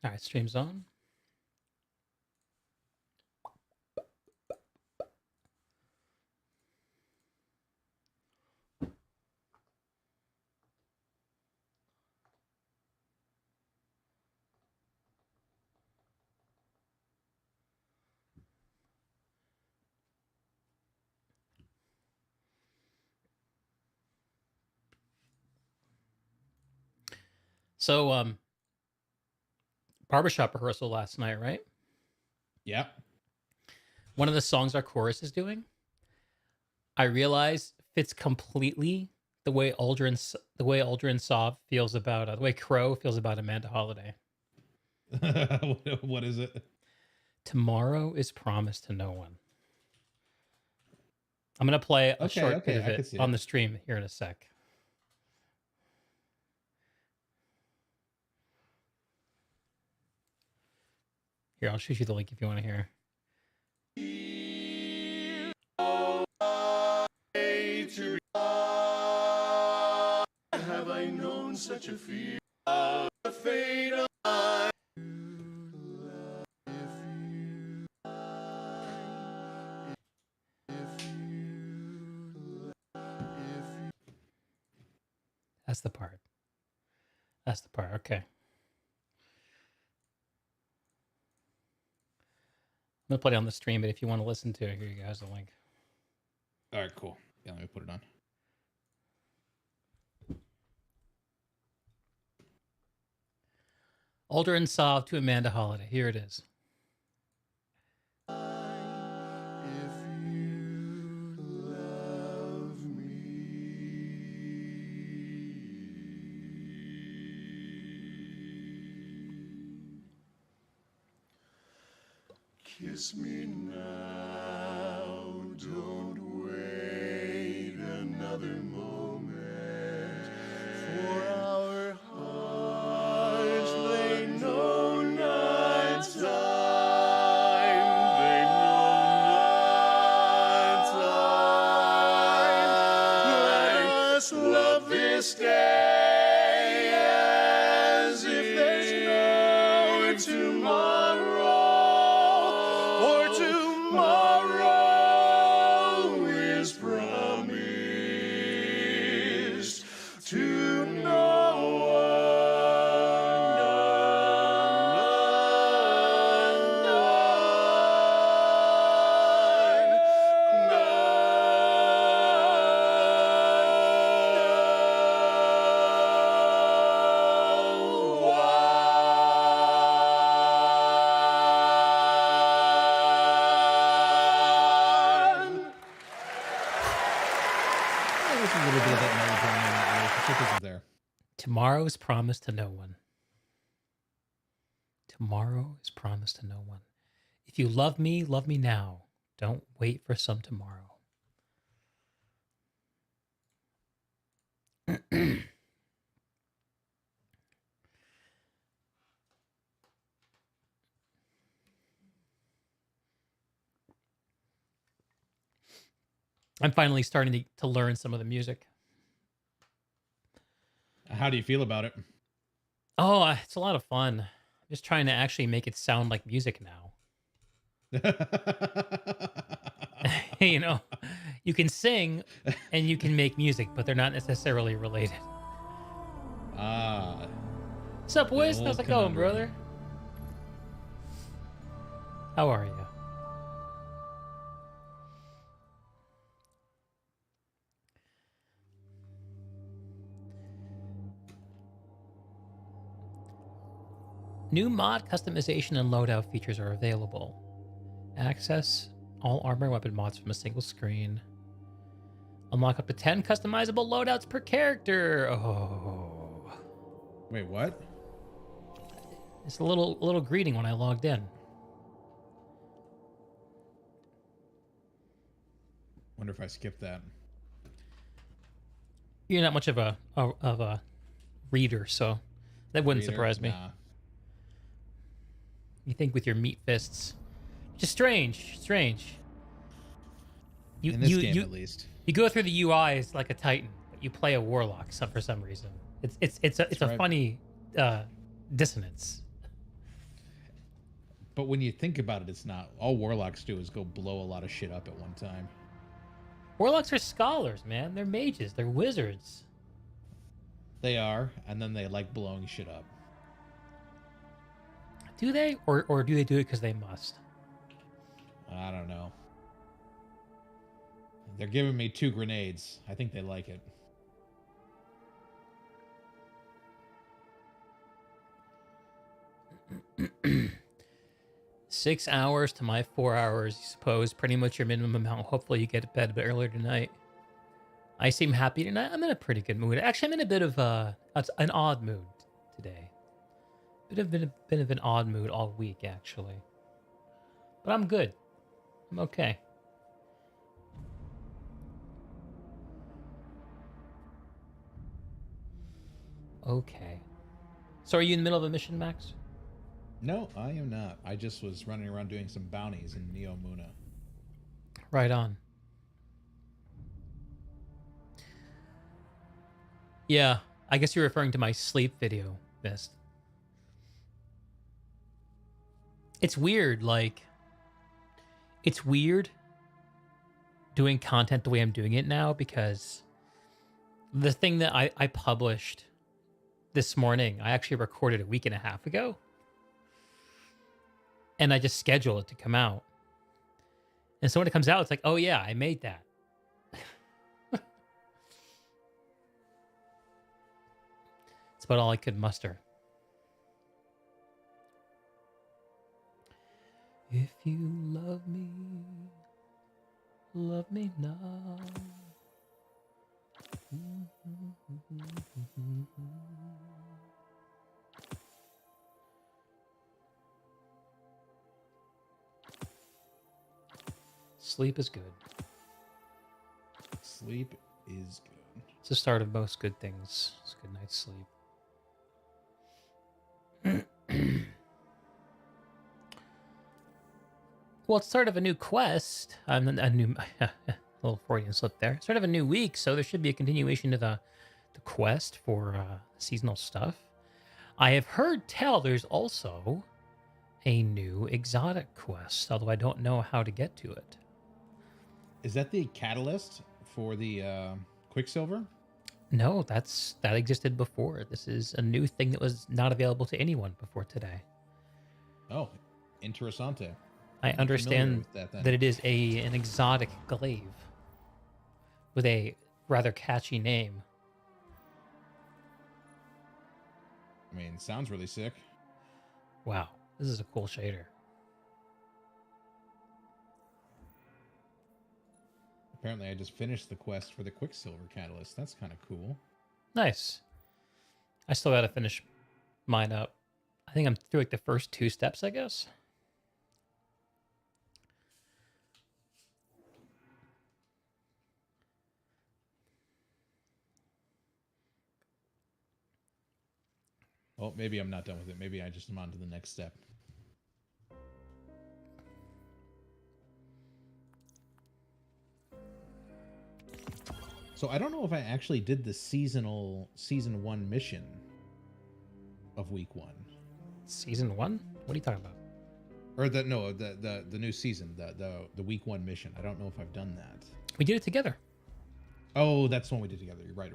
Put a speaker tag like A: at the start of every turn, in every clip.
A: All right, stream's on. So, barbershop rehearsal last night, right?
B: Yeah.
A: One of the songs our chorus is doing, I realize fits completely the way Aldrin Saw feels about the way Crow feels about Amanda Holiday.
B: What is it?
A: Tomorrow is promised to no one. I'm gonna play a short bit
B: Okay,
A: of
B: I could
A: it
B: see
A: on
B: it.
A: the stream here in a sec. Here, I'll shoot you the link if you want to hear.
C: Have I known such a fear of the fate of life?
A: That's the part. That's the part. Okay. I'm gonna put it on the stream, but if you want to listen to it, here you guys the link.
B: All right, cool. Yeah, let me put it on.
A: Aldrin Saw to Amanda Holiday. Here it is.
C: Kiss me now, don't wait another moment, for our hearts, they know not time, they know not time. Let us love this day as if there's no tomorrow. For tomorrow is promised to no
B: There's a little bit of that melodrama in that relationship, isn't there?
A: Tomorrow is promised to no one. Tomorrow is promised to no one. If you love me now. Don't wait for some tomorrow. I'm finally starting to learn some of the music.
B: How do you feel about it?
A: Oh, it's a lot of fun. I'm just trying to actually make it sound like music now. You know, you can sing and you can make music, but they're not necessarily related.
B: Ah,
A: What's up, Wiz?
B: old
A: How's it going,
B: conundrum.
A: brother? How are you? New mod customization and loadout features are available. Access all armor and weapon mods from a single screen. Unlock up to 10 customizable loadouts per character. Oh.
B: Wait, what?
A: It's a little greeting when I logged in.
B: Wonder if I skipped that.
A: You're not much of a reader, so that wouldn't
B: Reader?
A: surprise me.
B: Nah.
A: You think with your meat fists. Just strange.
B: In this game, at least.
A: You go through the UIs like a Titan, but you play a warlock for some reason. It's a
B: right.
A: funny dissonance.
B: But when you think about it, it's not. All warlocks do is go blow a lot of shit up at one time.
A: Warlocks are scholars, man. They're mages. They're wizards.
B: They are, and then they like blowing shit up.
A: Do they? Or do they do it because they must?
B: I don't know. They're giving me 2 grenades. I think they like it.
A: Six hours to my 4 hours, you suppose. Pretty much your minimum amount. Hopefully you get to bed a bit earlier tonight. I seem happy tonight. I'm in a pretty good mood. Actually, I'm in a bit of an odd mood today. Bit of an odd mood all week, actually. But I'm good. I'm okay. Okay. So are you in the middle of a mission, Max?
B: No, I am not. I just was running around doing some bounties in Neo Muna.
A: Right on. Yeah, I guess you're referring to my sleep video, Mist. It's weird, like... It's weird doing content the way I'm doing it now, because the thing that I published this morning, I actually recorded a week and a half ago. And I just schedule it to come out. And so when it comes out, it's like, oh yeah, I made that. It's about all I could muster. If you love me now. Sleep is good.
B: Sleep is good.
A: It's the start of most good things. It's a good night's sleep. Well, it's start of a new quest. A new little Freudian slip there. Start of a new week, so there should be a continuation to the quest for seasonal stuff. I have heard tell there's also a new exotic quest, although I don't know how to get to it.
B: Is that the catalyst for the Quicksilver?
A: No, that existed before. This is a new thing that was not available to anyone before today.
B: Oh, interessante.
A: I understand
B: that
A: it is an exotic glaive with a rather catchy name.
B: I mean, sounds really sick.
A: Wow, this is a cool shader.
B: Apparently, I just finished the quest for the Quicksilver catalyst. That's kind of cool.
A: Nice. I still got to finish mine up. I think I'm through like the first 2 steps, I guess.
B: Well, maybe I'm not done with it. Maybe I just am on to the next step. So I don't know if I actually did the season 1 mission of week 1.
A: Season 1? What are you talking about?
B: Or the new season, the week 1 mission. I don't know if I've done that.
A: We did it together.
B: Oh, that's the one we did together. Right.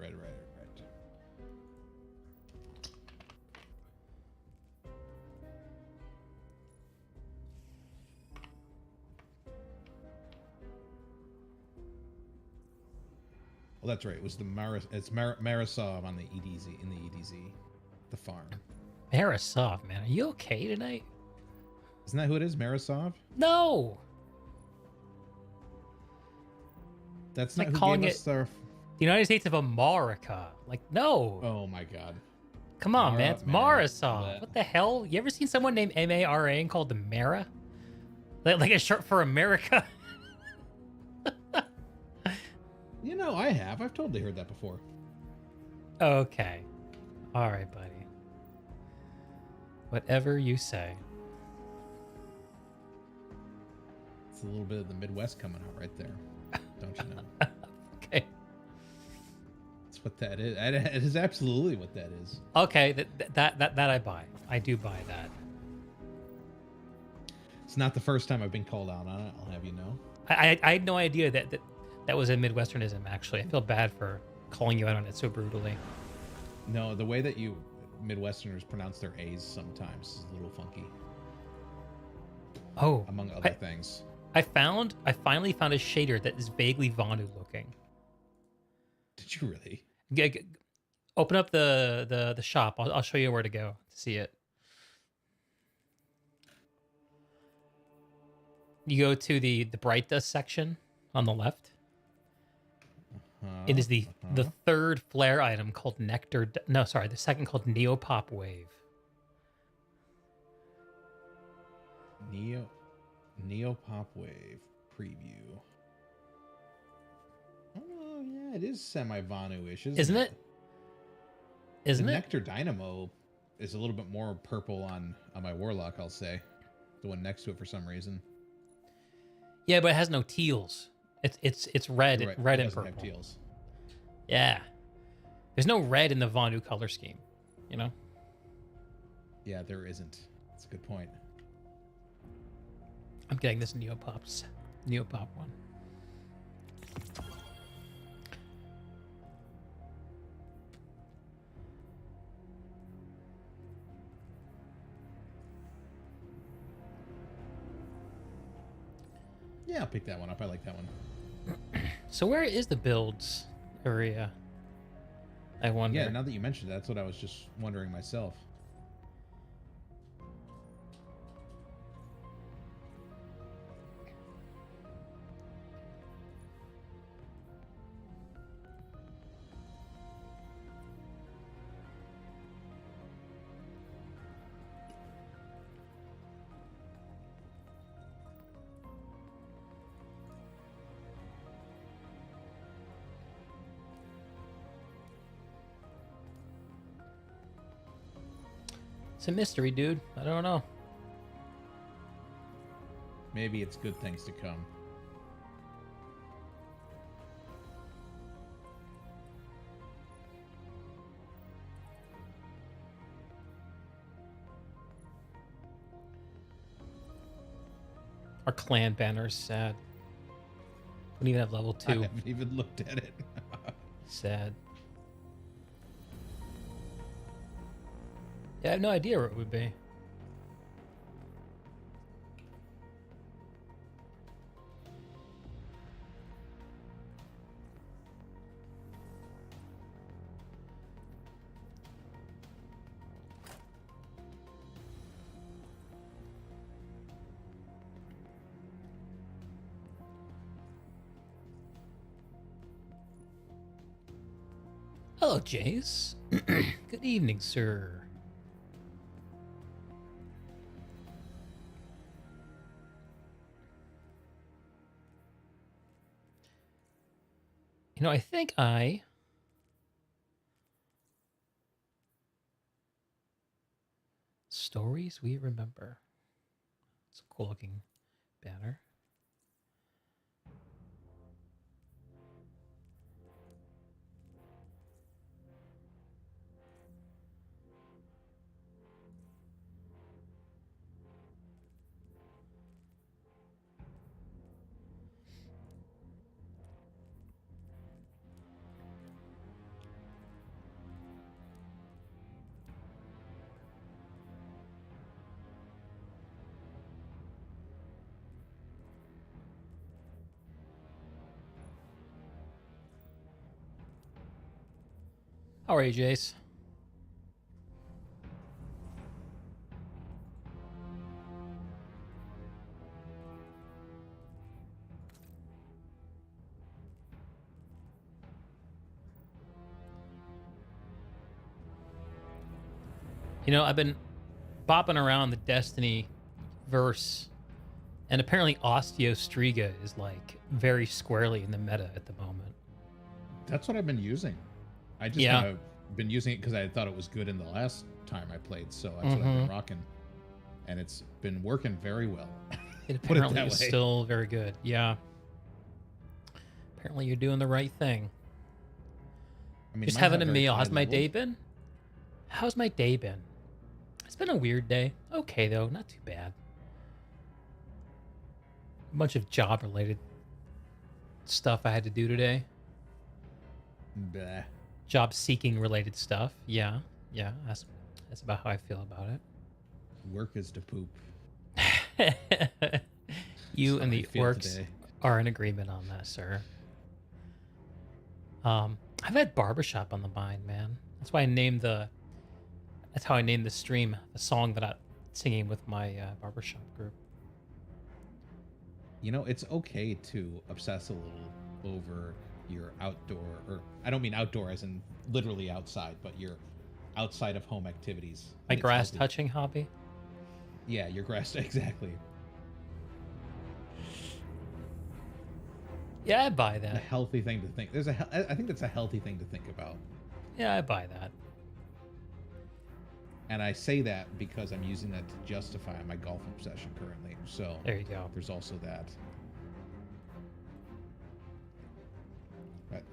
B: Well, that's right. It was Marisov on the EDZ, in the EDZ, the farm.
A: Marisov, man. Are you okay tonight?
B: Isn't that who it is? Marisov?
A: No!
B: That's
A: like
B: not who
A: calling
B: gave us our...
A: The United States of America. Like, no.
B: Oh my god.
A: Come on, man. It's Marisov.
B: Bleh.
A: What the hell? You ever seen someone named M-A-R-A and called the Mara? Like a short for America?
B: You know, I have. I've totally heard that before.
A: Okay. All right, buddy. Whatever you say.
B: It's a little bit of the Midwest coming out right there. Don't you know?
A: Okay.
B: That's what that is. It is absolutely what that is.
A: Okay, that I buy. I do buy that.
B: It's not the first time I've been called out on it. I'll have you know.
A: I had no idea that was a Midwesternism. Actually, I feel bad for calling you out on it so brutally.
B: No, the way that you Midwesterners pronounce their A's sometimes is a little funky.
A: Oh,
B: Among other things.
A: I finally found a shader that is vaguely Vonu looking.
B: Did you really?
A: Open up the shop. I'll show you where to go to see it. You go to the bright dust section on the left. It is the third flare item called Nectar. No, sorry, the second called Neopop Wave.
B: Neopop Wave preview. Oh yeah, it is semi-Vanu-ish, isn't it? Isn't it? Nectar Dynamo is a little bit more purple on my Warlock, I'll say. The one next to it for some reason.
A: Yeah, but it has no teals. It's red,
B: Right.
A: red
B: It
A: and
B: doesn't
A: purple.
B: have teals.
A: Yeah, there's no red in the Vonu color scheme. You know.
B: Yeah, there isn't. That's a good point.
A: I'm getting this Neopop one.
B: Yeah, I'll pick that one up. I like that one.
A: So where is the builds area? I wonder.
B: Yeah, now that you mentioned it, that's what I was just wondering myself.
A: It's a mystery, dude. I don't know.
B: Maybe it's good things to come.
A: Our clan banner is sad. Don't even have level 2.
B: I haven't even looked at it.
A: Sad. Yeah, I have no idea where it would be. Hello, Jace. Good evening, sir. You know, I think Stories we remember. It's a cool looking banner. How are you, Jace? You know, I've been bopping around the Destiny verse, and apparently Osteostriga is like very squarely in the meta at the moment.
B: That's what I've been using. I just kind of been using it because I thought it was good in the last time I played, so that's what I've been rocking. And it's been working very well.
A: It apparently is still very good. Yeah. Apparently you're doing the right thing. I mean, just having a meal. How's my day been? How's my day been? It's been a weird day. Okay, though. Not too bad. A bunch of job-related stuff I had to do today.
B: Bleh.
A: Job-seeking related stuff. Yeah, that's about how I feel about
B: Work is to poop.
A: it. You
B: That's
A: and
B: how I
A: the
B: feel
A: orcs
B: today.
A: are in agreement on that, sir. I've had barbershop on the mind, man. That's why I named the. That's how I named the stream, the song that I'm singing with my barbershop group.
B: You know, it's okay to obsess a little over your outdoor, or I don't mean outdoor as in literally outside, but your outside of home activities.
A: My
B: It's
A: grass
B: healthy.
A: touching hobby.
B: Yeah, your grass exactly.
A: Yeah, I buy
B: A
A: that.
B: healthy thing to think. I think that's a healthy thing to think about.
A: Yeah, I buy that.
B: And I say that because I'm using that to justify my golf obsession currently. So
A: There you go.
B: there's also that.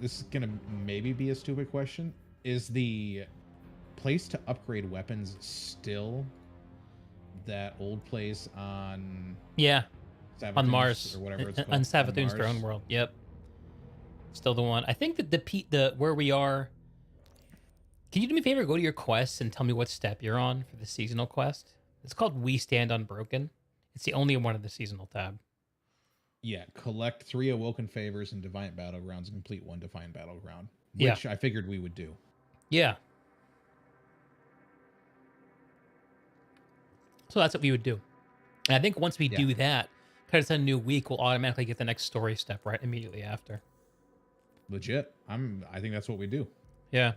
B: This is gonna maybe be a stupid question. Is the place to upgrade weapons still that old place on
A: Yeah, on
B: Savathun's
A: Mars
B: or whatever it's called?
A: on Savathun's drone world. Yep, still the one. I think that the where we are. Can you do me a favor? Go to your quests and tell me what step you're on for the seasonal quest. It's called We Stand Unbroken. It's the only one of the seasonal tab.
B: Yeah, collect 3 Awoken Favors and Defiant Battlegrounds and complete 1 Defiant Battleground, which I figured we would do.
A: Yeah. So that's what we would do. And I think once we do that, because it's a new week, we'll automatically get the next story step right immediately after.
B: Legit. I think that's what we do.
A: Yeah.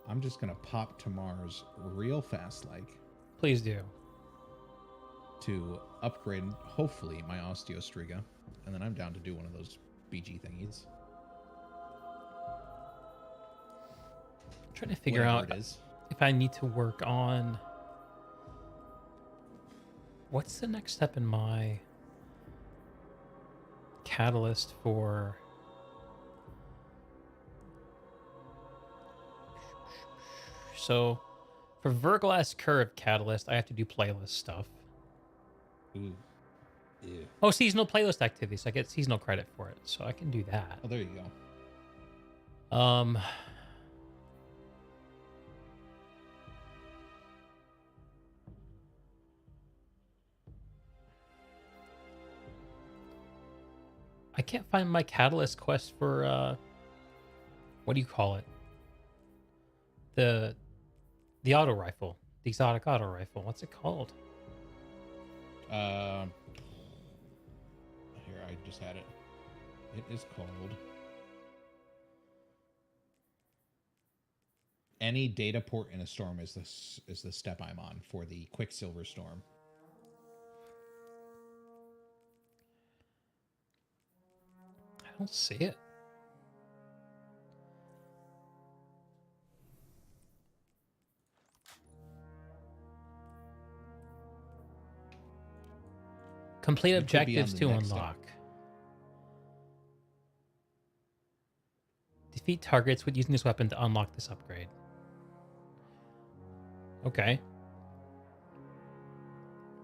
B: I'm just gonna pop to Mars real fast, like,
A: Please do.
B: to upgrade, hopefully, my Osteostriga, and then I'm down to do one of those BG thingies.
A: I'm trying to figure
B: Whatever
A: out
B: it is.
A: if I need to work on what's the next step in my catalyst for so for Verglass Curve catalyst, I have to do playlist stuff.
B: Ooh. Yeah.
A: Oh, seasonal playlist activities. I get seasonal credit for it, so I can do that.
B: Oh, there you go.
A: I can't find my catalyst quest for what do you call it? The auto rifle, the exotic auto rifle. What's it called?
B: Here, I just had it. It is called any data port in a storm is the step I'm on for the Quicksilver Storm.
A: I don't see it. Complete objectives to unlock. Defeat targets with using this weapon to unlock this upgrade. Okay.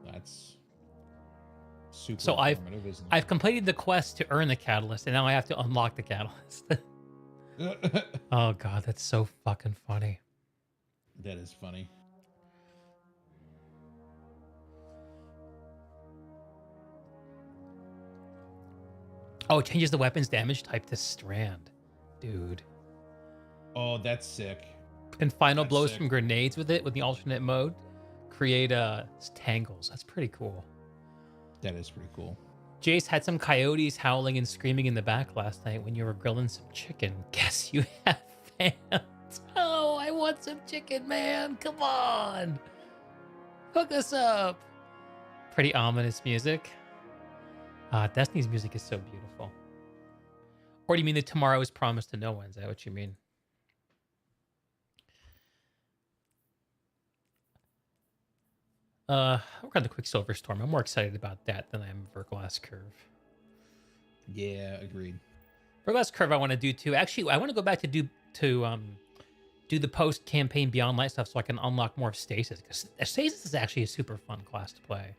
B: That's super
A: So
B: informative, isn't it?
A: I've completed the quest to earn the catalyst, and now I have to unlock the catalyst. Oh god, that's so fucking funny.
B: That is funny.
A: Oh, it changes the weapon's damage type to strand. Dude.
B: Oh, that's sick.
A: And final
B: That's
A: blows
B: sick.
A: from grenades with it, with the alternate mode, create tangles. That's pretty cool.
B: That is pretty cool.
A: Jace had some coyotes howling and screaming in the back last night when you were grilling some chicken. Guess you have fans. Oh, I want some chicken, man. Come on. Hook us up. Pretty ominous music. Destiny's music is so beautiful. Or do you mean that tomorrow is promised to no one? Is that what you mean? Work on the Quicksilver Storm. I'm more excited about that than I am Verglass Curve.
B: Yeah, agreed.
A: Verglass Curve I want to do too. Actually, I want to go back to do the post-campaign Beyond Light stuff so I can unlock more Stasis. Because Stasis is actually a super fun class to play.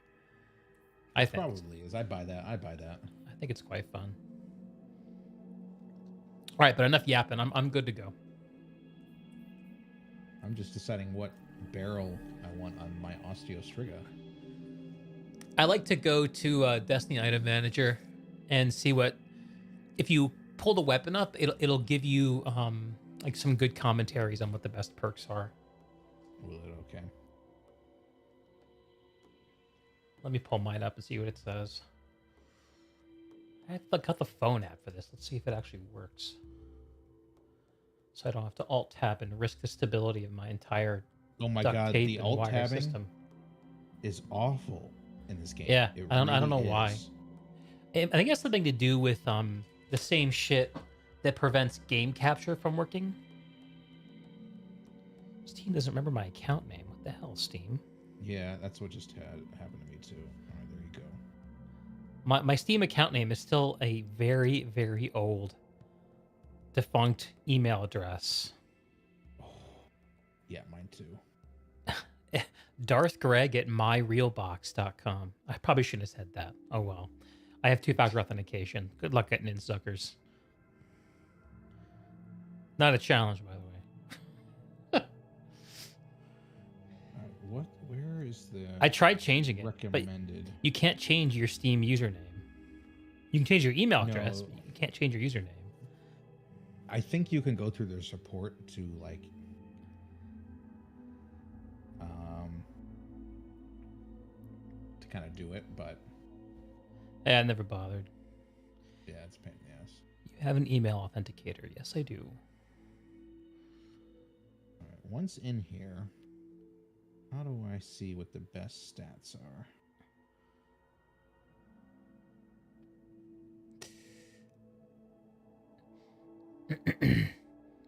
A: I think.
B: Probably is. I buy that. I
A: think it's quite fun. All right, but enough yapping. I'm good to go.
B: I'm just deciding what barrel I want on my Osteostriga.
A: I like to go to Destiny Item Manager and see what, if you pull the weapon up, it'll give you like some good commentaries on what the best perks are.
B: Will it? Okay.
A: Let me pull mine up and see what it says. I got the phone app for this. Let's see if it actually works. So I don't have to alt tab and risk the stability of my entire
B: Oh my god, the alt tabbing system is awful in this game.
A: Yeah,
B: it
A: I don't
B: really
A: know why. I think it has something to do with the same shit that prevents game capture from working. Steam doesn't remember my account name. What the hell, Steam?
B: Yeah, that's what just happened to me too. All right, there you go.
A: My Steam account name is still a very, very old defunct email address.
B: Oh, yeah, mine too.
A: DarthGreg@myrealbox.com. I probably shouldn't have said that. Oh well. I have two-factor authentication. Good luck getting in, suckers. Not a challenge, by the way.
B: Where is the?
A: I tried changing it.
B: Recommended.
A: But you can't change your Steam username. You can change your email address, but you can't change your username.
B: I think you can go through their support to like to kind of do it, but
A: yeah, I never bothered.
B: Yeah, it's a pain in the ass.
A: You have an email authenticator. Yes, I do.
B: All right, once in here, how do I see what the best stats are?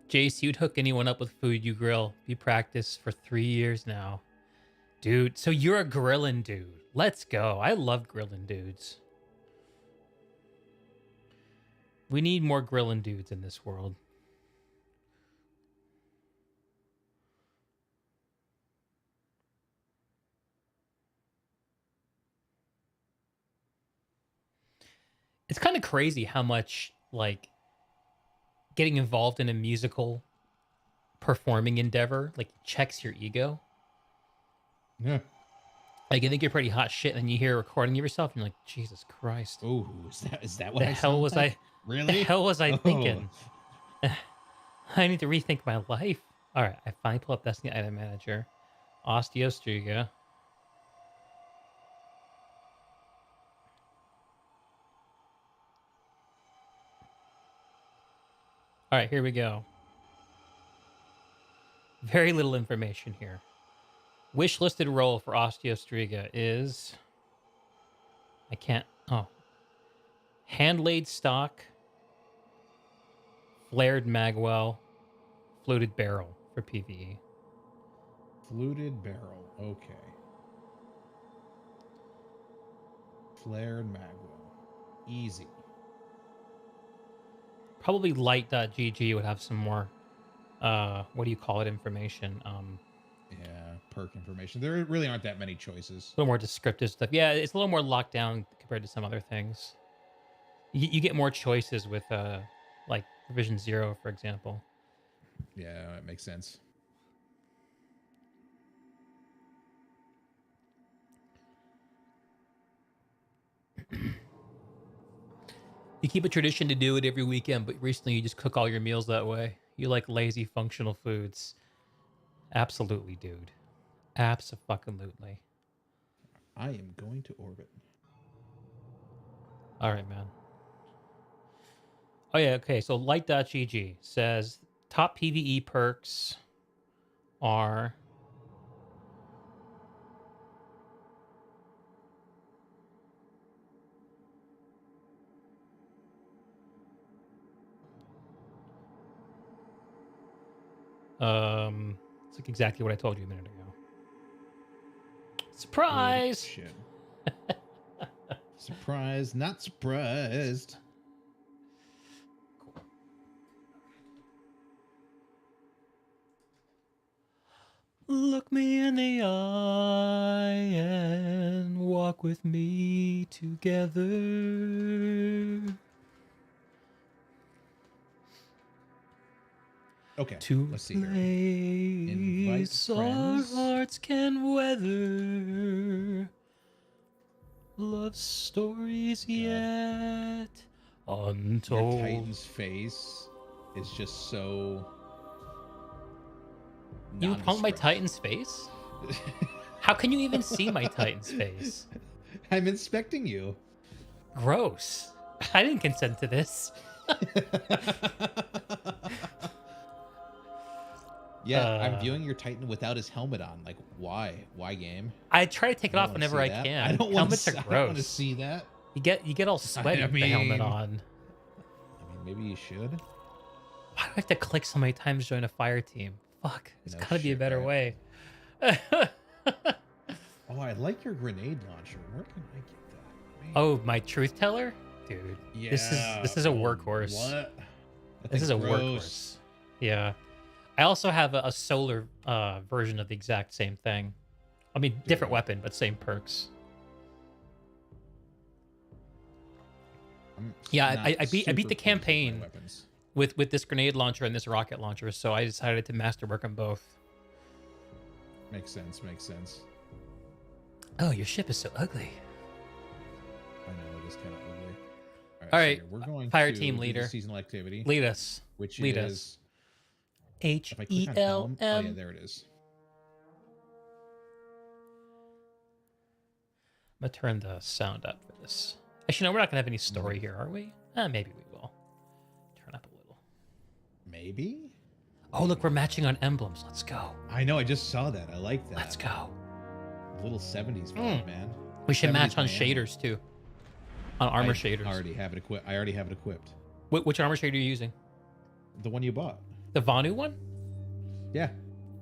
A: Jace, you'd hook anyone up with food you grill. You practice for 3 years now. Dude, so you're a grilling dude. Let's go. I love grilling dudes. We need more grilling dudes in this world. It's kind of crazy how much, like, getting involved in a musical performing endeavor, like, checks your ego.
B: Yeah.
A: Like, you think you're pretty hot shit, and then you hear a recording of yourself, and you're like, Jesus Christ.
B: Oh, is that what
A: the hell was I?
B: Really?
A: The hell was I thinking? I need to rethink my life. All right, I finally pull up Destiny Item Manager. Osteostriga. All right, here we go. Very little information here. Wish listed role for Osteostriga is... I can't... Oh. Hand-laid stock. Flared magwell. Fluted barrel for PvE.
B: Fluted barrel. Okay. Flared magwell. Easy.
A: Probably light.gg would have some more, what do you call it, information.
B: Yeah, perk information. There really aren't that many choices.
A: A little more descriptive stuff. Yeah, it's a little more locked down compared to some other things. You get more choices with, like, Revision 0, for example.
B: Yeah, that makes sense.
A: You keep a tradition to do it every weekend, but recently you just cook all your meals that way. You like lazy, functional foods. Absolutely, dude. Abso-fucking-lutely.
B: I am going to orbit.
A: All right, man. Oh, yeah, okay. So light.gg says top PvE perks are... it's like exactly what I told you a minute ago. Surprise!
B: Shit. Surprise, not surprised.
A: Cool. Look me in the eye and walk with me together.
B: Okay,
A: To
B: let's see here.
A: place our
B: friends.
A: hearts can weather. Love stories yet untold.
B: Your Titan's face is just so.
A: You have my Titan's face? How can you even see my Titan's face?
B: I'm inspecting you.
A: Gross. I didn't consent to this.
B: Yeah, I'm viewing your Titan without his helmet on. Like, why? Why, game?
A: I try to take it off whenever I
B: that.
A: can.
B: I don't
A: Helmets
B: want
A: are
B: to.
A: gross.
B: I don't want to see that.
A: You get all sweaty with the helmet on.
B: I mean, maybe you should.
A: Why do I have to click so many times to join a fire team? Fuck. There's
B: No
A: gotta be a
B: shit,
A: better
B: right?
A: way.
B: Oh, I like your grenade launcher. Where can I get that? Man.
A: Oh, my truth teller? Dude.
B: Yeah.
A: This is a workhorse.
B: What?
A: This is a workhorse. Yeah. I also have a solar version of the exact same thing. I mean, different weapon, but same perks. Yeah, I beat the campaign with this grenade launcher and this rocket launcher, so I decided to masterwork them both.
B: Makes sense. Makes sense.
A: Oh, your ship is so ugly.
B: I know it is kind of ugly.
A: All right,
B: so we're going
A: fire
B: to
A: team
B: do
A: leader.
B: the seasonal activity.
A: Lead us.
B: Which
A: Lead
B: is
A: us.
B: if I click on helm- Oh yeah,
A: HELM.
B: there it is.
A: I'm gonna turn the sound up for this. Actually, no, we're not gonna have any story here, are we? Maybe we will. Turn up a little.
B: Maybe.
A: Oh, look, we're matching on emblems. Let's go.
B: I know. I just saw that. I like that.
A: Let's go.
B: A little 70s vibe, man.
A: We should
B: 70s
A: match on
B: Miami.
A: shaders too. On armor
B: I
A: shaders.
B: already have it equipped. I already have it equipped.
A: Which armor shader are you using?
B: The one you bought.
A: The Vanu one?
B: Yeah.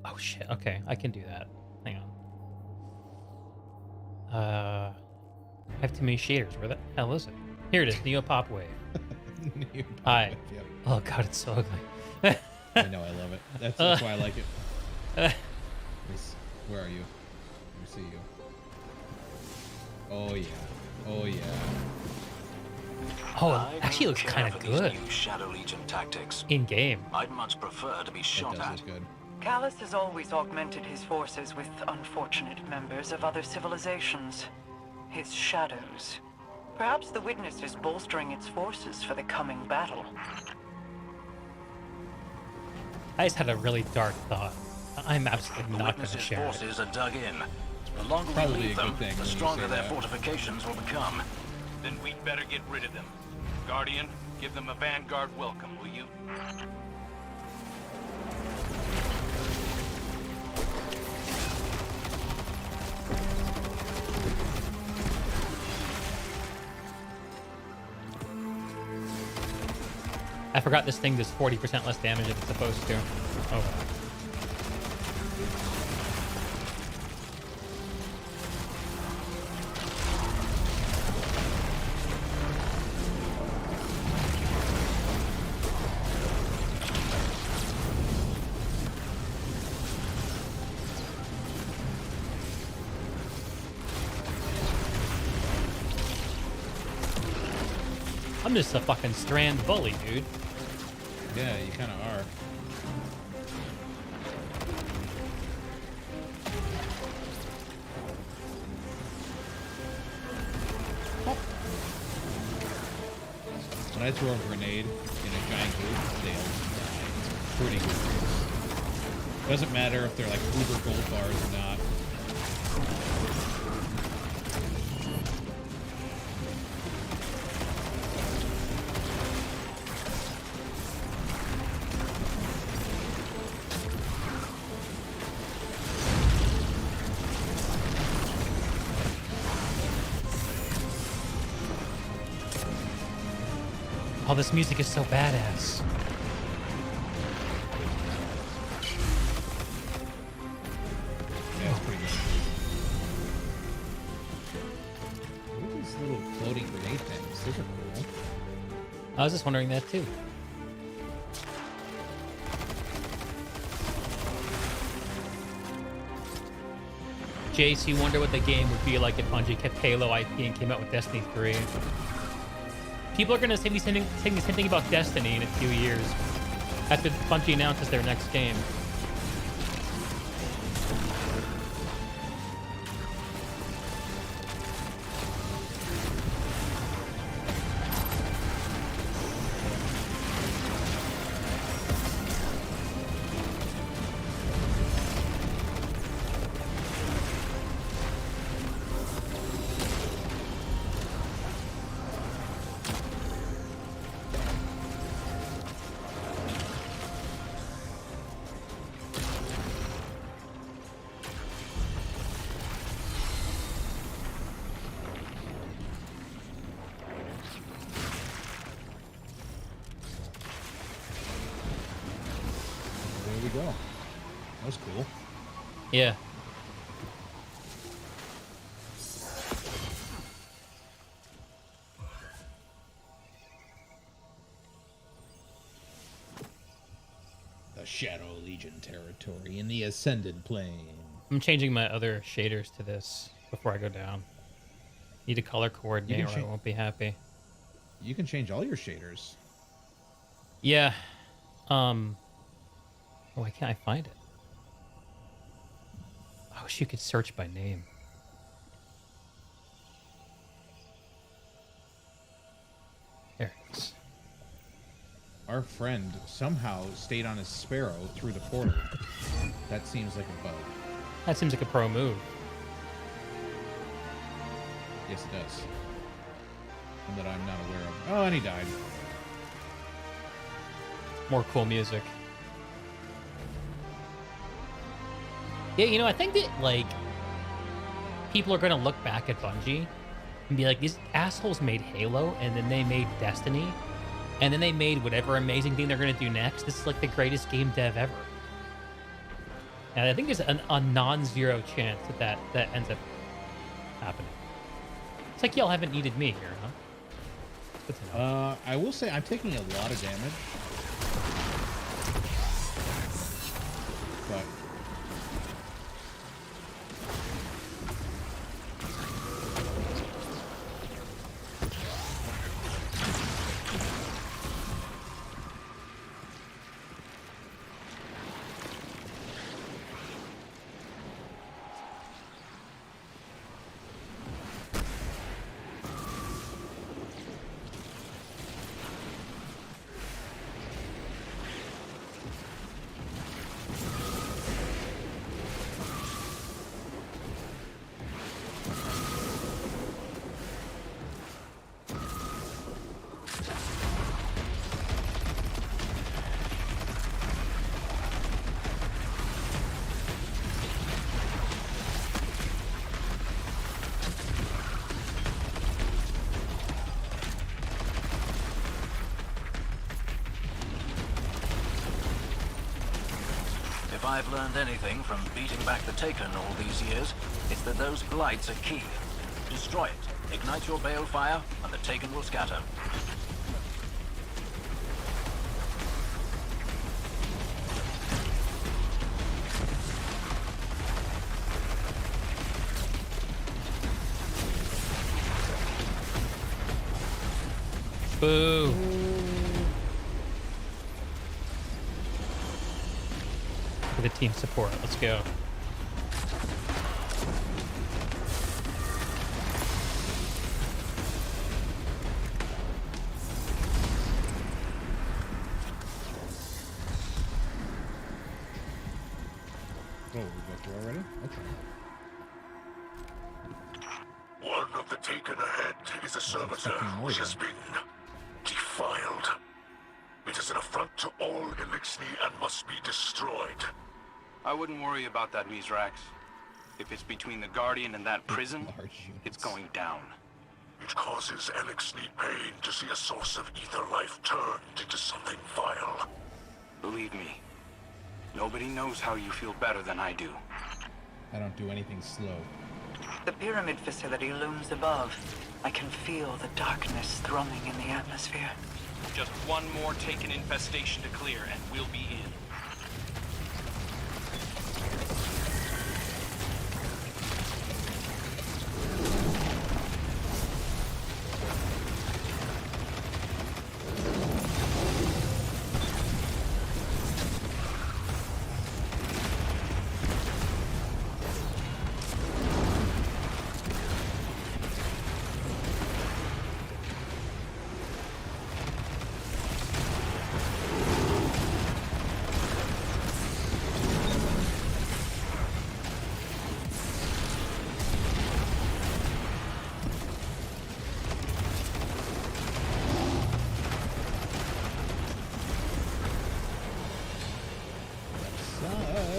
A: Oh shit. Okay, I can do that. Hang on. I have too many shaders. Where the hell is it? Here it is. Neopop Wave. Hi.
B: Yep.
A: Oh god, it's so ugly.
B: I know. I love it. That's why I like it. Where are you? Let me see you. Oh yeah. Oh yeah.
A: Oh, it actually looks kind of good
D: Shadow Legion tactics.
A: in game.
D: I'd much prefer to be
B: That
D: shot
B: does
D: at.
B: look good.
E: Callus has always augmented his forces with unfortunate members of other civilizations. His shadows. Perhaps the Witness is bolstering its forces for the coming battle.
A: I just had a really dark thought. I'm absolutely
D: The
A: not going to
D: Witness's
A: share it.
D: forces are dug in. The longer
B: Probably
D: we
B: a
D: leave
B: good
D: them,
B: thing
D: the
B: when you
D: stronger
B: say
D: their
B: that.
D: fortifications will become.
F: Then we'd better get rid of them. Guardian, give them a vanguard welcome, will you?
A: I forgot this thing does 40% less damage than it's supposed to. Oh. I'm just a fucking strand bully, dude.
B: Yeah, you kind of are. When I throw a grenade in a giant group, they'll die. It's pretty good. Doesn't matter if they're like uber gold bars or not.
A: Oh, this music is so badass.
B: Yeah, it's pretty good. What are these little floating grenade things? Those are cool.
A: I was just wondering that too. Jace, you wonder what the game would be like if Bungie kept Halo IP and came out with Destiny 3. People are going to say the same thing about Destiny in a few years after Bungie announces their next game.
B: Go. That was cool.
A: Yeah.
B: The Shadow Legion territory in the Ascended Plane.
A: I'm changing my other shaders to this before I go down. Need to color coordinate or I won't be happy.
B: You can change all your shaders.
A: Yeah. Why can't I find it? I wish you could search by name. There it is.
B: Our friend somehow stayed on his Sparrow through the portal. That seems like a bug.
A: That seems like a pro move.
B: Yes, it does. One that I'm not aware of. Oh, and he died.
A: More cool music. Yeah, you know, I think that, like, people are going to look back at Bungie and be like, these assholes made Halo, and then they made Destiny, and then they made whatever amazing thing they're going to do next. This is, like, the greatest game dev ever. And I think there's a non-zero chance that ends up happening. It's like y'all haven't needed me here, huh? Good to know.
B: I will say I'm taking a lot of damage. But
D: If I've learned anything from beating back the Taken all these years, it's that those blights are key. Destroy it, ignite your balefire, and the Taken will scatter.
A: Boo. For the team support. Let's go.
B: oh, we got through already? Okay.
C: One of the Taken ahead is a servitor which has been defiled. It is an affront to all Elixir and must be destroyed.
F: I wouldn't worry about that, Mizrax. If it's between the Guardian and that prison, it's going down.
C: It causes Elixir pain to see a source of ether life turned into something vile.
F: Believe me, nobody knows how you feel better than I do.
B: I don't do anything slow.
E: The pyramid facility looms above. I can feel the darkness thrumming in the atmosphere.
F: Just one more Taken infestation to clear, and we'll be in.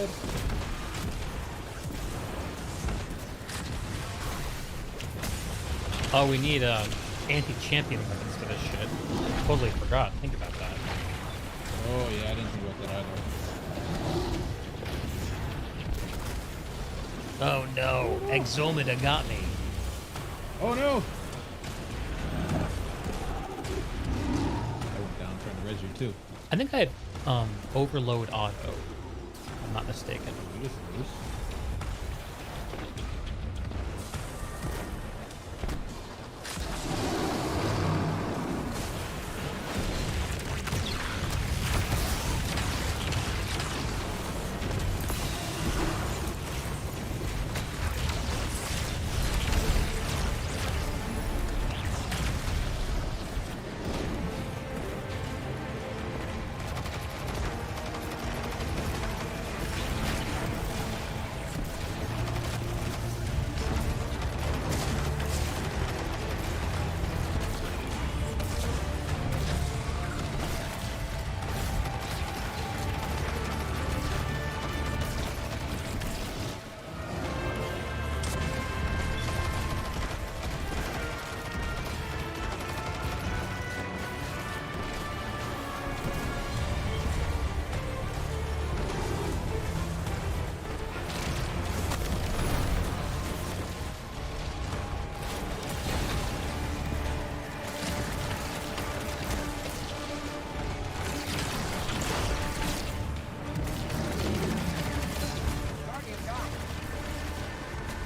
B: good.
A: Oh, we need anti-champion weapons for this shit. Totally forgot. Think about that.
B: Oh yeah, I didn't think about that either.
A: Oh no, Exomida got me.
B: Oh no! I went down trying to res you too.
A: I think I had overload auto, if I'm not mistaken.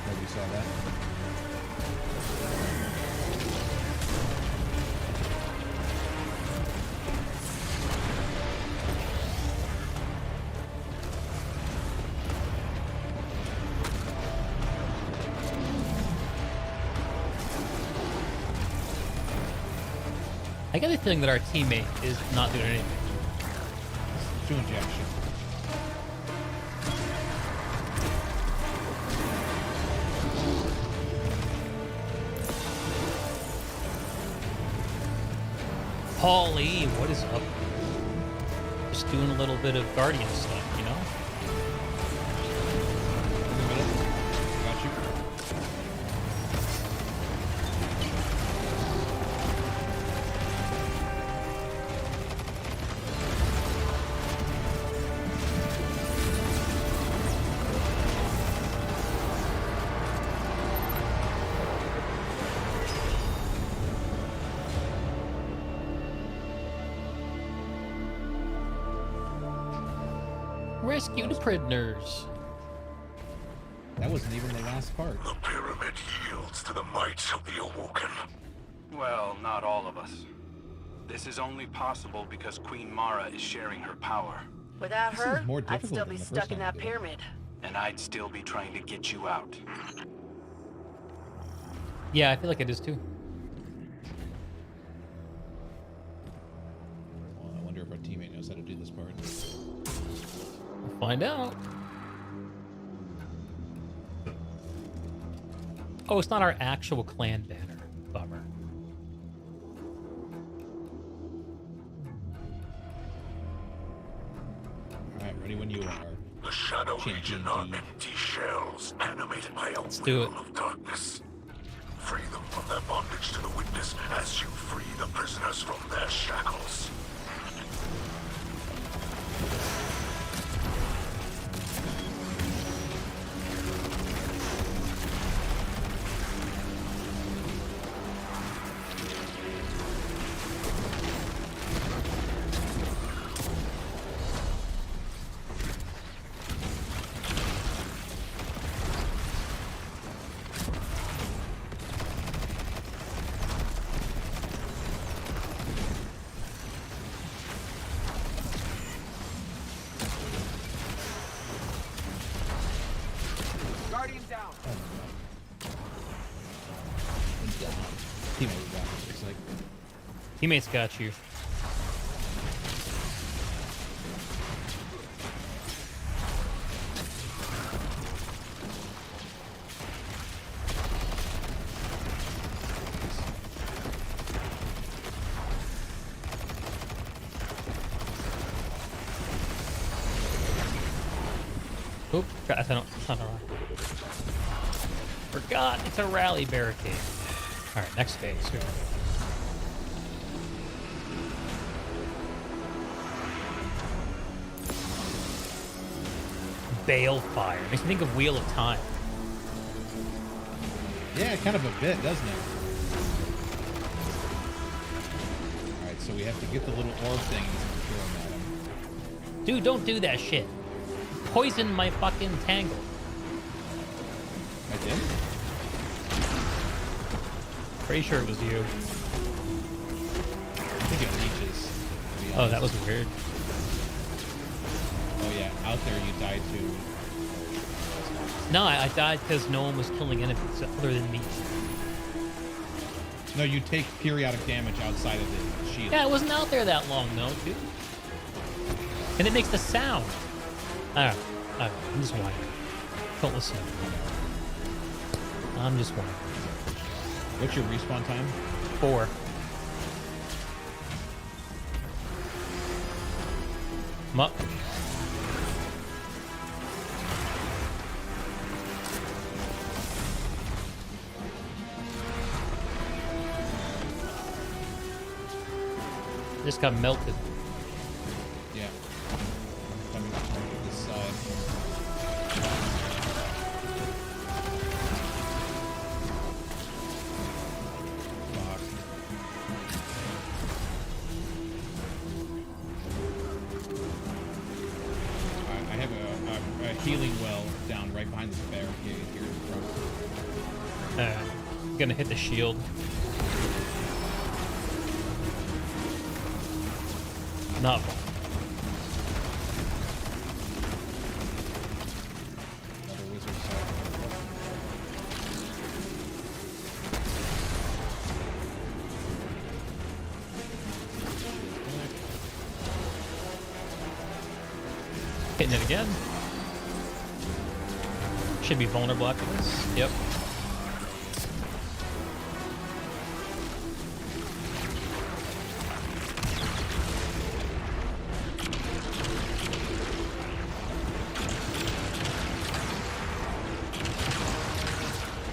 B: Nobody saw that.
A: I get the feeling that our teammate is not doing anything.
B: It's doing jack shit.
A: Paulie, what is up? Just doing a little bit of Guardian stuff, you know?
B: In the middle. Got you.
A: Rescue the prisoners.
B: That wasn't even the last part.
C: The pyramid yields to the might of the Awoken.
F: Well, not all of us. This is only possible because Queen Mara is sharing her power.
E: Without
B: This is
E: her,
B: more
E: I'd
B: difficult
E: still
B: than
E: be
B: the first
E: stuck in
B: time
E: that
B: we did it.
E: pyramid.
F: And I'd still be trying to get you out.
A: Yeah, I feel like it is too.
B: Well, I wonder if our teammate knows how to do this part.
A: We'll find out. Oh, it's not our actual clan banner. Bummer.
B: Alright, ready when you are.
C: The Shadow
B: Champion
C: Legion are
B: D.
C: empty shells animated by a
A: do
C: will
A: it.
C: of darkness. Free them from their bondage to the Witness as you free the prisoners from their shackles.
B: And down. Teammate got it, looks like.
A: Teammates got you. Oop, that's not a rally. Forgot it's a rally barricade. Alright, next phase. Here we go. Balefire. Makes me think of Wheel of Time.
B: Yeah, kind of a bit, doesn't it? Alright, so we have to get the little orb thing and throw them at him.
A: Dude, don't do that shit. Poison my fucking tangle.
B: I did?
A: Pretty sure it was you.
B: I think it leeches.
A: Oh, that was weird.
B: Oh yeah, out there you died too.
A: No, I died because no one was killing enemies other than me.
B: No, you take periodic damage outside of the shield.
A: Yeah, it wasn't out there that long, though, dude. And it makes the sound. Alright, I'm just whining. Don't listen. I'm just whining.
B: What's your respawn time?
A: 4. I'm up. Just got melted.
B: Yeah. Coming from this side. Fuck. I have a healing well down right behind this barricade here in front.
A: I'm gonna hit the shield. Not fun.
B: Another wizard side.
A: Hitting it again. Should be vulnerable after this. Yep.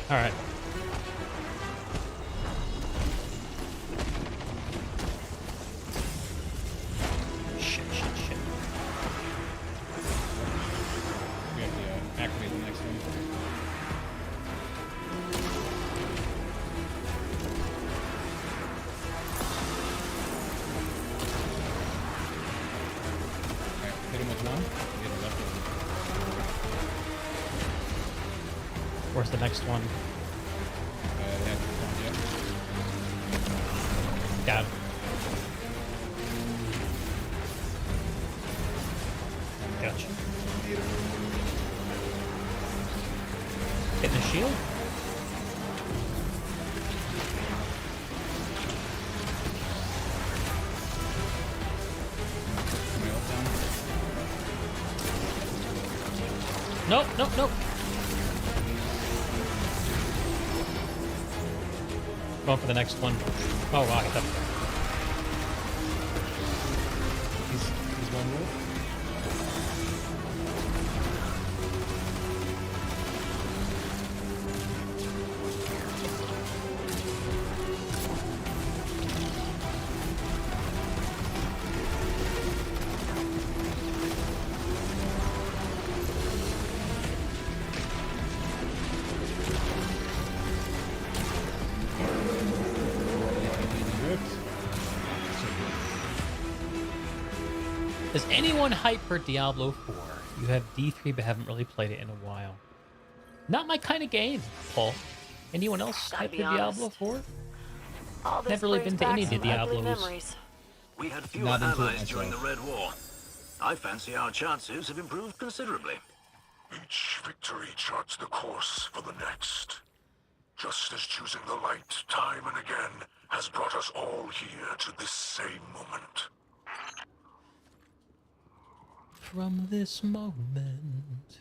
A: All right. Shit.
B: We have to activate the next one. Alright, hit him with one. Hit him left one.
A: Where's the next one?
B: They have one, yep.
A: Got him. Gotcha. Hitting the shield?
B: My ult down.
A: Nope. Going for the next one. Oh, wow. I got that.
B: He's one wolf.
A: Is anyone hyped for Diablo 4? You have D3 but haven't really played it in a while. Not my kind of game, Paul. Anyone else hyped for Diablo 4? Never really been to any of the Diablos.
D: We had fewer
B: Not into it
D: allies during the
B: myself.
D: Red War. I fancy our chances have improved considerably.
C: Each victory charts the course for the next. Just as choosing the light time and again has brought us all here to this same moment.
A: From this moment.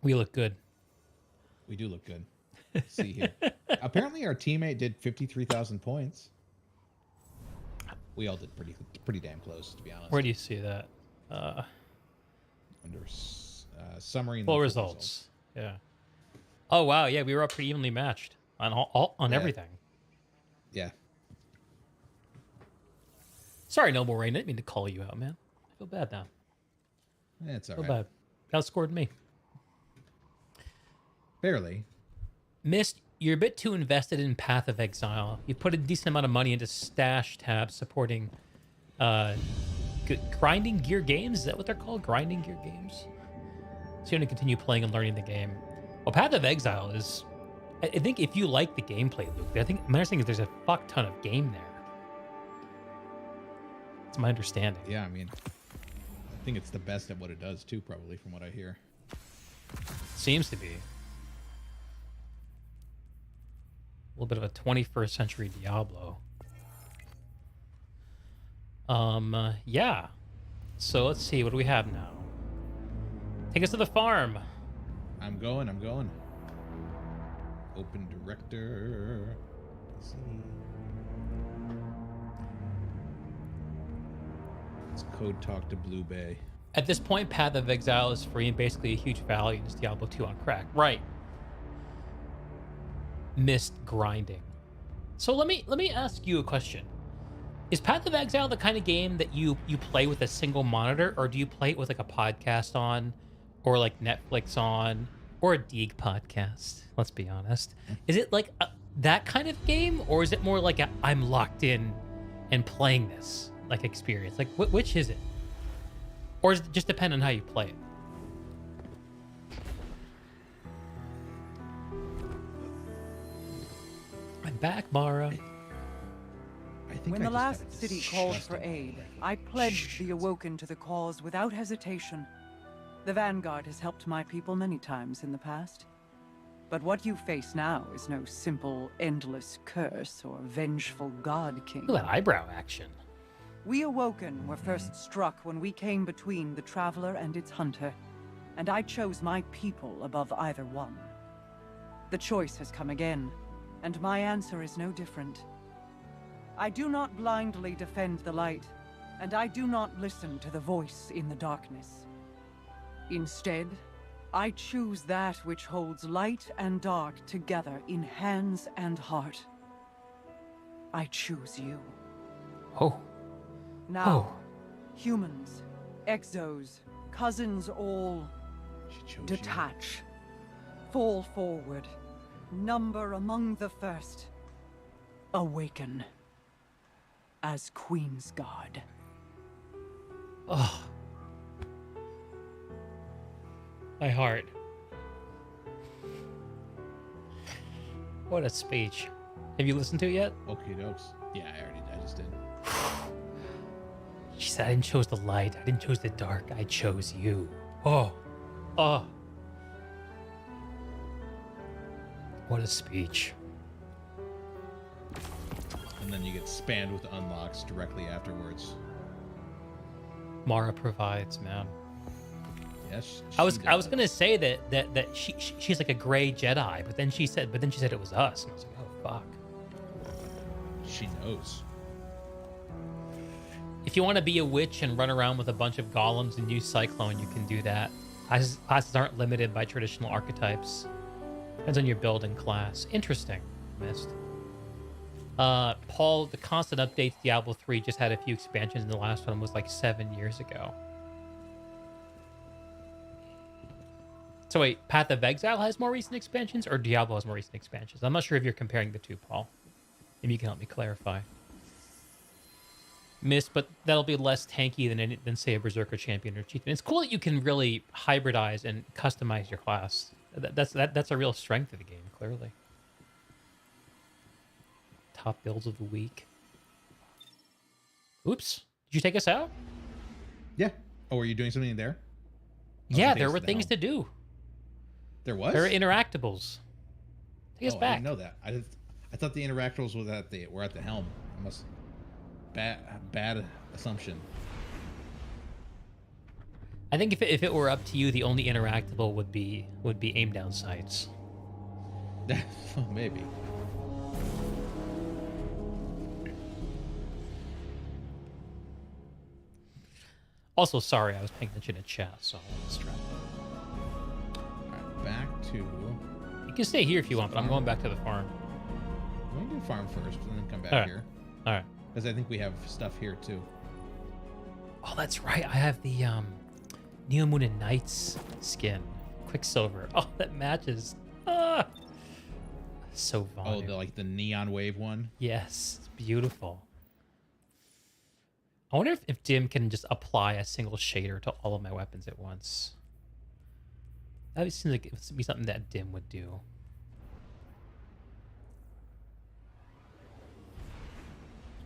A: We look good.
B: We do look good. Let's see here. Apparently, our teammate did 53,000 points. We all did pretty damn close, to be honest.
A: Where do you see that?
B: Under summary and
A: full results. Yeah. Oh wow, yeah, we were up pretty evenly matched on everything.
B: Yeah.
A: Sorry, Noble Rain, I didn't mean to call you out, man. I feel bad now.
B: It's all
A: feel
B: right.
A: bad. Outscored me.
B: Barely.
A: Mist, you're a bit too invested in Path of Exile. You put a decent amount of money into stash tabs supporting Grinding Gear Games. Is that what they're called? Grinding Gear Games? So you're going to continue playing and learning the game. Well, Path of Exile is... I think if you like the gameplay, Luke, I think my understanding is there's a fuck ton of game there. That's my understanding.
B: Yeah, I mean, I think it's the best at what it does, too, probably, from what I hear.
A: Seems to be. A little bit of a 21st century Diablo. Yeah. So let's see, what do we have now? Take us to the farm.
B: I'm going. Open director. Let's see. Let's code talk to Blue Bay.
A: At this point, Path of Exile is free and basically a huge value in Diablo 2 on crack. Right. Missed grinding. So let me ask you a question. Is Path of Exile the kind of game that you play with a single monitor, or do you play it with like a podcast on, or like Netflix on, or a Deeg podcast? Let's be honest. Is it like that kind of game, or is it more like I'm locked in and playing this like experience? Like which is it? Or does it just depend on how you play it? I'm back, Mara.
E: When the last city called for aid, I pledged the Awoken to the cause without hesitation. The Vanguard has helped my people many times in the past. But what you face now is no simple, endless curse or vengeful god king.
A: Look at that eyebrow action.
E: We Awoken were first struck when we came between the Traveler and its hunter, and I chose my people above either one. The choice has come again, and my answer is no different. I do not blindly defend the light, and I do not listen to the voice in the darkness. Instead, I choose that which holds light and dark together in hands and heart. I choose you.
A: Oh.
E: Now, humans, exos, cousins all, detach, fall forward, number among the first, awaken as Queensguard.
A: Oh. My heart. What a speech. Have you listened to it yet?
B: Okay, dokes. Yeah, I just did.
A: She said, I didn't choose the light. I didn't choose the dark. I chose you. Oh. Oh. What a speech.
B: And then you get spammed with unlocks directly afterwards.
A: Mara provides, man.
B: Yes.
A: I was gonna say that she's like a gray Jedi, but then she said it was us. And I was like, oh fuck.
B: She knows.
A: If you want to be a witch and run around with a bunch of golems and use Cyclone, you can do that. Classes aren't limited by traditional archetypes. Depends on your build and class. Interesting. Missed. Paul, the constant updates, Diablo 3 just had a few expansions, and the last one was like 7 years ago. So wait, Path of Exile has more recent expansions, or Diablo has more recent expansions? I'm not sure if you're comparing the two, Paul. Maybe you can help me clarify. Missed, but that'll be less tanky than say a Berserker champion or chieftain. It's cool that you can really hybridize and customize your class. That's a real strength of the game, clearly. Top builds of the week. Oops. Did you take us out?
B: Yeah. Oh, were you doing something there?
A: Yeah, there were things to do.
B: There was?
A: There are interactables. Take us back.
B: I didn't know that. I thought the interactables were at the helm. I must... Bad assumption.
A: I think if it were up to you, the only interactable would be aim down sights.
B: Maybe.
A: Also, sorry, I was paying attention to chat, so I was distracted.
B: Alright, back to...
A: You can stay here if you want, but I'm going back to the farm.
B: We can do farm first, and then come back here.
A: All right.
B: Because I think we have stuff here, too.
A: Oh, that's right. I have the New Moon and Nights skin. Quicksilver. Oh, that matches. Ah! So Vanu.
B: Oh, the neon wave one?
A: Yes, it's beautiful. I wonder if Dim can just apply a single shader to all of my weapons at once. That seems like it would be something that Dim would do.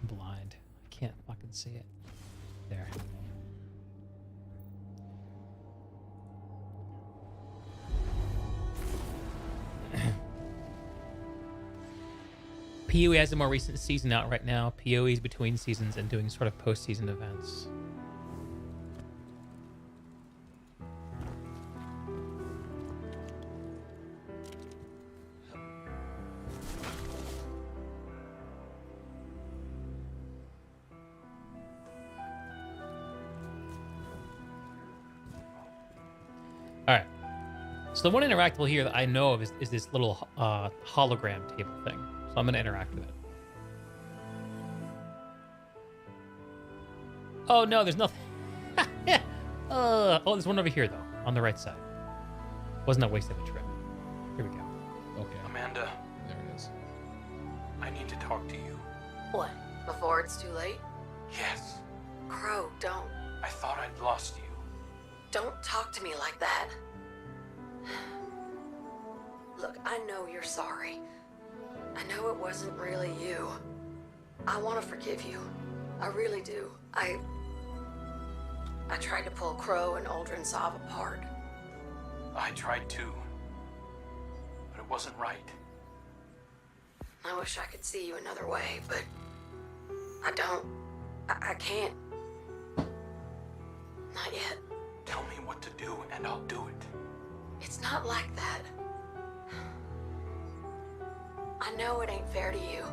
A: I'm blind. I can't fucking see it. There. PoE has a more recent season out right now. PoE is between seasons and doing sort of post-season events. All right. So the one interactable here that I know of is this little hologram table thing. So I'm going to interact with it. Oh, no, there's nothing. Oh, there's one over here, though, on the right side. Wasn't a waste of a trip. Here we go.
B: Okay.
F: Amanda,
B: There it is.
F: I need to talk to you.
G: What? Before it's too late?
F: Yes.
G: Crow, don't.
F: I thought I'd lost you.
G: Don't talk to me like that. Look, I know you're sorry. I know it wasn't really you. I want to forgive you. I really do. I tried to pull Crow and Uldren Sov apart.
F: I tried too. But it wasn't right.
G: I wish I could see you another way, but I don't. I can't. Not yet.
F: Tell me what to do and I'll do it.
G: It's not like that. I know it ain't fair to you.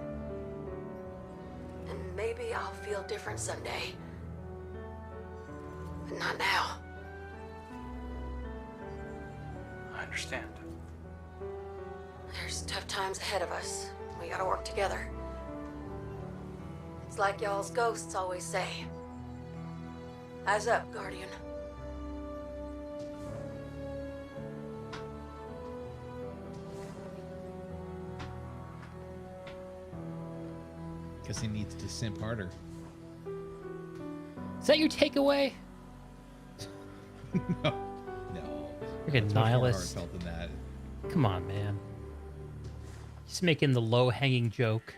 G: And maybe I'll feel different someday. But not now.
F: I understand.
G: There's tough times ahead of us. We gotta work together. It's like y'all's ghosts always say. Eyes up, Guardian.
B: Guess he needs to simp harder.
A: Is that your takeaway?
B: No.
A: You're a
B: It's much more
A: nihilist.
B: heartfelt than that.
A: Come on, man. Just making the low-hanging joke.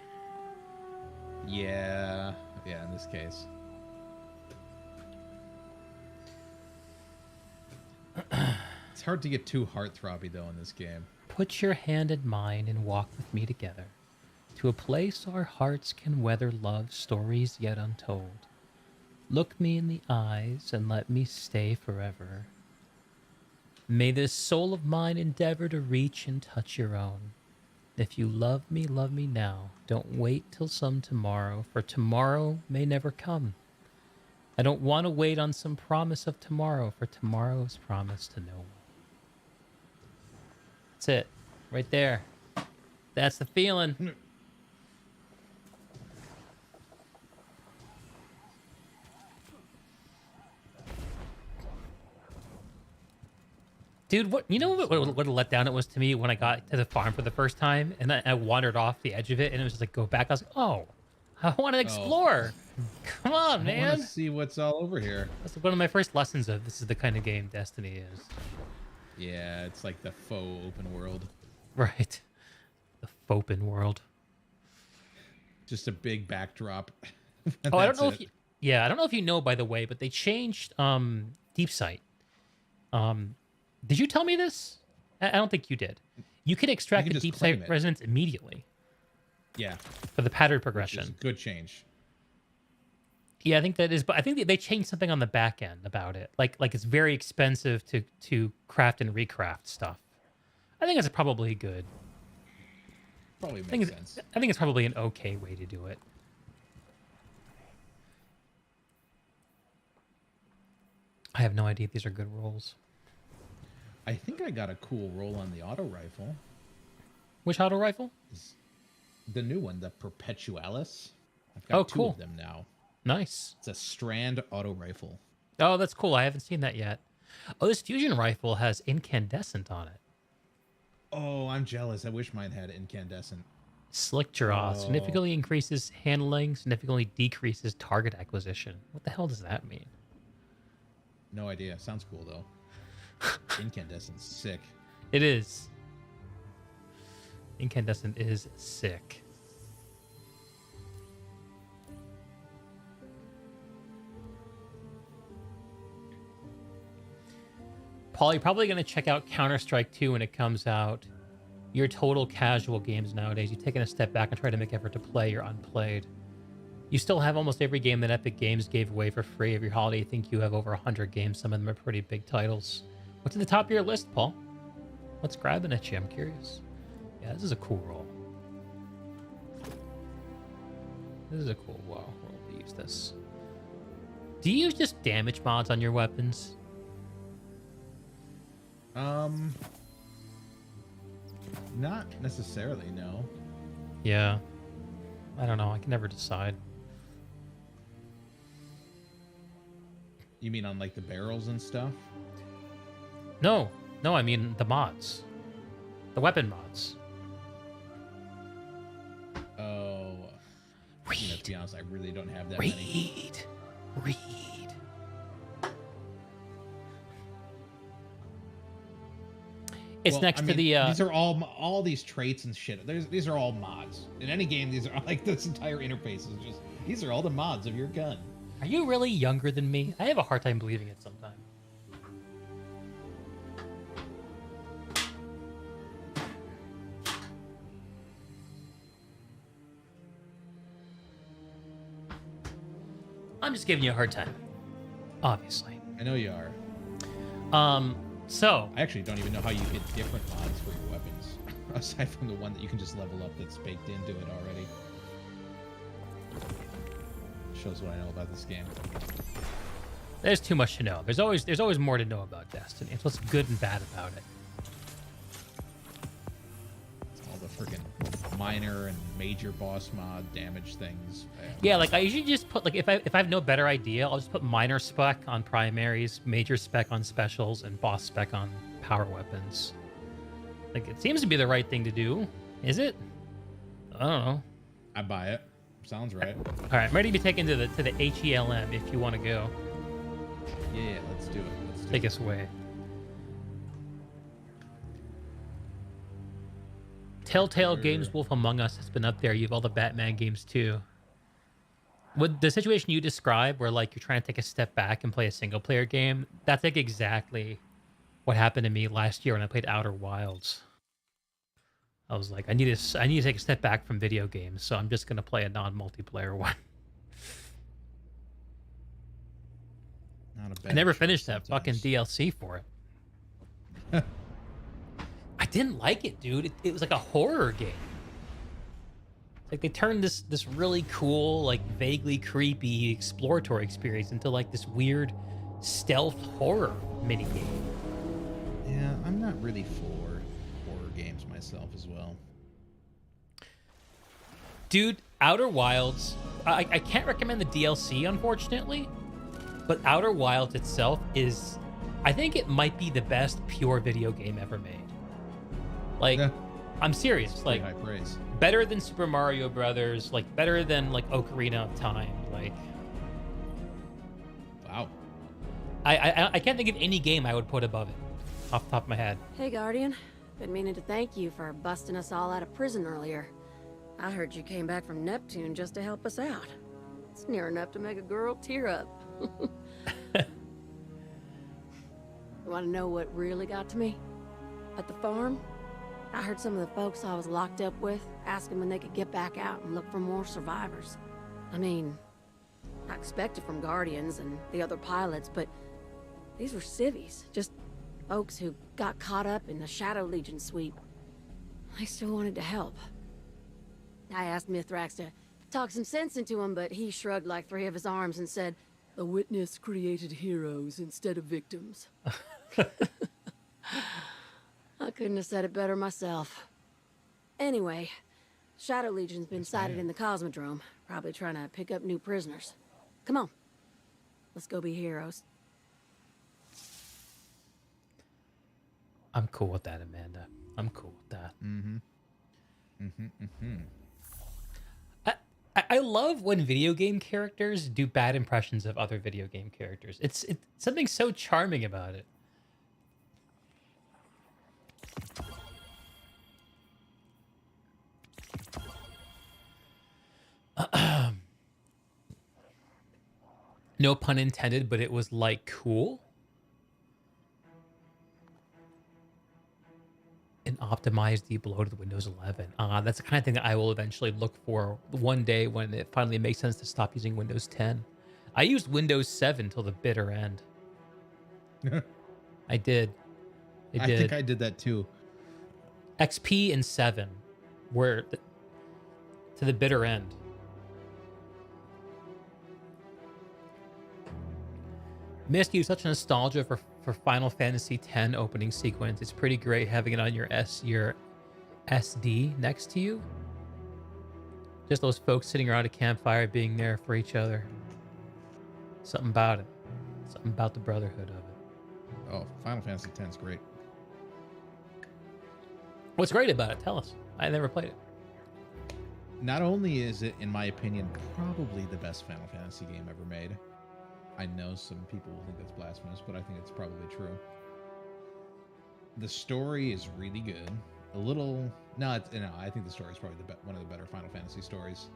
B: Yeah, in this case. It's hard to get too heartthrobby, though, in this game.
A: Put your hand in mine and walk with me together to a place our hearts can weather love stories yet untold. Look me in the eyes and let me stay forever. May this soul of mine endeavor to reach and touch your own. If you love me now. Don't wait till some tomorrow, for tomorrow may never come. I don't want to wait on some promise of tomorrow, for tomorrow is promised to no one. That's it. Right there. That's the feeling. Dude, what a letdown it was to me when I got to the farm for the first time and I wandered off the edge of it and it was just like, go back. I was like, oh, I want to explore. Come on,
B: I
A: man.
B: want to see what's all over here.
A: That's one of my first lessons of this is the kind of game Destiny is.
B: Yeah, it's like the faux open world.
A: Right. The Fopen world.
B: Just a big backdrop.
A: Oh, I don't know if you, I don't know if you know, by the way, but they changed Deep Sight. Did you tell me this? I don't think you did. You can extract the Deep Sight resonance immediately.
B: Yeah.
A: For the pattern progression.
B: Good change.
A: Yeah, I think that is, but I think they changed something on the back end about it. Like it's very expensive to craft and recraft stuff. I think it's probably good.
B: Probably makes sense.
A: I think it's probably an okay way to do it. I have no idea if these are good rolls.
B: I think I got a cool roll on the auto rifle.
A: Which auto rifle?
B: The new one, the Perpetualis. I've got two of them now.
A: Nice.
B: It's a Strand auto rifle.
A: Oh, that's cool. I haven't seen that yet. Oh, this fusion rifle has incandescent on it.
B: Oh, I'm jealous. I wish mine had incandescent.
A: Slick draw. Significantly increases handling, significantly decreases target acquisition. What the hell does that mean?
B: No idea. Sounds cool, though. Incandescent's sick.
A: It is. Incandescent is sick. Paul, you're probably going to check out Counter-Strike 2 when it comes out. Your total casual games nowadays, you've taken a step back and tried to make effort to play your unplayed. You still have almost every game that Epic Games gave away for free every holiday. I think you have over 100 games. Some of them are pretty big titles. What's at the top of your list, Paul? What's grabbing at you? I'm curious. Yeah, this is a cool roll. This is a cool roll to use this. Do you use just damage mods on your weapons?
B: Not necessarily, no.
A: Yeah. I don't know. I can never decide.
B: You mean on like the barrels and stuff?
A: No, I mean the mods. The weapon mods.
B: Oh. You know, to be honest, I really don't have that many.
A: Read. It's next to the.
B: These are all these traits and shit. These are all mods. In any game, these are like this entire interface is just. These are all the mods of your gun.
A: Are you really younger than me? I have a hard time believing it sometimes. I'm just giving you a hard time. Obviously.
B: I know you are.
A: So
B: I actually don't even know how you get different mods for your weapons, aside from the one that you can just level up that's baked into it already. Shows what I know about this game.
A: There's too much to know. There's always more to know about Destiny. It's what's good and bad about it.
B: It's all the freaking minor and major boss mod damage things.
A: Yeah, like I usually just put like if I have no better idea, I'll just put minor spec on primaries, major spec on specials, and boss spec on power weapons. Like it seems to be the right thing to do. Is it? I don't know.
B: I buy it. Sounds right.
A: All right, I'm ready to be taken to the HELM if you want to go.
B: Yeah, let's do it.
A: Take us away. Telltale Games Wolf Among Us has been up there. You have all the Batman games too. With the situation you describe, where like you're trying to take a step back and play a single player game, that's like exactly what happened to me last year when I played Outer Wilds. I was like, I need to take a step back from video games, so I'm just gonna play a non-multiplayer one. I never finished that fucking DLC for it. I didn't like it, dude. It was like a horror game. Like they turned this really cool, like vaguely creepy exploratory experience into like this weird stealth horror minigame.
B: Yeah, I'm not really for horror games myself as well.
A: Dude, Outer Wilds, I can't recommend the DLC, unfortunately, but Outer Wilds itself is, I think it might be the best pure video game ever made. Like, yeah. I'm serious. Like,
B: high praise.
A: Better than Super Mario Brothers. Like, better than like Ocarina of Time. Like,
B: wow.
A: I can't think of any game I would put above it, off the top of my head.
G: Hey, Guardian. Been meaning to thank you for busting us all out of prison earlier. I heard you came back from Neptune just to help us out. It's near enough to make a girl tear up. You want to know what really got to me? At the farm, I heard some of the folks I was locked up with asking when they could get back out and look for more survivors. I mean, I expected from Guardians and the other pilots, but these were civvies, just folks who got caught up in the Shadow Legion sweep. They still wanted to help. I asked Mithrax to talk some sense into him, but he shrugged like 3 of his arms and said, "A witness created heroes instead of victims." I couldn't have said it better myself. Anyway, Shadow Legion's been sighted in the Cosmodrome, probably trying to pick up new prisoners. Come on. Let's go be heroes.
A: I'm cool with that, Amanda. I'm cool with that. I love when video game characters do bad impressions of other video game characters. It's something so charming about it. No pun intended, but it was like cool. And optimized the bloated Windows 11. That's the kind of thing that I will eventually look for one day when it finally makes sense to stop using Windows 10. I used Windows 7 till the bitter end. I did.
B: I think I did that too.
A: XP and 7 were to the bitter end. Missed you, such nostalgia for Final Fantasy X opening sequence. It's pretty great having it on your SD next to you. Just those folks sitting around a campfire being there for each other. Something about it. Something about the brotherhood of it.
B: Oh, Final Fantasy X is great.
A: What's great about it? Tell us. I never played it.
B: Not only is it, in my opinion, probably the best Final Fantasy game ever made. I know some people will think that's blasphemous, but I think it's probably true. The story is really good. I think the story is probably one of the better Final Fantasy stories.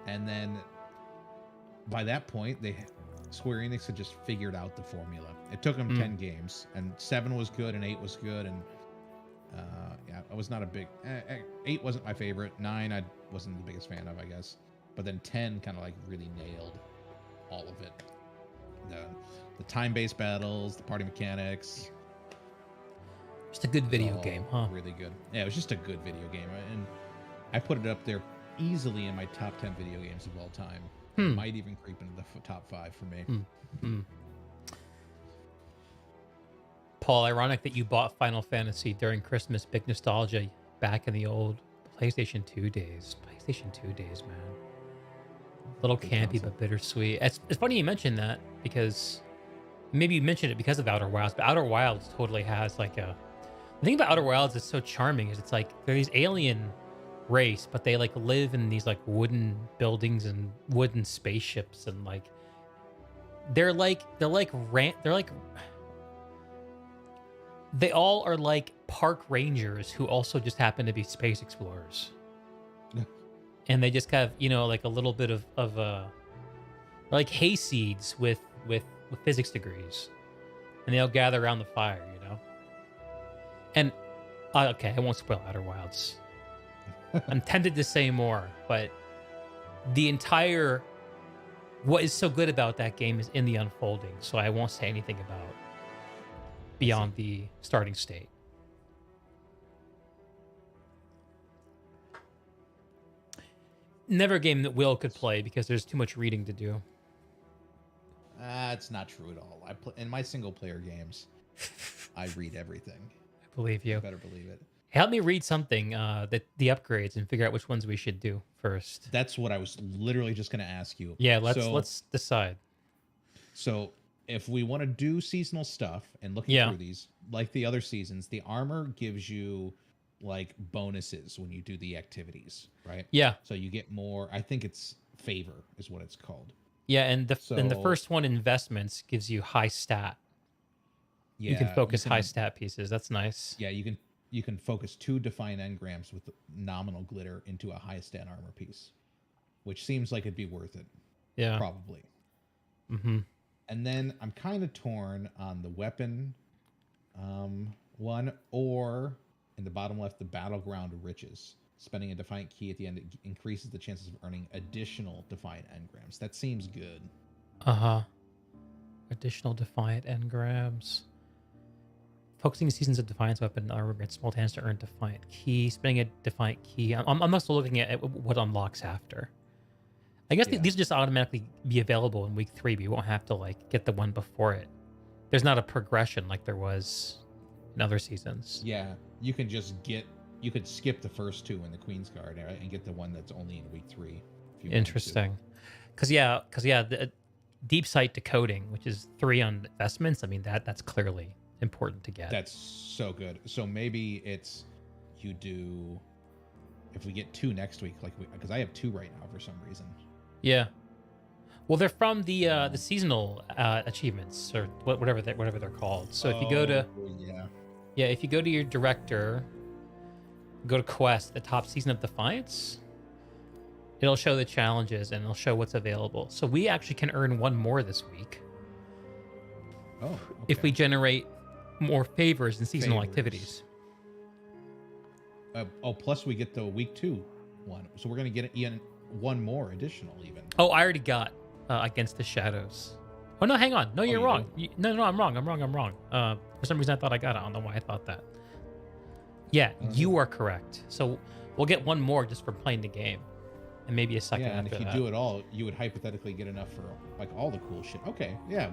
B: And then, by that point, Square Enix had just figured out the formula. It took them 10 games, and 7 was good, and 8 was good, and I was not a big... 8 wasn't my favorite. 9 I wasn't the biggest fan of, I guess. But then 10 kind of like really nailed all of it. The time-based battles, the party mechanics.
A: Just a good video game, huh?
B: Really good. Yeah, it was just a good video game. And I put it up there easily in my top 10 video games of all time. It might even creep into the top 5 for me.
A: Paul, ironic that you bought Final Fantasy during Christmas. Big nostalgia back in the old PlayStation 2 days. PlayStation 2 days, man. A little campy, but bittersweet. It's funny you mentioned that, because maybe you mentioned it because of Outer Wilds, but Outer Wilds totally has like the thing about Outer Wilds that's so charming is it's like they're these alien race, but they like live in these like wooden buildings and wooden spaceships, and like they all are like park rangers who also just happen to be space explorers. And they just have, like a little bit of like hayseeds with physics degrees, and they all gather around the fire, And okay, I won't spoil Outer Wilds. I'm tempted to say more, but what is so good about that game is in the unfolding. So I won't say anything about beyond the starting state. Never a game that Will could play because there's too much reading to do.
B: That's not true at all. In my single-player games, I read everything.
A: I believe you.
B: You better believe it.
A: Help me read something, the upgrades, and figure out which ones we should do first.
B: That's what I was literally just going to ask you.
A: Yeah, let's decide.
B: So if we want to do seasonal stuff and looking through these, like the other seasons, the armor gives you like bonuses when you do the activities, right?
A: Yeah.
B: So you get more. I think it's favor is what it's called.
A: Yeah, and the first one, investments, gives you high stat. Yeah, you can focus high stat pieces. That's nice.
B: Yeah, you can focus 2 defined engrams with nominal glitter into a high stat armor piece, which seems like it'd be worth it.
A: Yeah,
B: probably. And then I'm kind of torn on the weapon one, or in the bottom left, the battleground riches. Spending a defiant key at the end increases the chances of earning additional defiant engrams. That seems good.
A: Additional defiant engrams. Focusing seasons of Defiance weapon armor grants small hands to earn Defiant key. Spending a Defiant key. I'm also looking at what unlocks after. I guess
B: Yeah.
A: these will just automatically be available in week 3, but you won't have to like get the one before it. There's not a progression like there was in other seasons.
B: Yeah, you can just get. You could skip the first 2 in the Queensguard and get the one that's only in week 3. If you wanted to.
A: Interesting. Because the deep sight decoding, which is 3 on investments. I mean that's clearly important to get.
B: That's so good. So maybe it's you do. If we get 2 next week, because I have 2 right now for some reason.
A: Yeah. Well, they're from the seasonal achievements or whatever they're called. So if you go to if you go to your director, go to quest, the top season of Defiance, it'll show the challenges and it'll show what's available. So we actually can earn 1 more this week.
B: Oh. Okay.
A: If we generate more favors in seasonal activities.
B: Plus we get the week 2 one, so we're gonna get even 1 more additional even.
A: Oh, I already got Against the Shadows. Oh no, hang on. No, you're wrong. No, I'm wrong. For some reason I thought I got it. I don't know why I thought that. Yeah, you are correct. So we'll get 1 more just for playing the game, and maybe a second.
B: Yeah, and
A: after
B: if you
A: that.
B: do it all, you would hypothetically get enough for like all the cool shit. Okay, yeah.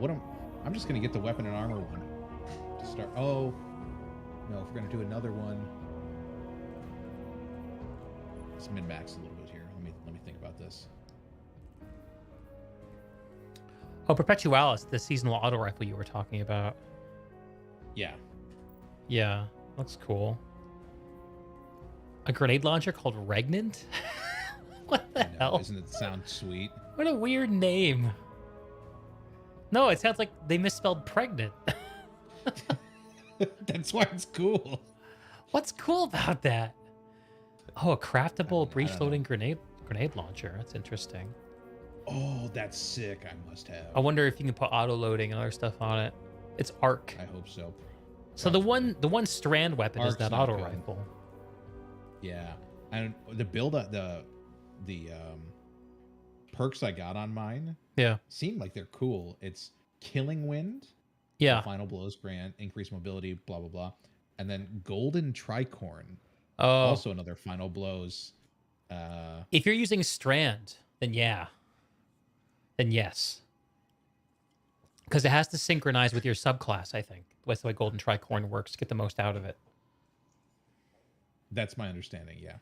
B: I'm just gonna get the weapon and armor one to start. Oh no, if we're gonna do another one, let's min max a little bit here. Let me think about this.
A: Oh, Perpetualis, the seasonal auto rifle you were talking about.
B: Yeah.
A: Yeah, looks cool. A grenade launcher called Regnant? What the hell?
B: Doesn't it sound sweet?
A: What a weird name. No, it sounds like they misspelled pregnant.
B: That's why it's cool.
A: What's cool about that? Oh, a craftable
B: I
A: breech
B: don't know.
A: loading grenade launcher. That's interesting.
B: Oh, that's sick. I must have.
A: I wonder if you can put auto loading and other stuff on it. It's arc.
B: I hope so.
A: So the one strand weapon is
B: Arc's
A: that
B: not
A: auto
B: good.
A: rifle.
B: Yeah, and the build up the perks I got on mine
A: Yeah.
B: seem like they're cool. It's Killing Wind,
A: Yeah.
B: Final Blows grant, increased mobility, blah blah blah, and then Golden Tricorn,
A: Oh.
B: also another Final Blows.
A: If you're using strand, then yeah. Then yes. Because it has to synchronize with your subclass, I think. That's the way Golden Tricorn works. Get the most out of it.
B: That's my understanding. Yeah.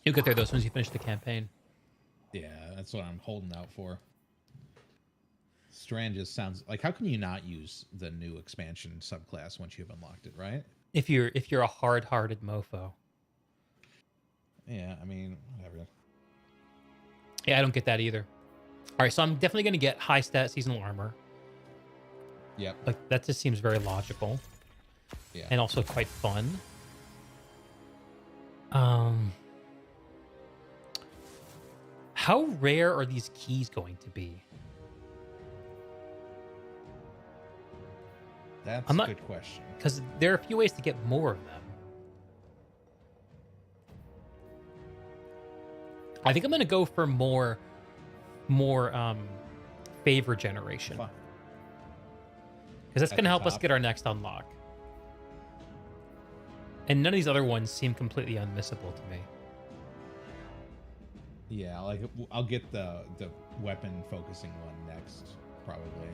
A: You'll get there though as soon as you finish the campaign.
B: Yeah, that's what I'm holding out for. Strand just sounds like, how can you not use the new expansion subclass once you've unlocked it, right?
A: If you're a hard-hearted mofo.
B: Yeah, I mean, whatever.
A: Yeah, I don't get that either. All right, so I'm definitely going to get high stat seasonal armor.
B: Yep.
A: Like that just seems very logical.
B: Yeah.
A: And also quite fun. How rare are these keys going to be?
B: That's
A: I'm
B: a
A: not-
B: good question.
A: Because there are a few ways to get more of them. I think I'm going to go for more favor generation.
B: Fuck.
A: Because that's
B: At
A: going to
B: the
A: help us
B: top?
A: get our next unlock. And none of these other ones seem completely unmissable to me.
B: Yeah, like I'll get the weapon focusing one next, probably.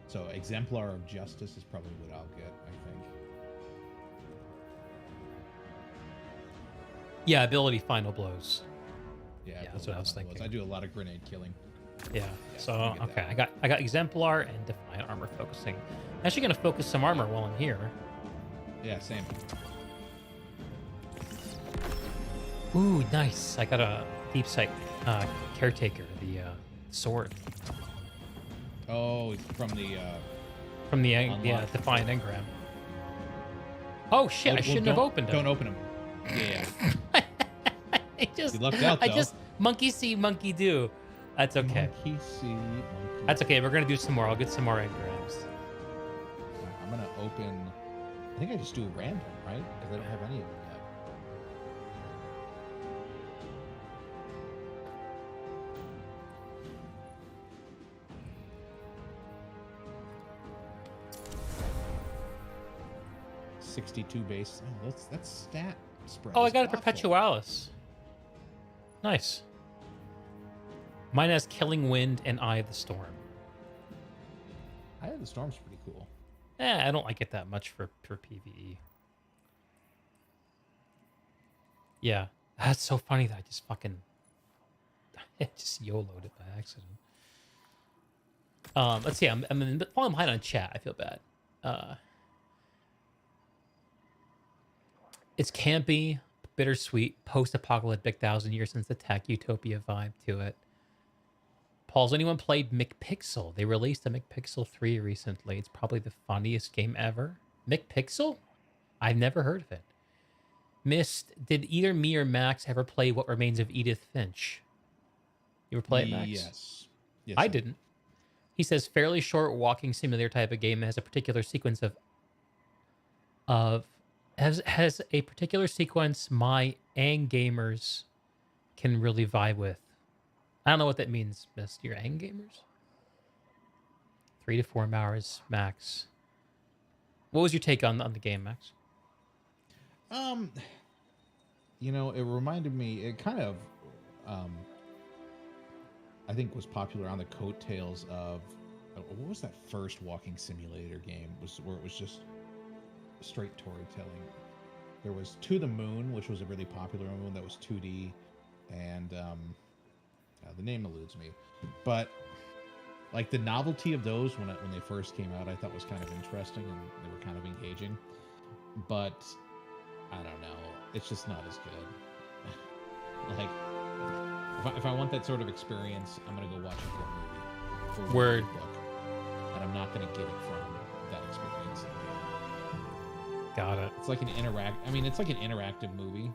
B: So Exemplar of Justice is probably what I'll get, I think.
A: Yeah, ability final blows.
B: Yeah,
A: that's what I was thinking.
B: I do a lot of grenade killing.
A: Yeah.
B: Yeah,
A: So
B: I'll get
A: okay,
B: that.
A: I got exemplar and defiant armor focusing. I'm actually gonna focus some armor while I'm here.
B: Yeah, same.
A: Ooh, nice. I got a deep sight caretaker, the sword
B: Oh, it's from the
A: from the
B: Unlock.
A: defiant engram. Oh shit! I shouldn't have opened it.
B: Don't open them. Yeah.
A: I just
B: You lucked out,
A: I
B: though.
A: just monkey see, monkey do. That's okay.
B: Monkey see, monkey.
A: That's okay. We're gonna do some more. I'll get some more engrams.
B: I'm gonna open. I think I just do a random, right? Because I don't have any of them yet. 62 base. Oh, that's stat spread.
A: Oh, I
B: is
A: got a
B: thoughtful.
A: Perpetualis. Nice. Mine has Killing Wind and Eye of the Storm.
B: Eye of the Storm's pretty cool.
A: I don't like it that much for PvE. Yeah, that's so funny that I just fucking just YOLO'd it by accident. Let's see. I'm while I'm behind on chat, I feel bad. It's campy, bittersweet, post-apocalyptic 1,000 years since the tech utopia vibe to it. Paul's anyone played McPixel? They released a McPixel 3 recently. It's probably the funniest game ever. McPixel? I've never heard of it. Mist, did either me or Max ever play What Remains of Edith Finch? You ever play it, Max?
B: Yes. Yes,
A: I didn't. He says fairly short walking simulator type of game has a particular sequence has a particular sequence my ang gamers can really vibe with. I don't know what that means, Mist. Your ang gamers? 3 to 4 hours max. What was your take on the game, Max?
B: You know, it reminded me. It kind of, I think, was popular on the coattails of what was that first walking simulator game? Where it was just straight storytelling. There was To the Moon, which was a really popular one that was 2D, and the name eludes me, but like the novelty of those when they first came out, I thought was kind of interesting and they were kind of engaging. But I don't know, it's just not as good. Like if I want that sort of experience, I'm gonna go watch a good movie.
A: Word.
B: Book, and I'm not gonna get it from that experience.
A: Got it.
B: It's like an it's like an interactive movie,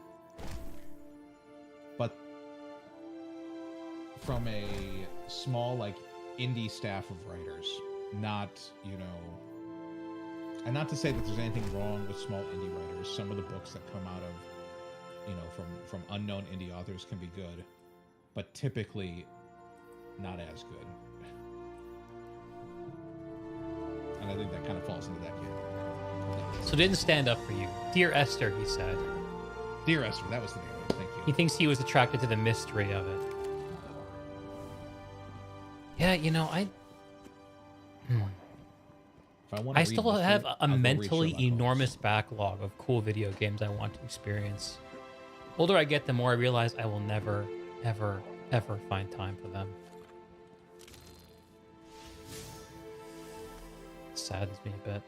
B: but from a small, like, indie staff of writers. Not, you know, and not to say that there's anything wrong with small indie writers. Some of the books that come out of, you know, from unknown indie authors can be good, but typically not as good. And I think that kind of falls into that category.
A: So it didn't stand up for you. Dear Esther, he said.
B: Dear Esther, that was the name of it. Thank you.
A: He thinks he was attracted to the mystery of it. Yeah, you know,
B: If I want to
A: I
B: read
A: still
B: mystery,
A: have
B: I'll
A: a
B: go read
A: mentally
B: Sherlock Holmes.
A: enormous backlog of cool video games I want to experience. The older I get, the more I realize I will never, ever, ever find time for them. It saddens me a bit.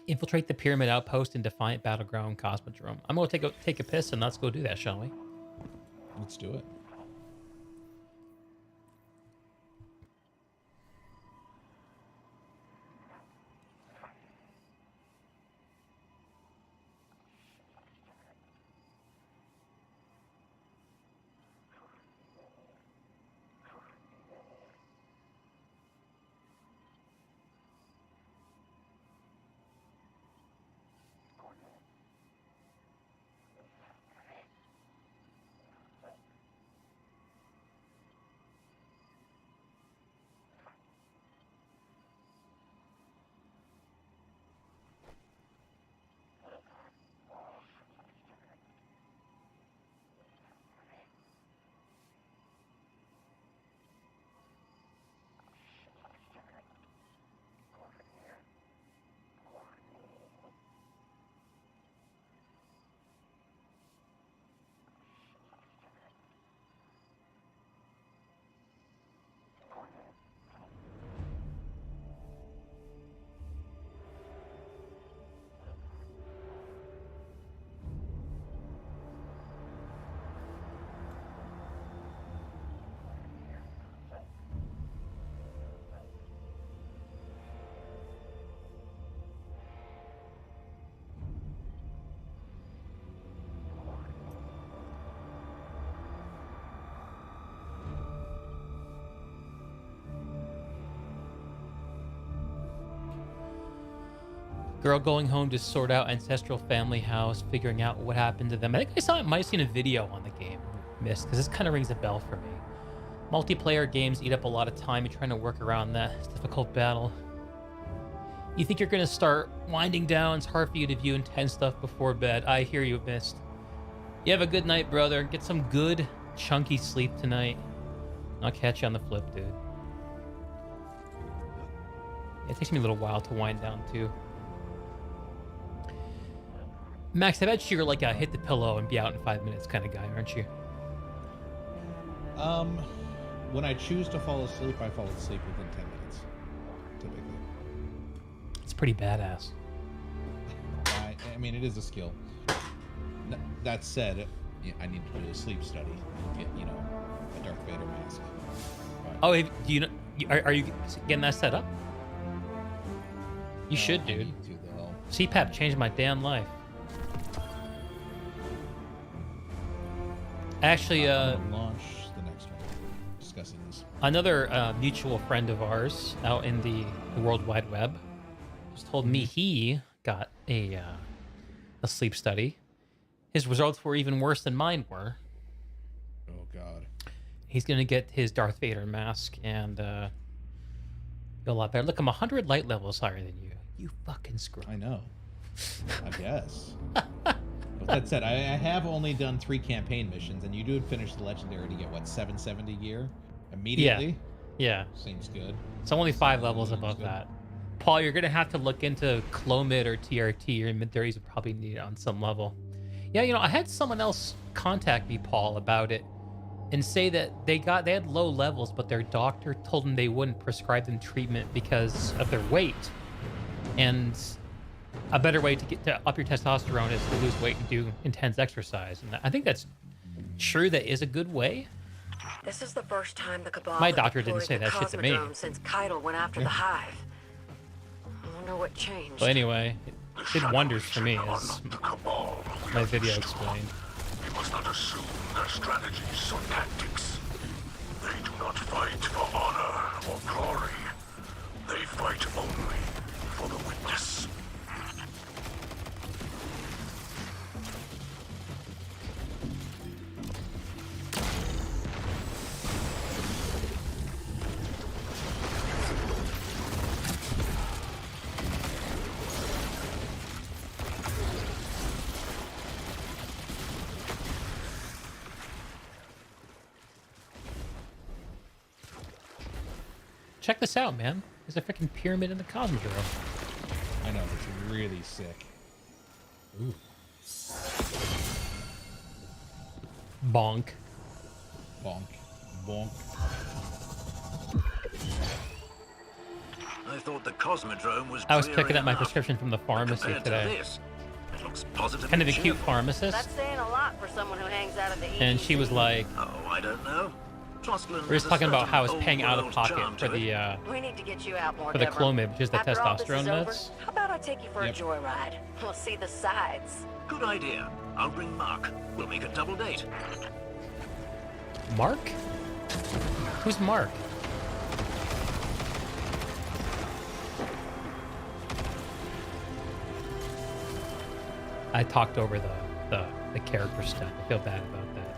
A: Infiltrate the Pyramid Outpost in Defiant Battleground Cosmodrome. I'm going to take a piss and let's go do that, shall we?
B: Let's do it.
A: Girl going home to sort out ancestral family house, figuring out what happened to them. I think I might have seen a video on the game, Missed, because this kind of rings a bell for me. Multiplayer games eat up a lot of time and trying to work around that. It's a difficult battle. You think you're going to start winding down. It's hard for you to view intense stuff before bed. I hear you, Mist. You have a good night, brother. Get some good, chunky sleep tonight. I'll catch you on the flip, dude. It takes me a little while to wind down, too. Max, I bet you're like a hit the pillow and be out in 5 minutes kind of guy, aren't you?
B: When I choose to fall asleep, I fall asleep within 10 minutes, typically.
A: It's pretty badass.
B: I mean, it is a skill. That said, I need to do a sleep study and get, a Darth Vader mask. But,
A: Oh, do you know? Are you getting that set up? You should,
B: I
A: dude.
B: need to, though.
A: CPAP changed my damn life. Actually,
B: Launch the next one. Discussing this.
A: another mutual friend of ours out in the World Wide Web just told me he got a sleep study. His results were even worse than mine were.
B: Oh, God.
A: He's gonna get his Darth Vader mask and feel a lot better. Look, I'm 100 light levels higher than you. You fucking screw.
B: I know. I guess. But that said, I have only done 3 campaign missions, and you do finish the legendary to get, what, 770 gear? Immediately?
A: Yeah.
B: Seems good.
A: So only 5 levels
B: Seems
A: above
B: good.
A: that. Paul, you're gonna have to look into Clomid or TRT. Your mid-30s will probably need it on some level. Yeah, I had someone else contact me, Paul, about it, and say that they had low levels, but their doctor told them they wouldn't prescribe them treatment because of their weight. And a better way to up your testosterone is to lose weight and do intense exercise. And I think that's true. That is a good way.
H: This is the first time the Cabal
A: My
H: have
A: doctor didn't
H: deployed
A: say
H: the
A: that shit to me.
H: Cosmodrome since Keitel went after the Hive. I wonder what changed.
A: But anyway, it did wonders for me,
C: Are
A: as
C: not the Cabal we
A: my
C: have
A: video
C: destroyed.
A: explained.
C: We must not assume their strategies or tactics. They do not fight for honor or glory. They fight only for the witness.
A: Check this out, man. There's a freaking pyramid in the Cosmodrome.
B: I know, it's really sick. Ooh.
A: Bonk.
B: Bonk. Bonk.
D: I thought the Cosmodrome was
A: I was
D: dreary
A: picking up my
D: enough.
A: prescription from the pharmacy
D: Compared to
A: today.
D: this, it looks positively
A: Kind of a cute
D: cheerful.
A: pharmacist.
G: That's saying a lot for someone who hangs out at the
A: And she was like,
D: Oh, I don't know. Trostland
A: we were just
D: has a
A: talking about
D: certain
A: how I was
D: old
A: paying out of
D: world
A: pocket
D: charm
A: for
D: to it.
A: the
G: We need to get you out more,
A: for the
G: Deborah.
A: Clomid, which is the
G: After all this
A: testosterone
G: is over,
A: meds.
G: how about I take you for
B: Yep.
G: a joyride? We'll see the sights.
D: Good idea. I'll bring Mark. We'll make a double date.
A: Mark? Who's Mark? I talked over the character stuff. I feel bad about that.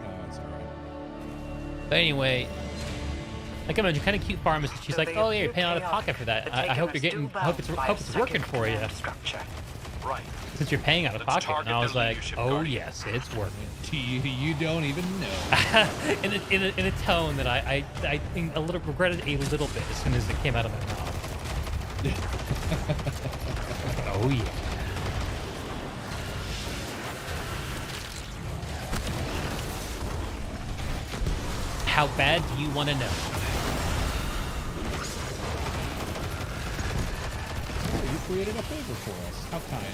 B: Oh, it's alright.
A: But anyway, like I mentioned, kind of cute pharmacist. She's like, "Oh yeah, you're paying out of pocket for that. I hope you're getting. I hope it's working for you,
F: Right.
A: since you're paying out of
F: Let's
A: pocket." And I
F: target
A: was
F: their
A: like,
F: leadership
A: "Oh
F: guardian.
A: yes, it's working."
B: You don't even know.
A: in a tone that I think regretted a little bit as soon as it came out of my mouth. Oh yeah. How bad do you want to know?
B: You created a favor for us. How kind.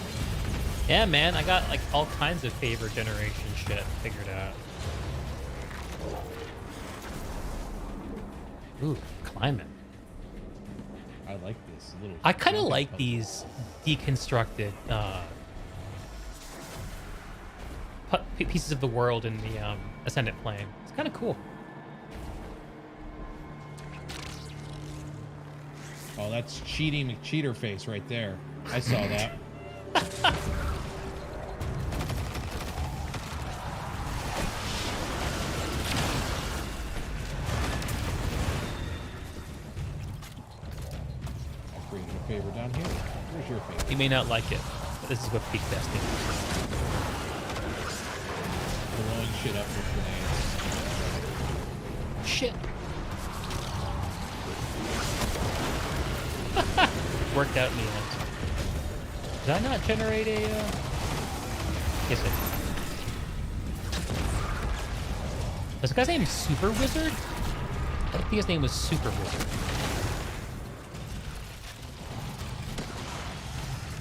A: Yeah, man, I got like all kinds of favor generation shit figured out. Ooh, climate.
B: I like this little.
A: I kind of
B: jumping
A: like
B: puzzle.
A: these deconstructed pieces of the world in the Ascendant Plane. It's kind of cool.
B: Oh, that's cheating McCheater face right there. I saw that. favorite down here? Where's your favorite?
A: You may not like it, but this is what peak Destiny is.
B: Blowing shit up with grenades.
A: Shit. Worked out in the end. Did I not generate a, Yes, I did. Was the guy's name Super Wizard? I think his name was Super Wizard.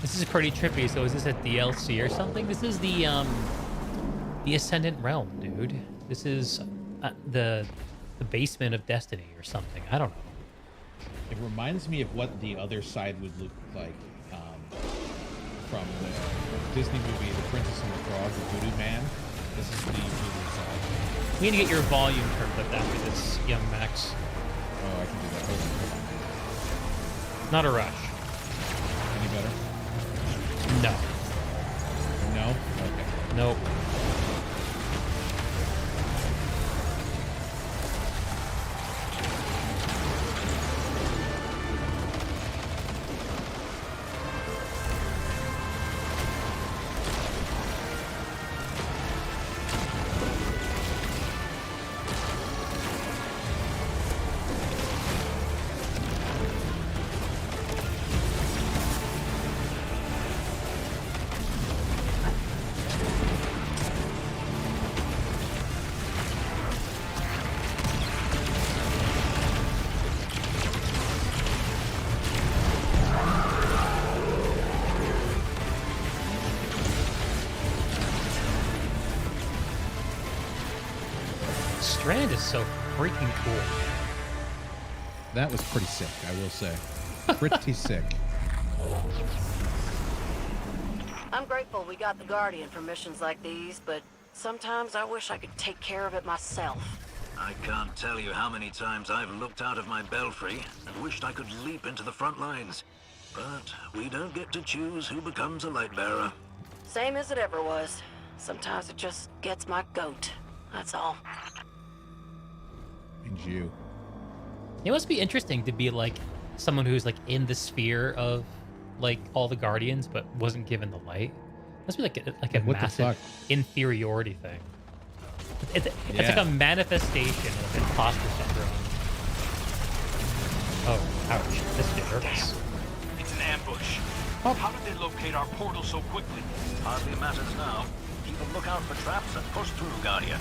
A: This is pretty trippy, so is this a DLC or something? This is the Ascendant Realm, dude. This is the basement of Destiny or something. I don't know.
B: It reminds me of what the other side would look like from the Disney movie The Princess and the Frog, the Voodoo Man. This is the voodoo side.
A: We need to get your volume turned up after this, young Max.
B: Oh, I can do that. Hold on.
A: Not a rush.
B: Any better?
A: No.
B: No? Okay.
A: Nope. Strand is so freaking cool.
B: That was pretty sick, I will say. Pretty sick.
H: I'm grateful we got the Guardian for missions like these, but sometimes I wish I could take care of it myself.
D: I can't tell you how many times I've looked out of my belfry and wished I could leap into the front lines. But we don't get to choose who becomes a light bearer.
H: Same as it ever was. Sometimes it just gets my goat. That's all.
B: And you.
A: It must be interesting to be like someone who's like in the sphere of like all the Guardians, but wasn't given the light. Must be like a
B: What the
A: massive
B: fuck?
A: inferiority thing. It's like a manifestation of imposter syndrome. Oh, ouch! This shit hurts.
I: It's an ambush.
A: Oh.
I: How did they locate our portal so quickly?
D: Hardly matters now. Keep a lookout for traps and push through, Guardian.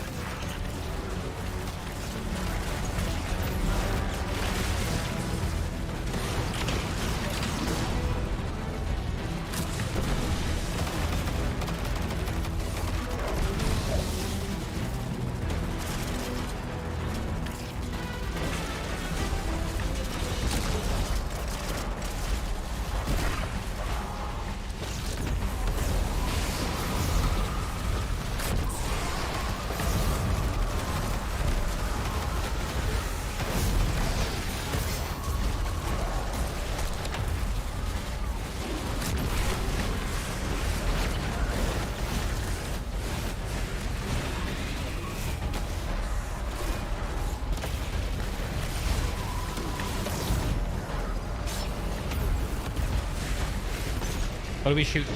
A: What do we shoot?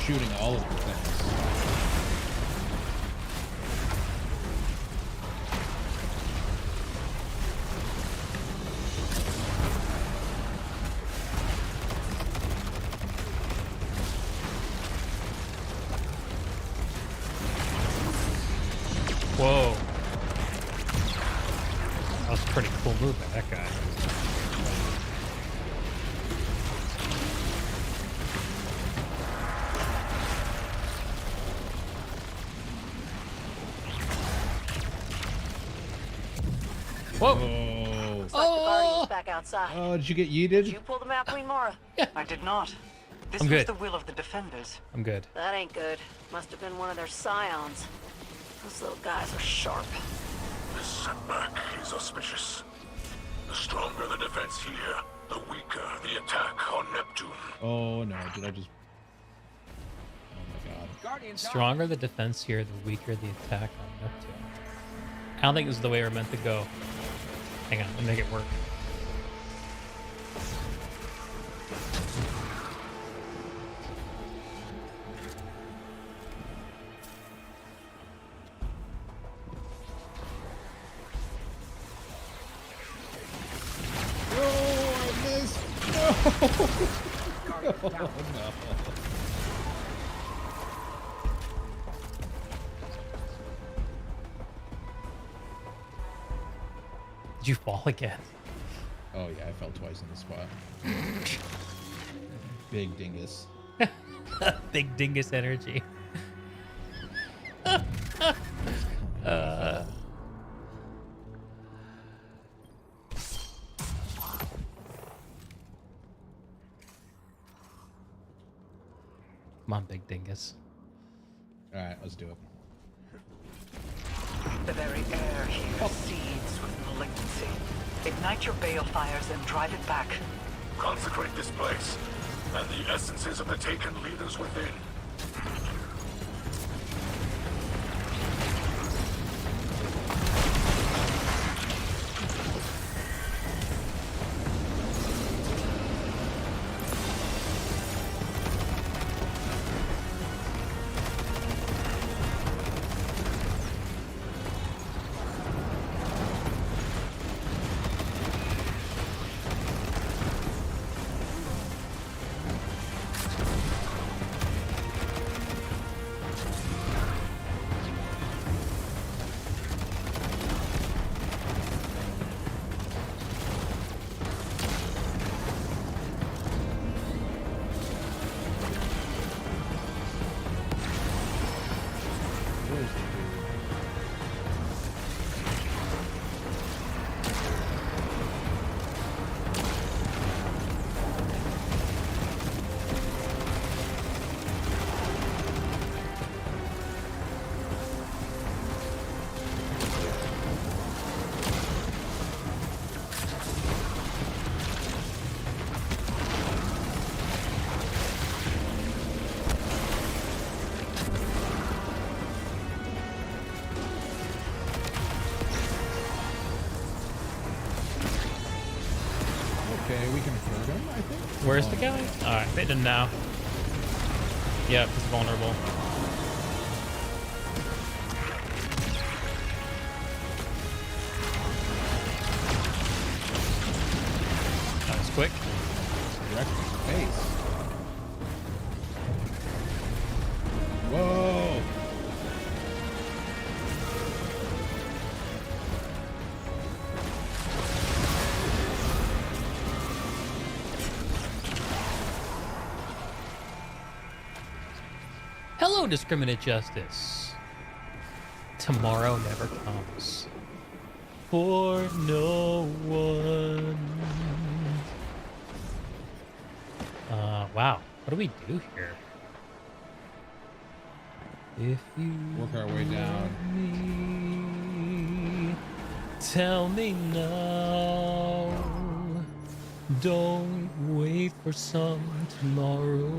B: Shooting all of the things.
A: Whoa. That was a pretty cool move by that guy. Whoa.
B: Oh.
H: Looks like the Guardian's back outside.
B: Oh, did you get
H: Did you
B: yeeted?
H: pull them out, Queen Mora?
F: I did not. This
A: I'm
F: was
A: good.
F: the will of the defenders.
A: I'm good.
H: That ain't good. Must have been one of their scions. Those little guys are sharp.
C: This setback is auspicious. The stronger the defense here, the weaker the attack on Neptune.
B: Oh no, did I just... Oh my god.
A: Stronger the defense here, the weaker the attack on Neptune. I don't think this is the way we're meant to go. Hang on, let me make it work.
B: Oh no.
A: Did you fall again?
B: Oh yeah, I fell twice in the spot. Big dingus.
A: Big dingus energy. Come on, big dingus.
B: Alright, let's do it.
J: The very air here seethes with malignancy. Ignite your balefires and drive it back.
C: Consecrate this place, and the essences of the taken leaders within.
B: Okay, we can hurt him, I think.
A: Where's the guy? Alright, hit him now. Yep, he's vulnerable. That was quick.
B: Direct in his face. Whoa!
A: Hello, discriminate justice. Tomorrow never comes. For no one. Wow. What do we do here? If you
B: Work our way down.
A: me, tell me now. Don't wait for some tomorrow.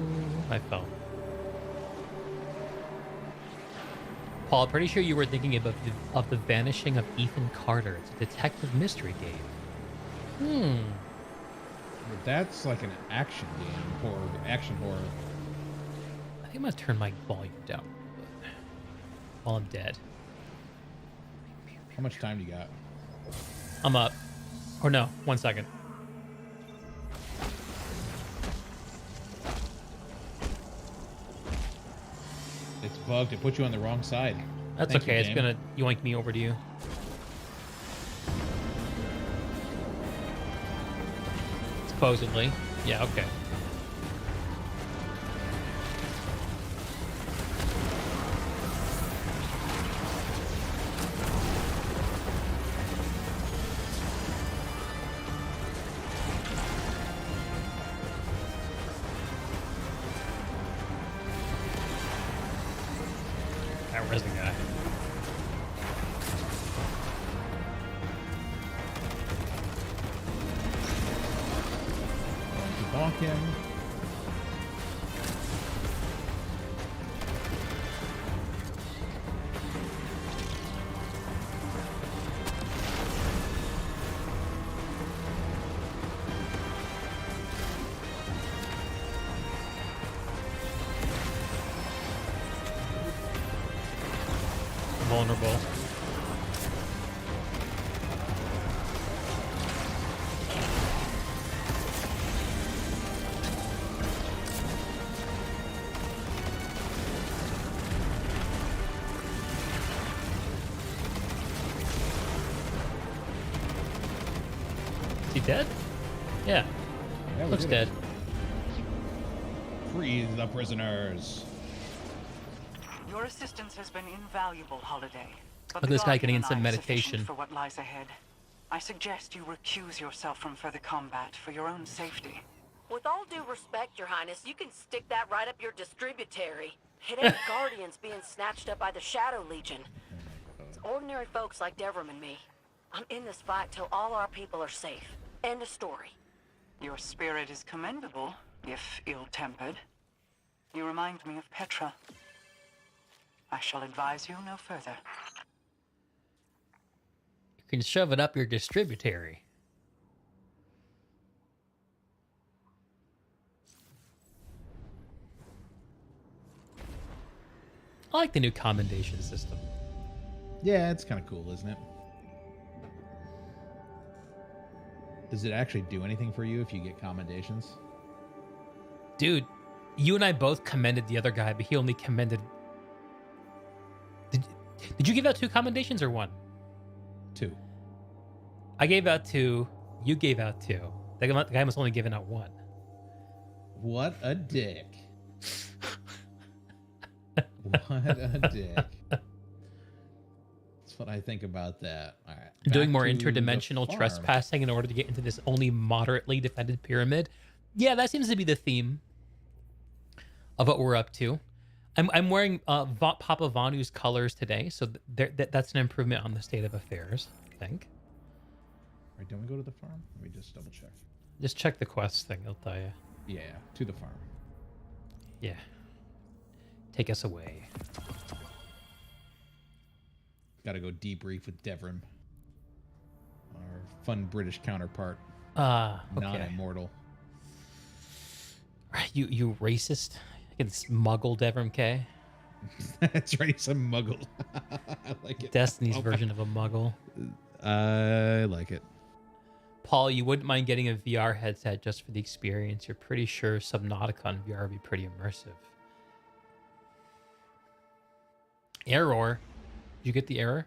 A: I fell. Paul, pretty sure you were thinking of the Vanishing of Ethan Carter. It's a detective mystery game.
B: But that's like an action game, action horror.
A: I think I'm gonna turn my volume down a little bit while I'm dead.
B: How much time do you got?
A: I'm up. Or no, 1 second.
B: It's bugged. It put you on the wrong side.
A: That's
B: Thank
A: okay.
B: you,
A: It's
B: game.
A: gonna yoink me over to you. Supposedly. Yeah, okay. Alright, where's the guy?
B: him.
A: Vulnerable. Is he dead? Yeah.
B: Yeah, we
A: Looks
B: did it.
A: dead.
B: Free the prisoners.
J: Your assistance has been invaluable, Holiday. But
A: Look at
J: the
A: this guy getting
J: Guardian
A: in some
J: and I are sufficient
A: meditation.
J: for what lies ahead. I suggest you recuse yourself from further combat for your own safety.
H: With all due respect, Your Highness, you can stick that right up your distributary. It ain't Guardians being snatched up by the Shadow Legion. It's ordinary folks like Devrim and me. I'm in this fight till all our people are safe. End of story.
J: Your spirit is commendable, if ill-tempered. You remind me of Petra. I shall advise you no further.
A: You can shove it up your distributary. I like the new commendation system.
B: Yeah, it's kind of cool, isn't it? Does it actually do anything for you if you get commendations?
A: Dude, you and I both commended the other guy, but he only commended... Did you give out 2 commendations or 1?
B: 2.
A: I gave out 2. You gave out 2. The guy must only given out 1.
B: What a dick. What a dick. That's what I think about that. All right.
A: Doing
B: back
A: more
B: to the
A: interdimensional
B: farm.
A: trespassing in order to get into this only moderately defended pyramid. Yeah, that seems to be the theme of what we're up to. I'm wearing Papa Vanu's colors today, so that's an improvement on the state of affairs, I think.
B: All right, don't we go to the farm? Let me just double check.
A: Just check the quest thing, I'll tell you.
B: Yeah, to the farm.
A: Yeah. Take us away.
B: Got to go debrief with Devrim, our fun British counterpart,
A: Okay.
B: non-immortal.
A: You racist? Against Muggle Devrim K?
B: That's right, he's a muggle. I like it.
A: Destiny's version of a Muggle.
B: I like it.
A: Paul, you wouldn't mind getting a VR headset just for the experience. You're pretty sure Subnautica on VR would be pretty immersive. Error. Did you get the error?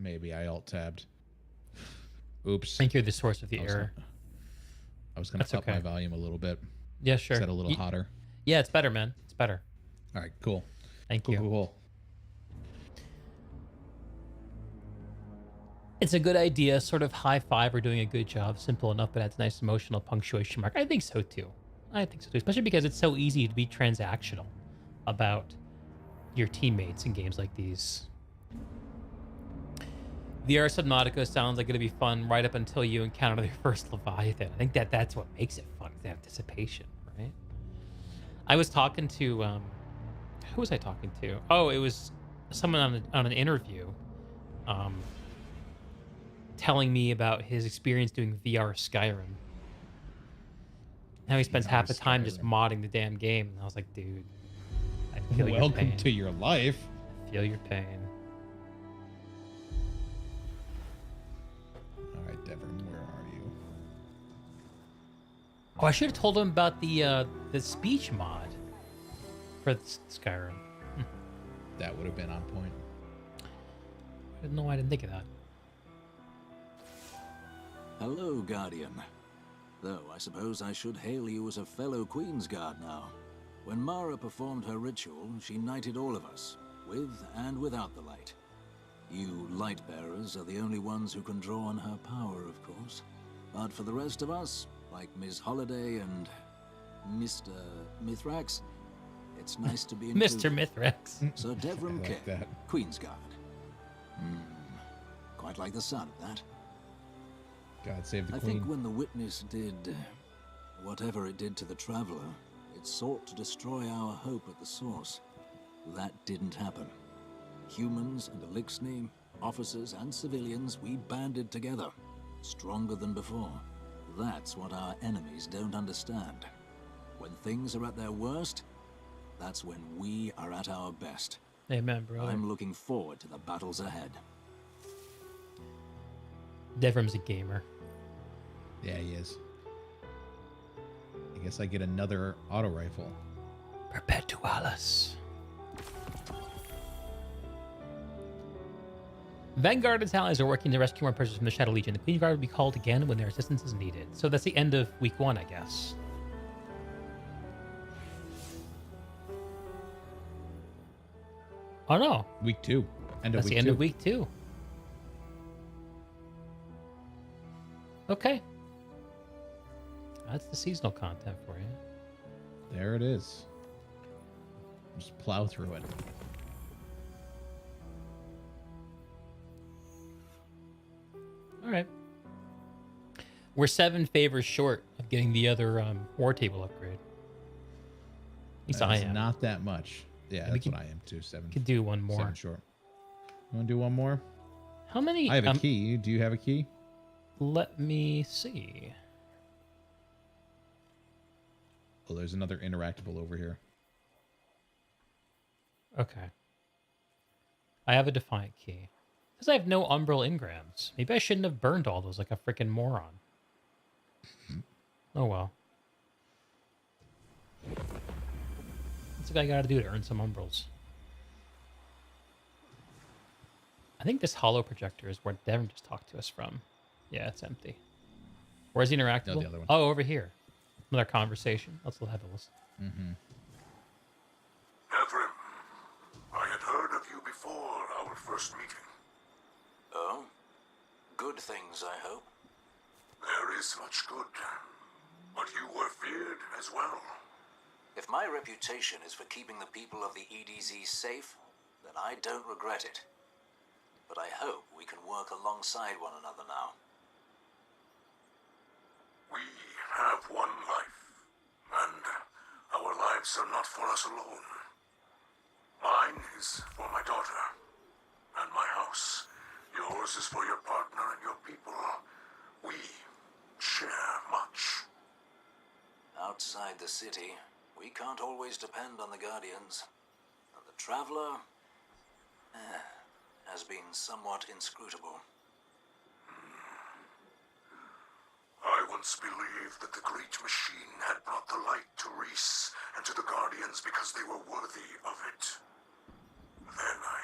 B: Maybe I alt-tabbed. Oops.
A: I think you're the source of the error.
B: I was going to up my volume a little bit.
A: Yeah, sure.
B: Set a little hotter.
A: Yeah, it's better, man. It's better.
B: All right, cool.
A: Thank you.
B: Cool.
A: It's a good idea. Sort of high five. We're doing a good job. Simple enough, but adds a nice emotional punctuation mark. I think so too. Especially because it's so easy to be transactional about your teammates in games like these. VR Subnautica sounds like it'll be fun right up until you encounter the first Leviathan. I think that's what makes it fun, the anticipation, right? I was talking to, who was I talking to? Oh, it was someone on an interview, telling me about his experience doing VR Skyrim. Now he spends half the time just modding the damn game. And I was like, dude, I feel your pain.
B: Welcome to your life.
A: I feel your pain.
B: All right, Devrim, where are you?
A: Oh, I should have told him about the speech mod for Skyrim.
B: That would have been on point.
A: I didn't know why I didn't think of that.
K: Hello, Guardian. Though I suppose I should hail you as a fellow Queensguard now. When Mara performed her ritual, she knighted all of us, with and without the light. You light-bearers are the only ones who can draw on her power, of course. But for the rest of us, like Ms. Holiday and Mr. Mithrax, it's nice to be included.
A: Mr. Mithrax.
K: Sir Devrim
B: I like
K: K,
B: that.
K: Queensguard. Quite like the sound of that.
B: God save the
K: I
B: queen.
K: think when the witness did Whatever it did to the Traveler, it sought to destroy our hope at the source. That didn't happen. Humans and Elixni, officers and civilians, we banded together, stronger than before. That's what our enemies don't understand. When things are at their worst, that's when we are at our best.
A: Amen, bro.
K: I'm looking forward to the battles ahead.
A: Devrim's a gamer.
B: Yeah, he is. I guess I get another auto rifle.
A: Perpetualis. Vanguard and allies are working to rescue more prisoners from the Shadow Legion. The Queensguard will be called again when their assistance is needed. So that's the end of week 1, I guess. Oh no.
B: Week 2.
A: That's the end of week 2. Okay. That's the seasonal content for you.
B: There it is. Just plow through it.
A: All right. We're 7 favors short of getting the other war table upgrade. At least I am.
B: Not that much. Yeah,
A: We
B: that's what I am too. 7.
A: Could do one more.
B: 7 short. You want to do one more?
A: How many?
B: I have a key. Do you have a key?
A: Let me see.
B: Oh, there's another interactable over here.
A: Okay. I have a Defiant key. Because I have no Umbral engrams. Maybe I shouldn't have burned all those like a freaking moron. Oh well. What's the guy got to do to earn some Umbrals? I think this hollow projector is where Devin just talked to us from. Yeah, it's empty. Where's the interactable?
B: No, the other one.
A: Oh, over here. Another conversation. Let's have a listen.
B: Mm-hmm.
C: Devrim, I had heard of you before our first meeting.
K: Oh? Good things, I hope.
C: There is much good, but you were feared as well.
K: If my reputation is for keeping the people of the EDZ safe, then I don't regret it. But I hope we can work alongside one another now.
C: We have one life, and our lives are not for us alone. Mine is for my daughter, and my house. Yours is for your partner and your people. We share much.
K: Outside the city, we can't always depend on the Guardians. And the Traveler has been somewhat inscrutable.
C: I once believed that the Great Machine had brought the light to Reese and to the Guardians because they were worthy of it. Then I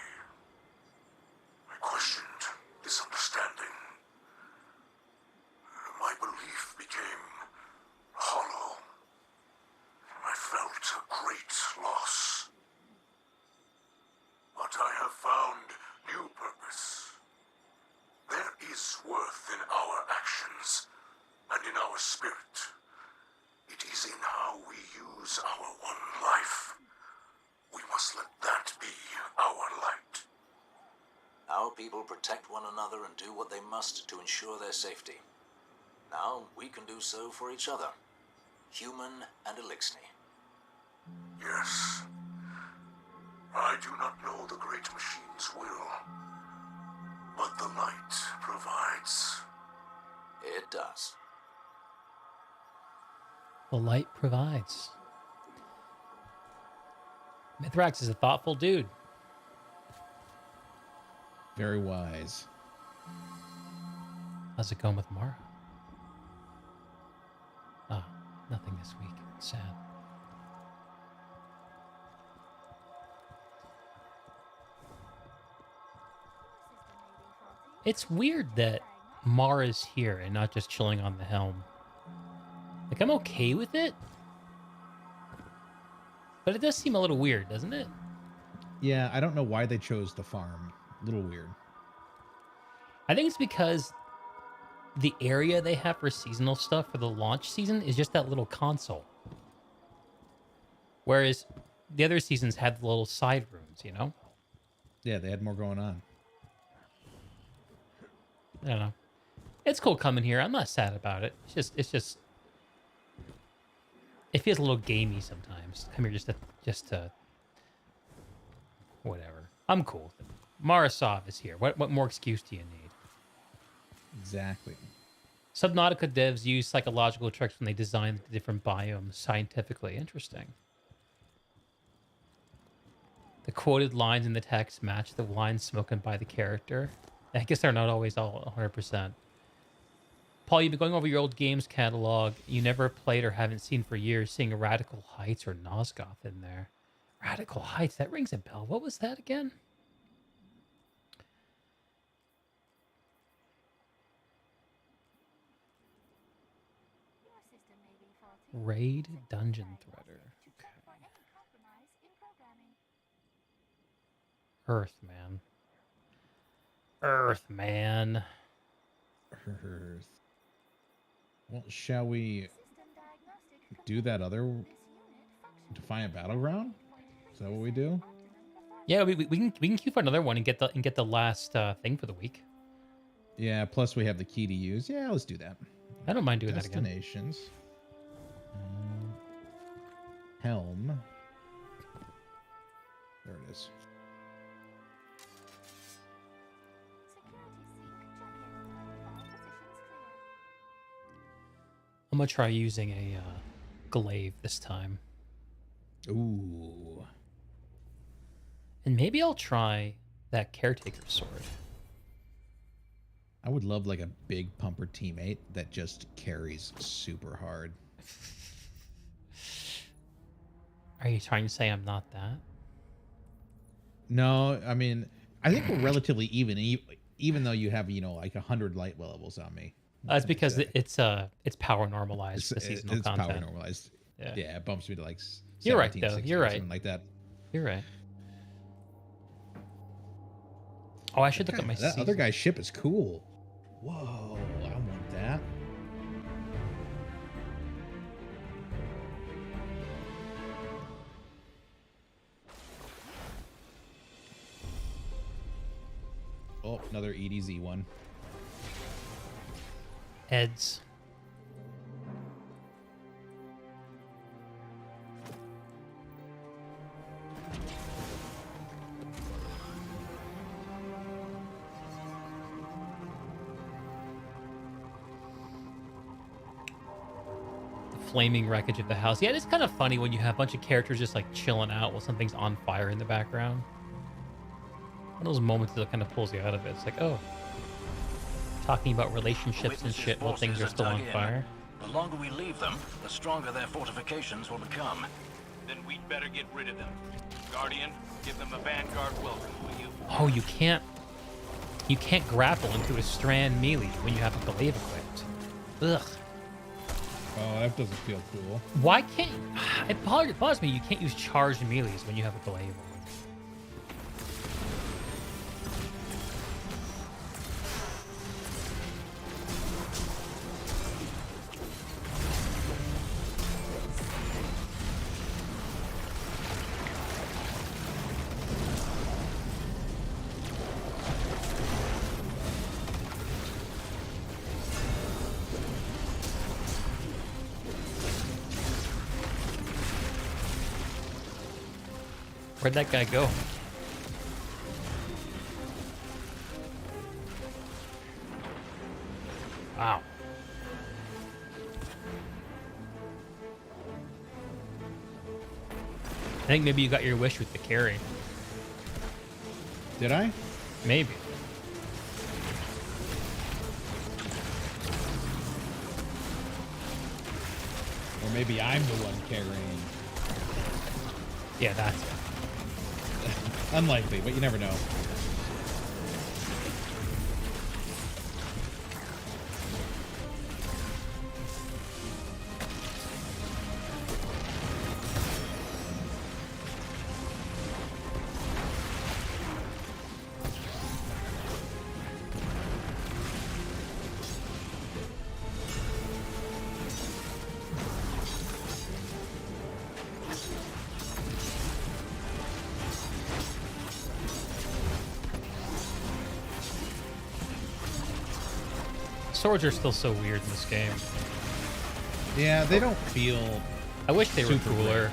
C: questioned this understanding. My belief became hollow. I felt a great loss. But I have found new purpose. There is worth in our actions and in our spirit. It is in how we use our one life. We must let that be our light.
K: Our people protect one another and do what they must to ensure their safety. Now we can do so for each other, human and Elixni.
C: Yes. I do not know the Great Machine's will, but the light provides.
K: It does.
A: The light provides. Mithrax is a thoughtful dude.
B: Very wise.
A: How's it going with Mara? Ah, nothing this week. Sad. It's weird that Mara's here and not just chilling on the helm. Like, I'm okay with it. But it does seem a little weird, doesn't it?
B: Yeah, I don't know why they chose the farm. A little weird.
A: I think it's because the area they have for seasonal stuff for the launch season is just that little console. Whereas the other seasons had the little side rooms, you know?
B: Yeah, they had more going on.
A: I don't know. It's cool coming here. I'm not sad about it. It's just It feels a little gamey sometimes. Come here just to whatever. I'm cool with it. Marasov is here. What more excuse do you need?
B: Exactly.
A: Subnautica devs use psychological tricks when they design the different biomes scientifically. Interesting. The quoted lines in the text match the lines spoken by the character. I guess they're not always all 100%. Paul, you've been going over your old games catalog you never played or haven't seen for years, seeing Radical Heights or Nosgoth in there. Radical Heights, that rings a bell. What was that again? Raid Dungeon Threader. Okay. Earthman. Earthman.
B: Earth. Well, shall we do that other Defiant Battleground? Is that what we do?
A: Yeah, we can queue for another one and get the last thing for the week.
B: Yeah. Plus, we have the key to use. Yeah, let's do that.
A: I don't mind doing that again.
B: Destinations. Helm. There it is.
A: I'm gonna try using a glaive this time.
B: Ooh.
A: And maybe I'll try that caretaker sword.
B: I would love like a big pumper teammate that just carries super hard.
A: Are you trying to say I'm not that?
B: No, I mean, I think we're relatively even though you have, like 100 light levels on me.
A: That's because it's power normalized for the seasonal
B: it's
A: content.
B: power normalized. Yeah, it bumps me to like 17,
A: You're right, though.
B: 16,
A: You're right.
B: something like that.
A: You're right. Oh, I should look at my
B: That other guy's ship is cool. Whoa, I want that. Oh, another EDZ one.
A: Eds. Flaming wreckage of the house. Yeah, it's kind of funny when you have a bunch of characters just like chilling out while something's on fire in the background. One of those moments that kind of pulls you out of it. It's like, oh, talking about relationships and shit while things are still on fire.
D: The longer we leave them, the stronger their fortifications will become.
I: Then we'd better get rid of them. Guardian, give them a Vanguard welcome, will you?
A: Oh, you can't grapple into a strand melee when you have a glaive equipped. Ugh.
B: Oh, that doesn't feel cool.
A: Why can't it bothers me you can't use charged melees when you have a glaive on. Where'd that guy go? Wow. I think maybe you got your wish with the carry.
B: Did I?
A: Maybe.
B: Or maybe I'm the one carrying.
A: Yeah, that's it.
B: Unlikely, but you never know.
A: Swords are still so weird in this game.
B: Yeah, they don't feel
A: I wish they were
B: Super
A: cooler.
B: rare.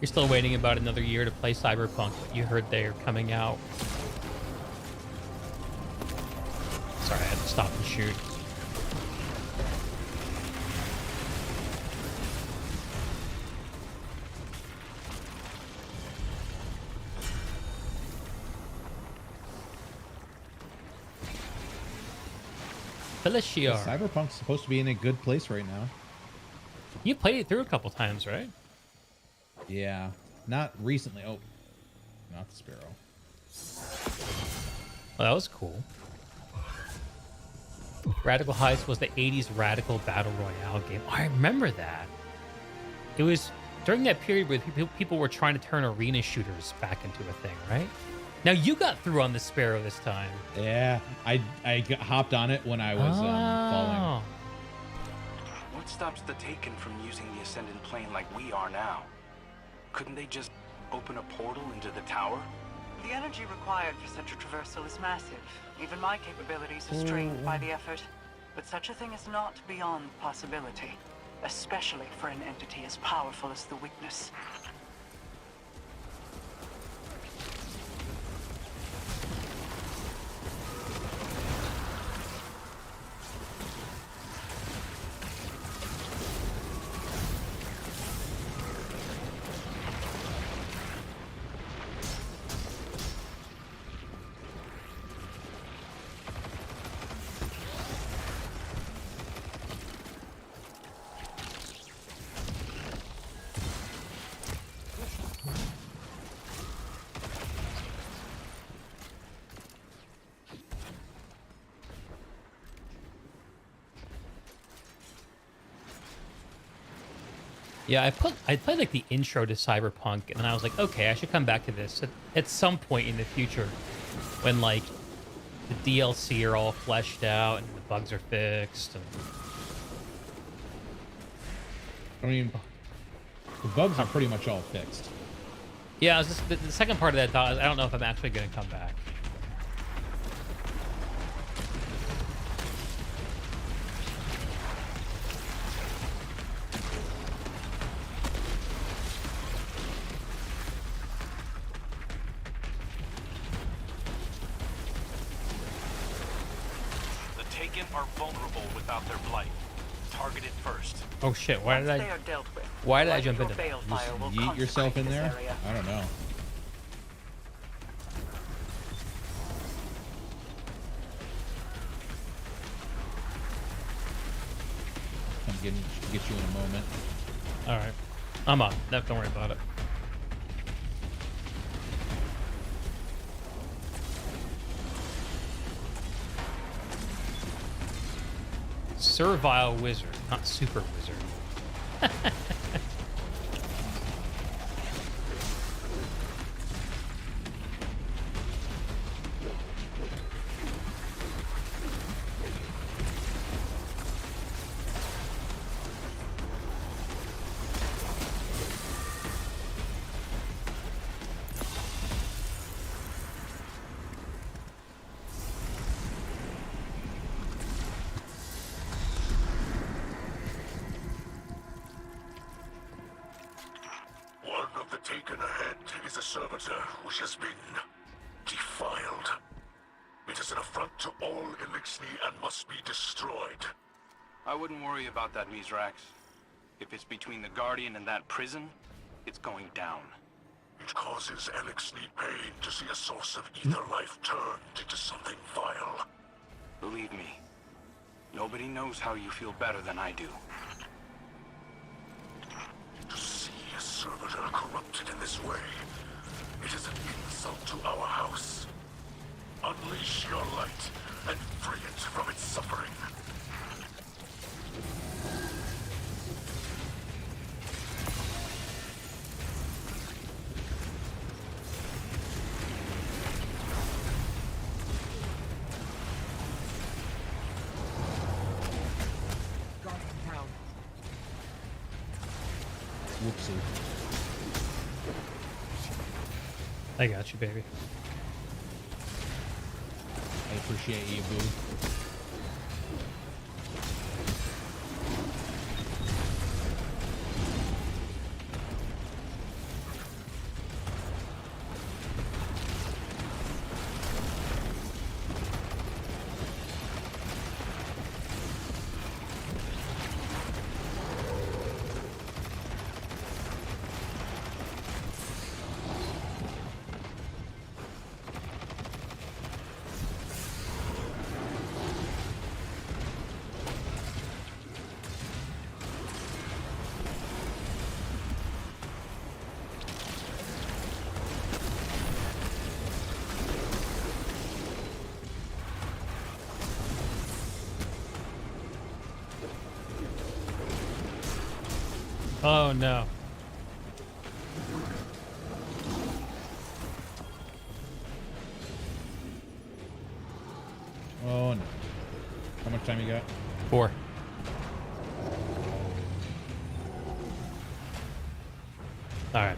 A: You're still waiting about another year to play Cyberpunk, but you heard they're coming out. Sorry, I had to stop and shoot. Felicia.
B: Cyberpunk's supposed to be in a good place right now.
A: You played it through a couple times, right?
B: Yeah, not recently. Oh, not the Sparrow.
A: Well, that was cool. Radical Heights was the 80s radical battle royale game. I remember that. It was during that period where people were trying to turn arena shooters back into a thing, right? Now you got through on the Sparrow this time.
B: Yeah, I hopped on it when I was falling.
F: What stops the Taken from using the Ascendant plane like we are now? Couldn't they just open a portal into the tower?
J: The energy required for such a traversal is massive. Even my capabilities are strained by the effort. But such a thing is not beyond possibility, especially for an entity as powerful as the Witness.
A: Yeah, I played like the intro to Cyberpunk, and then I was like, okay, I should come back to this at some point in the future, when like the DLC are all fleshed out and the bugs are fixed. And...
B: I mean, the bugs are pretty much all fixed.
A: Yeah, I was just, the second part of that thought is I don't know if I'm actually going to come back.
I: Are vulnerable without their blight. Target it first.
A: Oh shit! Why did
J: Once they are dealt with,
A: Why did I
J: light
A: jump
J: your
A: into that?
J: balefire will
B: Yeet yourself in
J: consecrate
B: there?
J: this area.
B: I don't know. I'm getting get you in a moment.
A: All right, I'm up. No, don't worry about it. Servile wizard, not super wizard.
C: One of the Taken ahead is a servitor which has been defiled. It is an affront to all Elixni and must be destroyed.
F: I wouldn't worry about that, Mizrax. If it's between the Guardian and that prison, it's going down.
C: It causes Elixni pain to see a source of ether life turned into something vile.
F: Believe me, nobody knows how you feel better than I do.
C: To see a servitor corrupted in this way, it is an insult to our house. Unleash your light and free it from its suffering.
B: Whoopsie.
A: I got you, baby.
B: I appreciate you, boo.
A: Oh no.
B: Oh no. How much time you got?
A: 4. All right.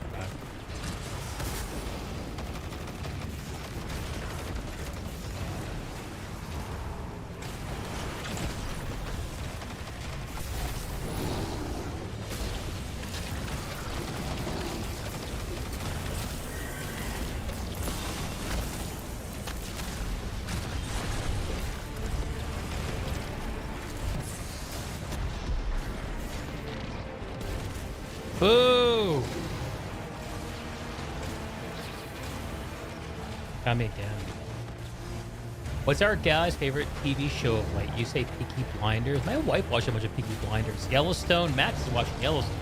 A: Boo! Got me again. What's our guy's favorite TV show of late? You say Peaky Blinders. My wife watched a bunch of Peaky Blinders. Yellowstone. Max is watching Yellowstone.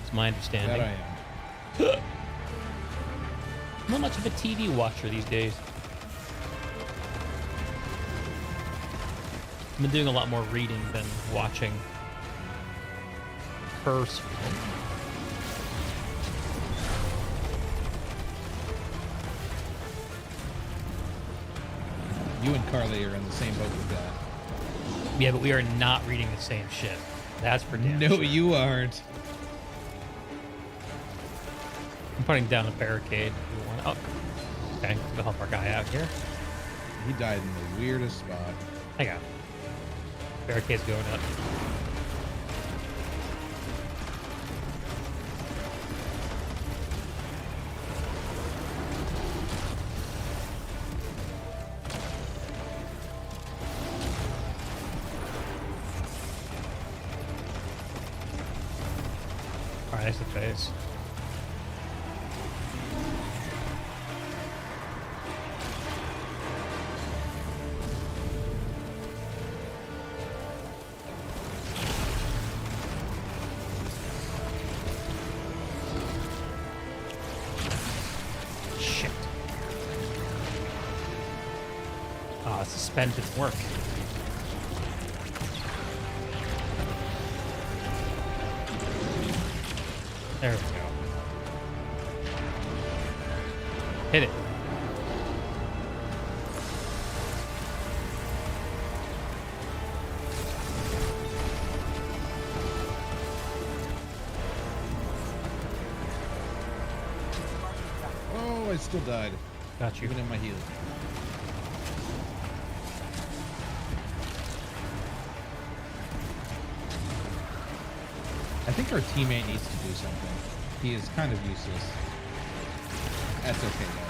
A: It's my understanding.
B: That I am.
A: I'm not much of a TV watcher these days. I've been doing a lot more reading than watching. First.
B: You and Carly are in the same boat with that.
A: Yeah, but we are not reading the same shit. That's for damn
B: No,
A: sure.
B: you aren't.
A: I'm putting down a barricade. Oh, okay. We'll help our guy out here.
B: He died in the weirdest spot.
A: Hang on. Barricade's going up. Alright, that's the face. Shit. Ah, suspend didn't work. There we go. Hit it.
B: Oh, I still died.
A: Got you.
B: Even in my healing. I think our teammate needs to do something. He is kind of useless. That's okay though.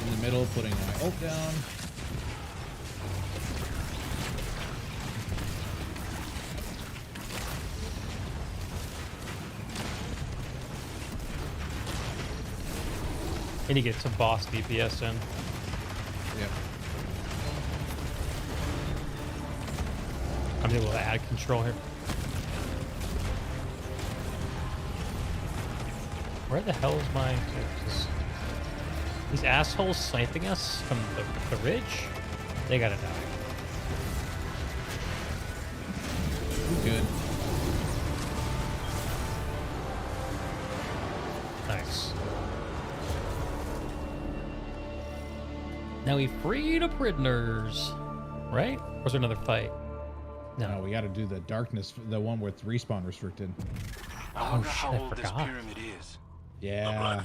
B: In the middle, putting my ult down.
A: And you get some boss DPS in.
B: Yep.
A: I'm able to add control here. Where the hell is my... These assholes sniping us from the ridge? They gotta die.
B: Good.
A: Nice. Now we freed the prisoners, right? Or is there another fight?
B: No, we got to do the darkness, the one with respawn restricted.
F: I wonder
A: shit,
F: how
A: I
F: old this
A: forgot.
F: pyramid is.
B: Yeah,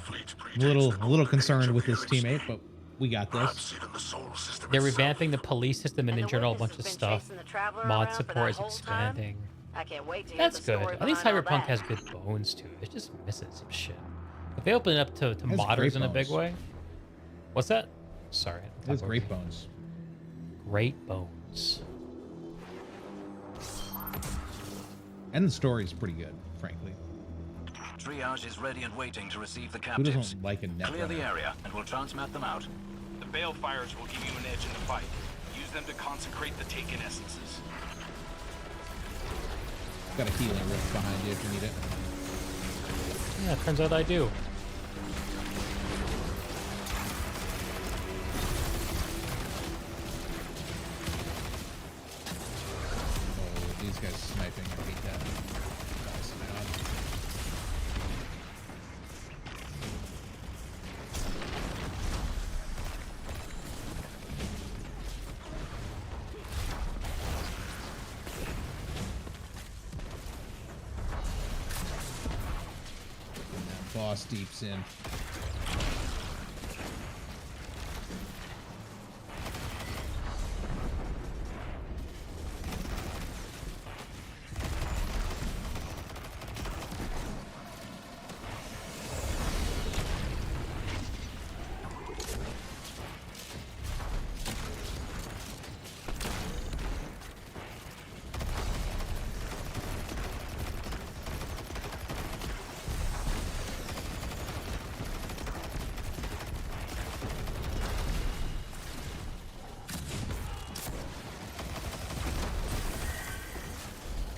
B: a little concerned with this teammate, but we got this.
A: They're revamping the police system and in
H: the
A: general a
H: witness
A: bunch of
H: has been
A: stuff.
H: chasing the Traveler
A: Mod
H: around for
A: support
H: that
A: is
H: whole time?
A: expanding.
H: I can't wait to hear
A: That's
H: the
A: good.
H: story
A: At least
H: behind all
A: Cyberpunk
H: that.
A: has good bones to it. It's just missing some shit. If they open it up to
B: has
A: modders
B: great
A: in a big
B: bones.
A: way. What's that? Sorry.
B: It has great bones.
A: Great bones.
B: And the story is pretty good, frankly.
D: Triage is ready and waiting to receive the
B: Who
D: captives.
B: doesn't like a net
D: Clear the
B: runner?
D: area, and we'll transmat them out.
I: The balefires will give you an edge in the fight. Use them to consecrate the taken essences.
B: Got a healing rift behind you if you need it.
A: Yeah, turns out I do.
B: Oh, these guys sniping. I hate that. That's bad. And that boss deeps in.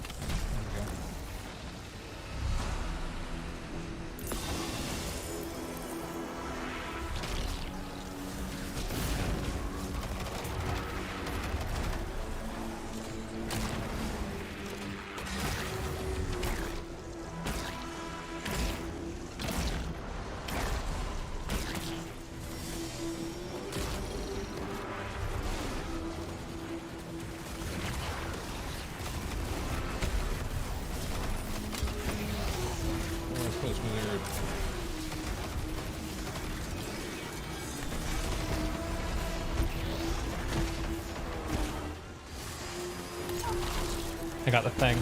B: There we go. Oh, close wizard.
A: I got the thing.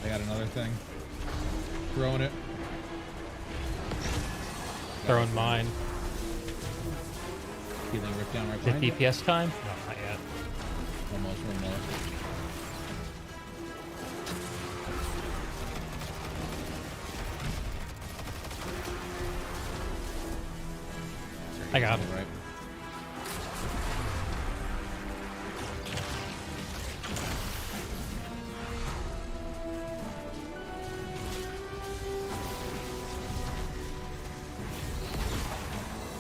B: I got another thing. Throwing it.
A: Throwing mine.
B: Healing rift down right
A: Is it
B: behind you.
A: DPS time? No, not yet.
B: Almost one more.
A: I got it.
B: Right.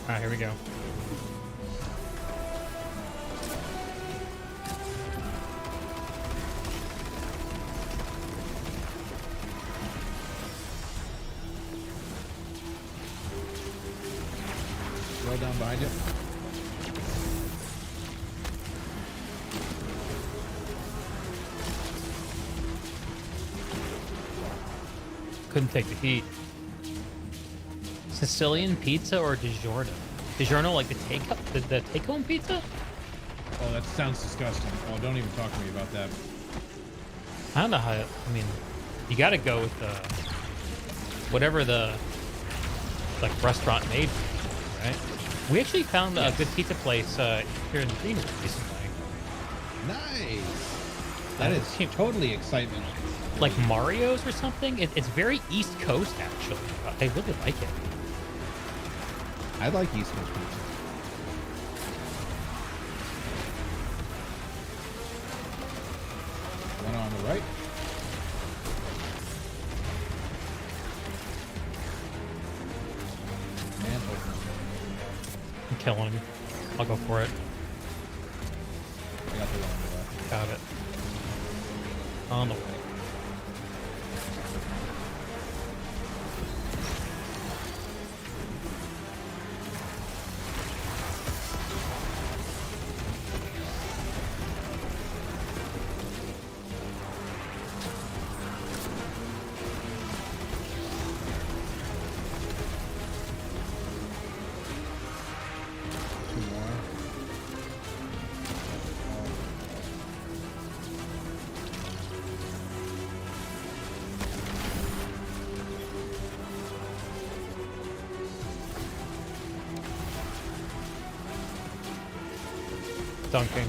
A: Alright, here we go.
B: Roll down behind you.
A: Couldn't take the heat. Sicilian pizza or DiGiorno? DiGiorno, like the take-home pizza?
B: Oh, that sounds disgusting. Oh, don't even talk to me about that.
A: I don't know how. I mean, you got to go with whatever the restaurant made, right? We actually found a good pizza place here in Greenwood recently.
B: Nice. That is totally excitement.
A: Like Mario's or something. It's very East Coast actually. I really like it.
B: I like East Coast pizza. right. Man,
A: I'm killing him. I'll go for it.
B: I got the one on the left.
A: Got it. On the way.
B: Two more.
A: Dunking.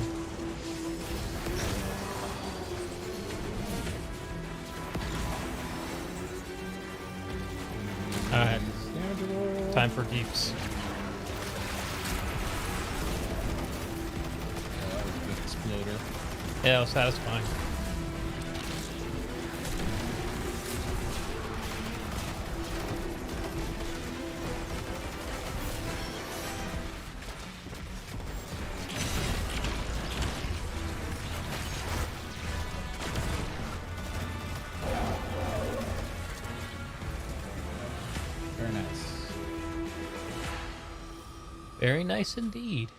A: Alright. Time for deeps.
B: Oh, that was a good exploder.
A: Yeah, it was satisfying.
B: Very nice.
A: Very nice indeed.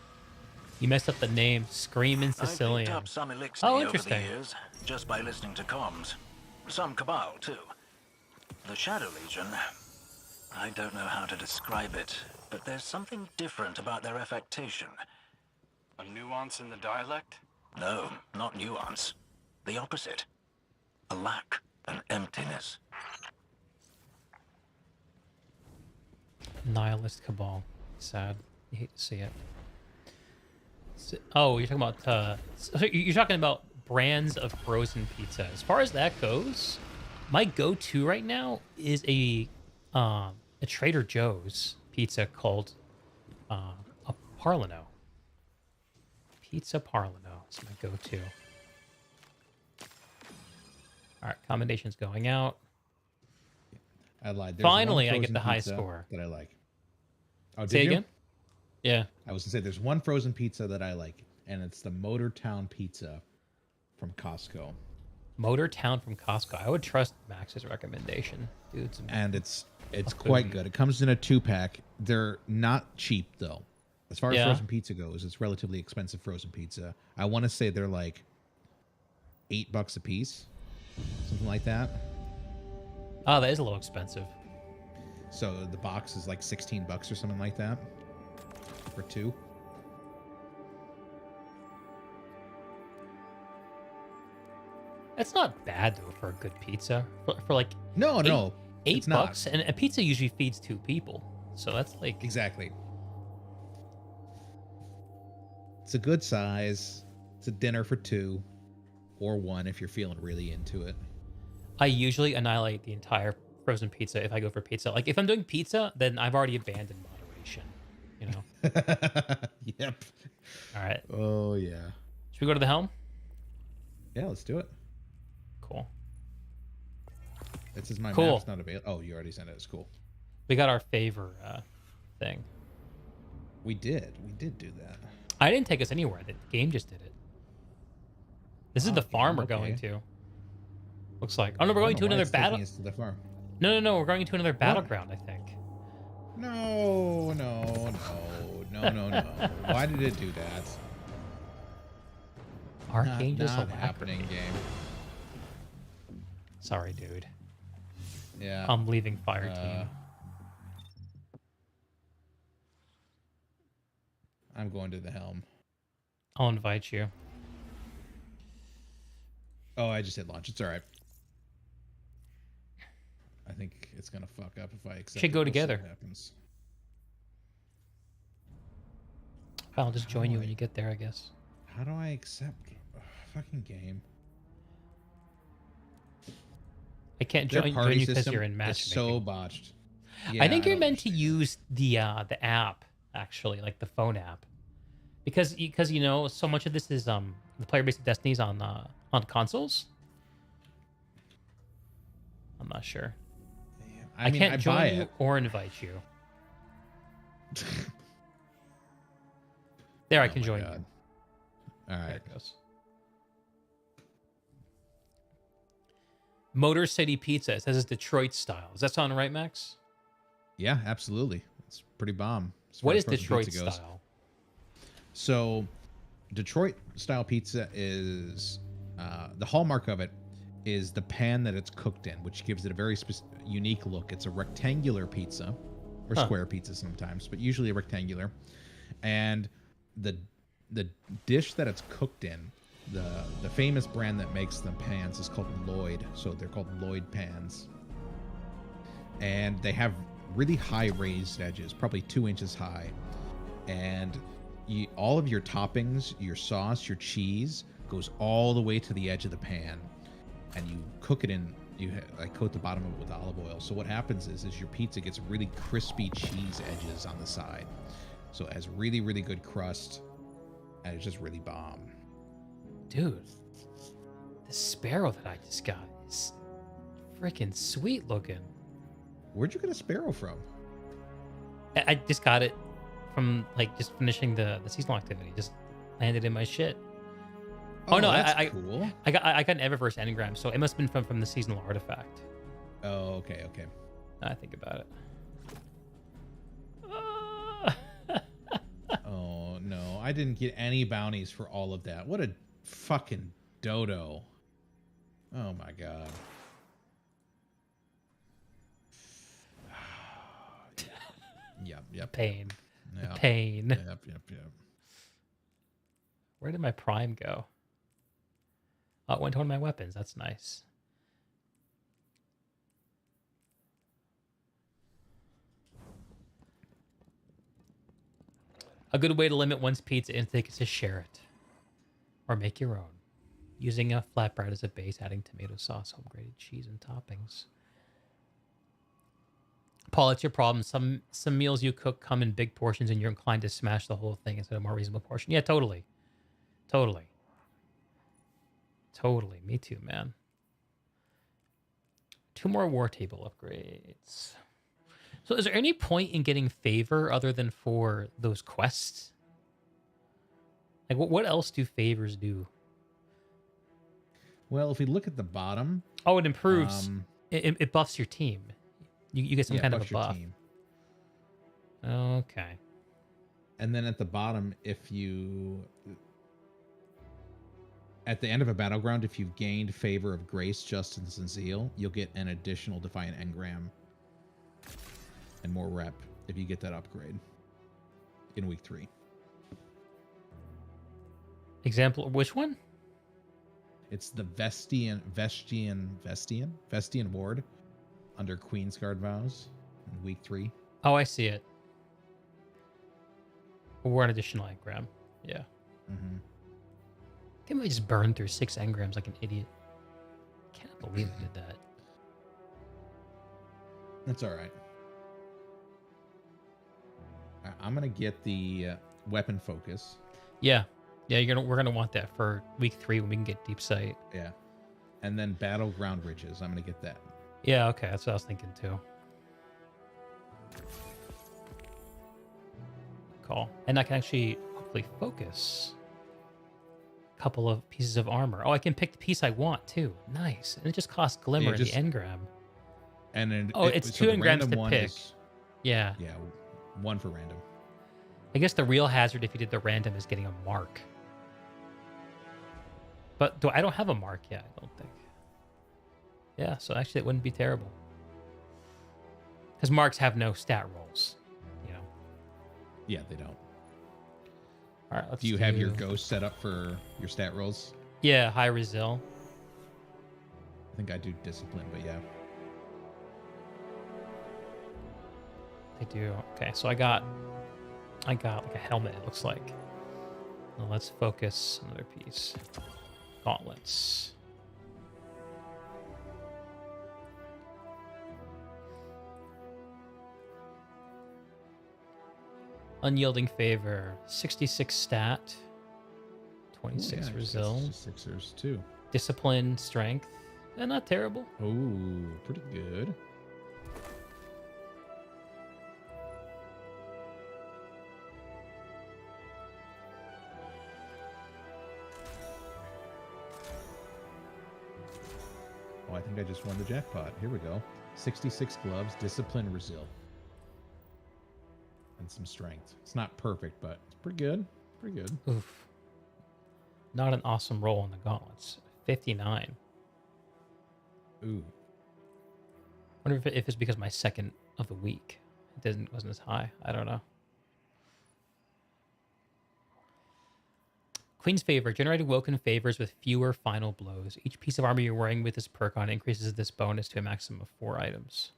A: You messed up the name. Screamin'
D: I've picked
A: Sicilian.
D: up some elixir
A: Oh,
D: over the
A: interesting.
D: years, just by listening to comms. Some Cabal, too. The Shadow Legion, I don't know how to describe it, but there's something different about their affectation.
F: A nuance in the dialect?
D: No, not nuance. The opposite. A lack, an emptiness.
A: Nihilist Cabal. Sad. You hate to see it. Oh, you're talking about so you're talking about brands of frozen pizza. As far as that goes, my go-to right now is a Trader Joe's pizza called a Parlano. Pizza Parlano is my go-to. All right, commendations going out.
B: I lied. There's
A: Finally,
B: one
A: I get
B: frozen
A: the high
B: pizza
A: score.
B: that I like. Oh,
A: Say
B: did you?
A: again? Yeah.
B: I was gonna say there's one frozen pizza that I like, and it's the Motor Town Pizza from Costco.
A: Motor Town from Costco. I would trust Max's recommendation, dude.
B: And it's
A: That's
B: quite
A: good.
B: good. It comes in a 2-pack. They're not cheap though. As far as
A: Yeah.
B: frozen pizza goes, it's relatively expensive frozen pizza. I want to say they're like $8 a piece, something like that.
A: Oh, that is a little expensive.
B: So the box is like $16 or something like that for 2.
A: That's not bad though for a good pizza. For like
B: No, no,
A: $8
B: it's not.
A: bucks, and a pizza usually feeds 2 people, so that's like
B: Exactly. It's a good size. It's a dinner for 2 or 1 if you're feeling really into it.
A: I usually annihilate the entire frozen pizza if I go for pizza. Like if I'm doing pizza, then I've already abandoned moderation. You know.
B: Yep.
A: All right.
B: Oh yeah.
A: Should we go to the helm?
B: Yeah, let's do it.
A: Cool.
B: This is my
A: Cool.
B: map's not available. Oh, you already sent it. It's cool.
A: We got our favor thing.
B: We did do that.
A: I didn't take us anywhere. The game just did it. This is
B: Oh,
A: the farm we're
B: okay.
A: going to. Looks like. Oh no, we're going to
B: I don't know why
A: another
B: it's taking
A: battle.
B: us to the farm.
A: No, we're going to another battleground, I think.
B: No. Why did it do that?
A: Archangel's
B: not
A: Alacrity.
B: happening, game.
A: Sorry, dude.
B: Yeah.
A: I'm leaving Fire Team.
B: I'm going to the helm.
A: I'll invite you.
B: Oh, I just hit launch. It's all right. I think it's gonna fuck up if I accept.
A: Should
B: it.
A: go
B: We'll see
A: together.
B: what happens.
A: I'll just join you
B: How
A: when
B: do
A: you get there, I guess.
B: How do I accept? Fucking game.
A: I can't
B: Their
A: join you
B: party
A: because
B: system
A: you're in
B: is
A: matchmaking.
B: so botched.
A: I
B: Yeah,
A: think you're
B: don't
A: meant to
B: understand.
A: use the app actually, like the phone app, because you know so much of this is the player base of Destiny's on consoles. I'm not sure.
B: Yeah,
A: I
B: mean,
A: can't
B: I
A: join
B: buy
A: you
B: it.
A: or invite you. There, I
B: Oh
A: can
B: my
A: join
B: God.
A: you.
B: All
A: There
B: right.
A: it goes. Motor City Pizza. It says it's Detroit style. Does that sound right, Max?
B: Yeah, absolutely. It's pretty bomb. As
A: What
B: far
A: is
B: as frozen
A: Detroit
B: pizza goes.
A: style?
B: So, Detroit style pizza is the hallmark of it is the pan that it's cooked in, which gives it a very unique look. It's a rectangular pizza, or square pizza sometimes, but usually a rectangular. And the dish that it's cooked in, the famous brand that makes the pans is called Lloyd. So they're called Lloyd pans, and they have really high raised edges, probably 2 inches high, and all of your toppings, your sauce, your cheese goes all the way to the edge of the pan, and you cook it in. You coat the bottom of it with olive oil. So what happens is your pizza gets really crispy cheese edges on the side. So it has really, really good crust, and it's just really bomb.
A: Dude, the sparrow that I just got is freaking sweet looking.
B: Where'd you get a sparrow from?
A: I just got it from like just finishing the seasonal activity. Just landed in my shit. Oh no,
B: that's cool.
A: I got an Eververse engram, so it must have been from the seasonal artifact.
B: Oh, okay.
A: Now I think about it.
B: Oh no, I didn't get any bounties for all of that. What a fucking dodo. Oh my God. Yep.
A: Pain. The
B: Yep.
A: pain.
B: Yep.
A: Where did my prime go? Oh, it went to one of my weapons. That's nice. A good way to limit one's pizza intake is to share it. Or make your own. Using a flatbread as a base, adding tomato sauce, home grated cheese, and toppings. Paul, it's your problem. Some meals you cook come in big portions and you're inclined to smash the whole thing instead of a more reasonable portion. Yeah, totally. Me too, man. 2 more war table upgrades. So is there any point in getting favor other than for those quests? Like, what else do favors do?
B: Well, if we look at the bottom...
A: Oh, it improves. It buffs your team. You get some kind of a buff.
B: Team.
A: Okay.
B: And then at the bottom, if you... At the end of a battleground, if you've gained favor of grace, justice, and zeal, you'll get an additional Defiant Engram and more rep if you get that upgrade in week 3.
A: Example, which one?
B: It's the Vestian Ward under Queensguard vows in week 3.
A: Oh, I see it. Or an additional engram. Yeah.
B: Mm-hmm.
A: I think I just burned through 6 engrams like an idiot. Can't believe I did that.
B: That's all right. I'm gonna get the weapon focus.
A: Yeah, we're gonna want that for week 3 when we can get deep sight.
B: Yeah, and then battleground riches. I'm gonna get that.
A: Yeah, okay, that's what I was thinking too. Cool, and I can actually hopefully focus a couple of pieces of armor. Oh, I can pick the piece I want too. Nice, and it just costs glimmer in the engram.
B: And then
A: it's 2 engrams to pick. Yeah.
B: Yeah, 1 for random.
A: I guess the real hazard if you did the random is getting a mark. But I don't have a mark yet, I don't think. Yeah, so actually it wouldn't be terrible. Because marks have no stat rolls, you know.
B: Yeah, they don't.
A: All right, let's
B: do you have your ghost set up for your stat rolls?
A: Yeah, high resil.
B: I think I do discipline, but yeah.
A: I do. Okay, so I got like a helmet, it looks like. Now let's focus another piece. Gauntlets. Unyielding favor, 66 stat, 26 resil.
B: 66ers too.
A: Discipline, strength, Not terrible.
B: Oh, pretty good. Oh, I think I just won the jackpot. Here we go. 66 gloves, discipline, resil. And some strength. It's not perfect, but it's pretty good. Pretty good.
A: Oof. Not an awesome roll on the gauntlets. 59.
B: Ooh.
A: Wonder if it's because my second of the week wasn't as high. I don't know. Queen's Favor. Generating Woken favors with fewer final blows. Each piece of armor you're wearing with this perk on increases this bonus to a maximum of 4 items.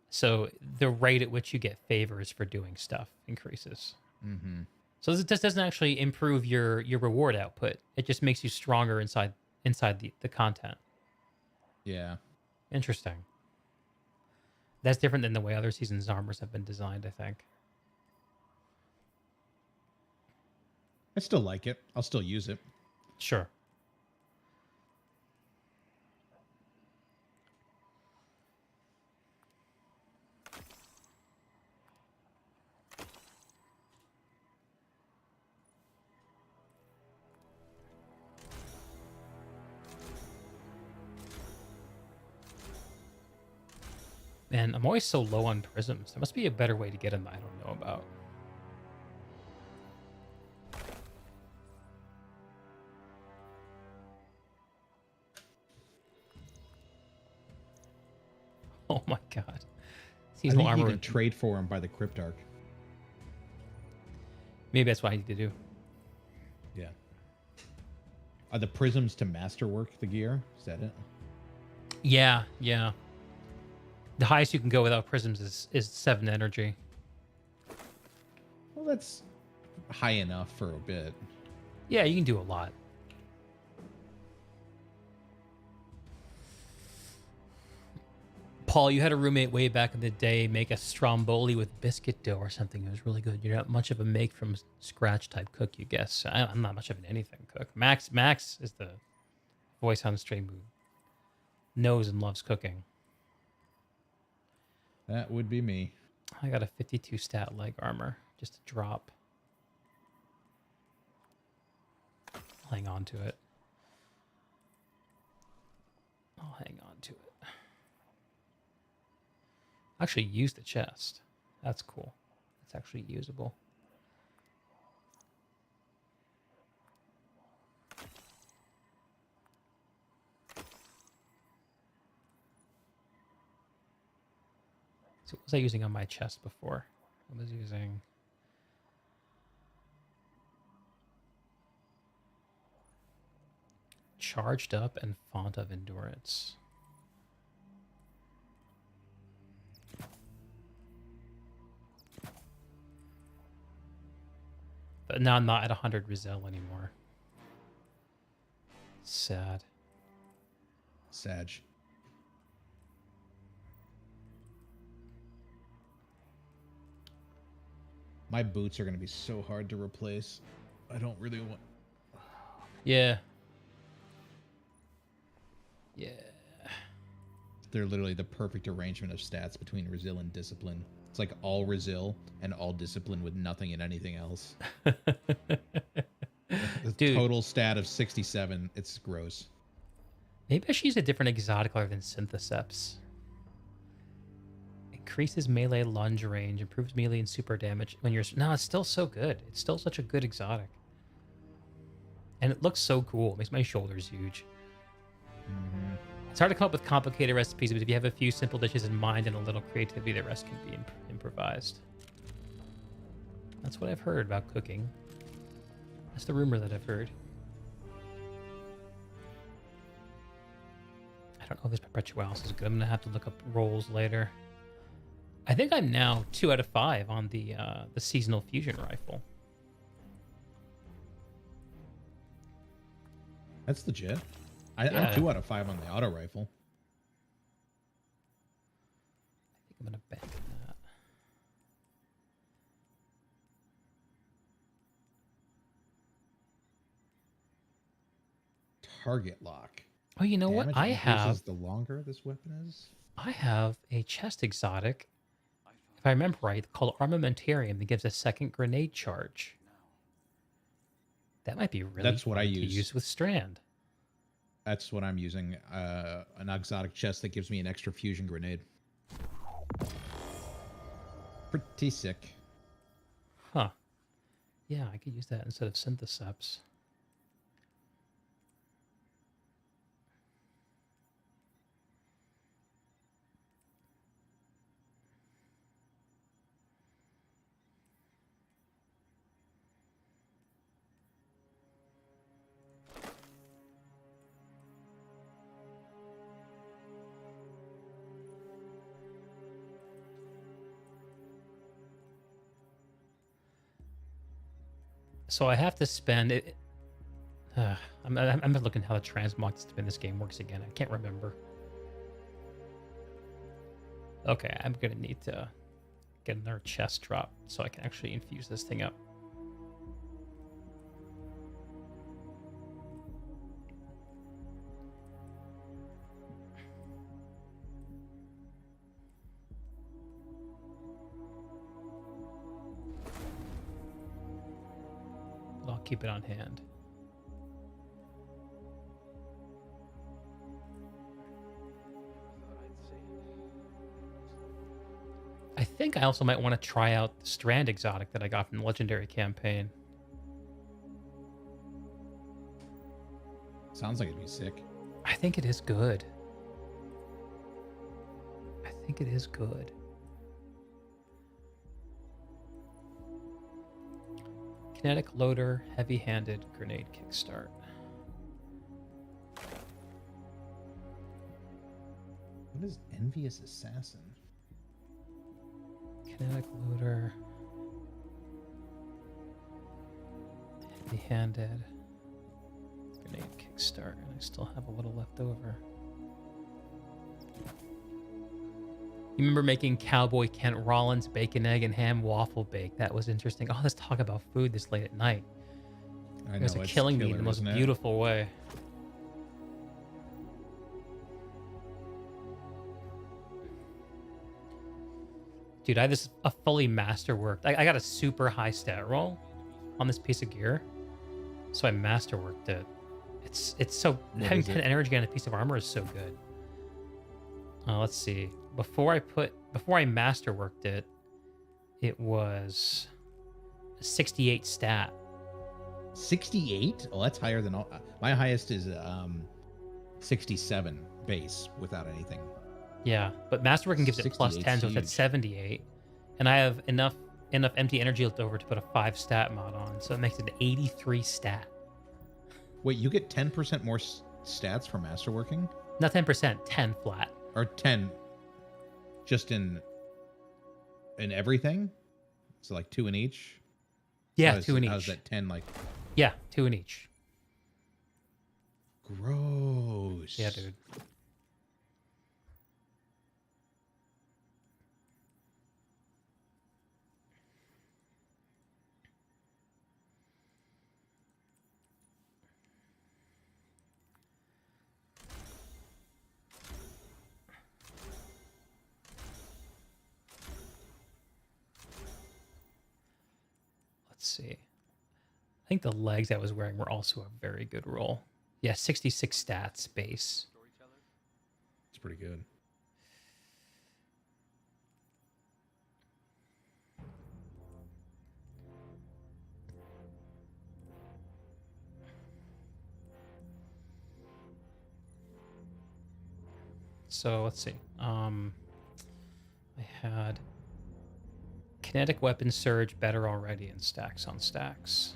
A: So the rate at which you get favors for doing stuff increases.
B: Mm-hmm.
A: So this doesn't actually improve your reward output. It just makes you stronger inside the content.
B: Yeah.
A: Interesting. That's different than the way other seasons' armors have been designed, I think.
B: I still like it. I'll still use it.
A: Sure. Man, I'm always so low on prisms. There must be a better way to get them that I don't know about. Oh my god. Seasonal
B: I think
A: armor.
B: you can trade for them by the Cryptarch.
A: Maybe that's what I need to do.
B: Yeah. Are the prisms to masterwork the gear? Is that it?
A: Yeah, yeah. The highest you can go without prisms is 7 energy.
B: Well, that's high enough for a bit.
A: Yeah, you can do a lot. Paul, you had a roommate way back in the day make a stromboli with biscuit dough or something. It was really good. You're not much of a make from scratch type cook, you guess. I'm not much of an anything cook. Max is the voice on stream who knows and loves cooking.
B: That would be me.
A: I got a 52 stat leg armor. Just a drop. I'll hang on to it. I'll hang on to it. Actually use the chest. That's cool. It's actually usable. So what was I using on my chest before? I was using... Charged Up and Font of Endurance. But now I'm not at 100 Rizal anymore. Sad.
B: Sag. My boots are going to be so hard to replace. I don't really want...
A: Yeah. Yeah.
B: They're literally the perfect arrangement of stats between Resil and Discipline. It's like all Resil and all Discipline with nothing and anything else. The
A: Dude.
B: total stat of 67. It's gross.
A: Maybe I should use a different exotic other than Syntheseps. Increases melee lunge range, improves melee and super damage when you're... No, it's still so good. It's still such a good exotic. And it looks so cool. It makes my shoulders huge.
B: Mm-hmm.
A: It's hard to come up with complicated recipes, but if you have a few simple dishes in mind and a little creativity, the rest can be improvised. That's what I've heard about cooking. That's the rumor that I've heard. I don't know if this Perpetualis is good. I'm going to have to look up rolls later. I think I'm now 2 out of 5 on the seasonal fusion rifle.
B: That's legit.
A: Yeah.
B: I'm 2 out of 5 on the auto rifle.
A: I think I'm going to bank that.
B: target lock.
A: Oh, you know what?
B: Damage increases the longer this weapon is.
A: I have a chest exotic, if I remember right, called Armamentarium that gives a second grenade charge. That might be really
B: That's what I
A: fun to
B: use.
A: use with Strand.
B: That's what I'm using. An exotic chest that gives me an extra fusion grenade. Pretty sick.
A: Huh. Yeah, I could use that instead of Syntheseps. So I have to spend it. I'm looking how the transmog system in this game works again. I can't remember. Okay, I'm gonna need to get another chest drop so I can actually infuse this thing up. But I'll keep it on hand. I think I also might want to try out the Strand exotic that I got from the Legendary campaign.
B: Sounds like it'd be sick.
A: I think it is good. I think it is good. Kinetic loader, heavy-handed grenade kickstart.
B: What is Envious Assassin?
A: Kinetic loader. Heavy-handed. Grenade kickstart. And I still have a little left over. You remember making Cowboy Kent Rollins bacon, egg, and ham waffle bake? That was interesting. Oh, let's talk about food this late at night.
B: I
A: You guys
B: know,
A: are
B: it's
A: killing me in
B: killer,
A: the most
B: isn't it?
A: beautiful way. Dude, I have this a fully masterworked. I got a super high stat roll on this piece of gear, so I masterworked it. It's so
B: What
A: having
B: is
A: 10
B: it?
A: energy on a piece of armor is so good. Let's see. Before I masterworked it, it was a 68 stat.
B: 68? Oh, that's higher than all. My highest is 67 base without anything.
A: Yeah, but masterworking gives it plus
B: 68 's
A: 10, so it's at
B: huge.
A: 78, and I have enough empty energy left over to put a 5 stat mod on, so it makes it an 83 stat.
B: Wait, you get 10% more stats for masterworking?
A: Not 10%, 10 flat.
B: Or 10 just in everything? So like 2 in each?
A: Yeah, 2 in
B: How's
A: each.
B: that 10 like?
A: Yeah, 2 in each.
B: Gross.
A: Yeah, dude. Let's see. I think the legs I was wearing were also a very good roll. Yeah, 66 stats base.
B: It's pretty good.
A: So let's see. I had kinetic weapon surge better already in stacks on stacks.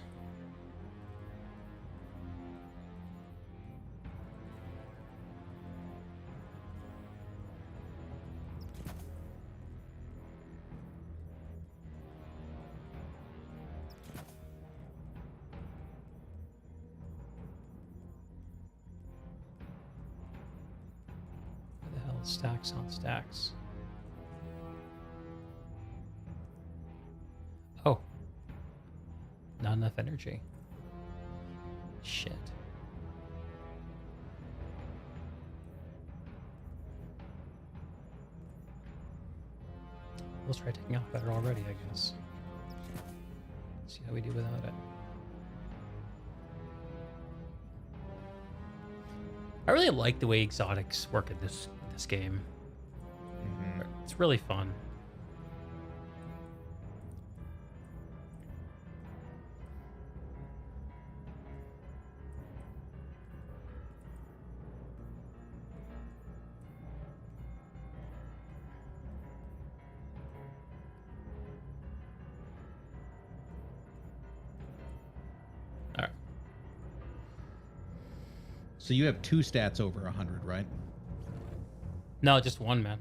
A: What the hell is stacks on stacks? Oh. Not enough energy. Shit. Let's try taking off better already, I guess. See how we do without it. I really like the way exotics work in this game. It's really fun. All right.
B: So you have 2 stats over 100, right?
A: No, just one, man.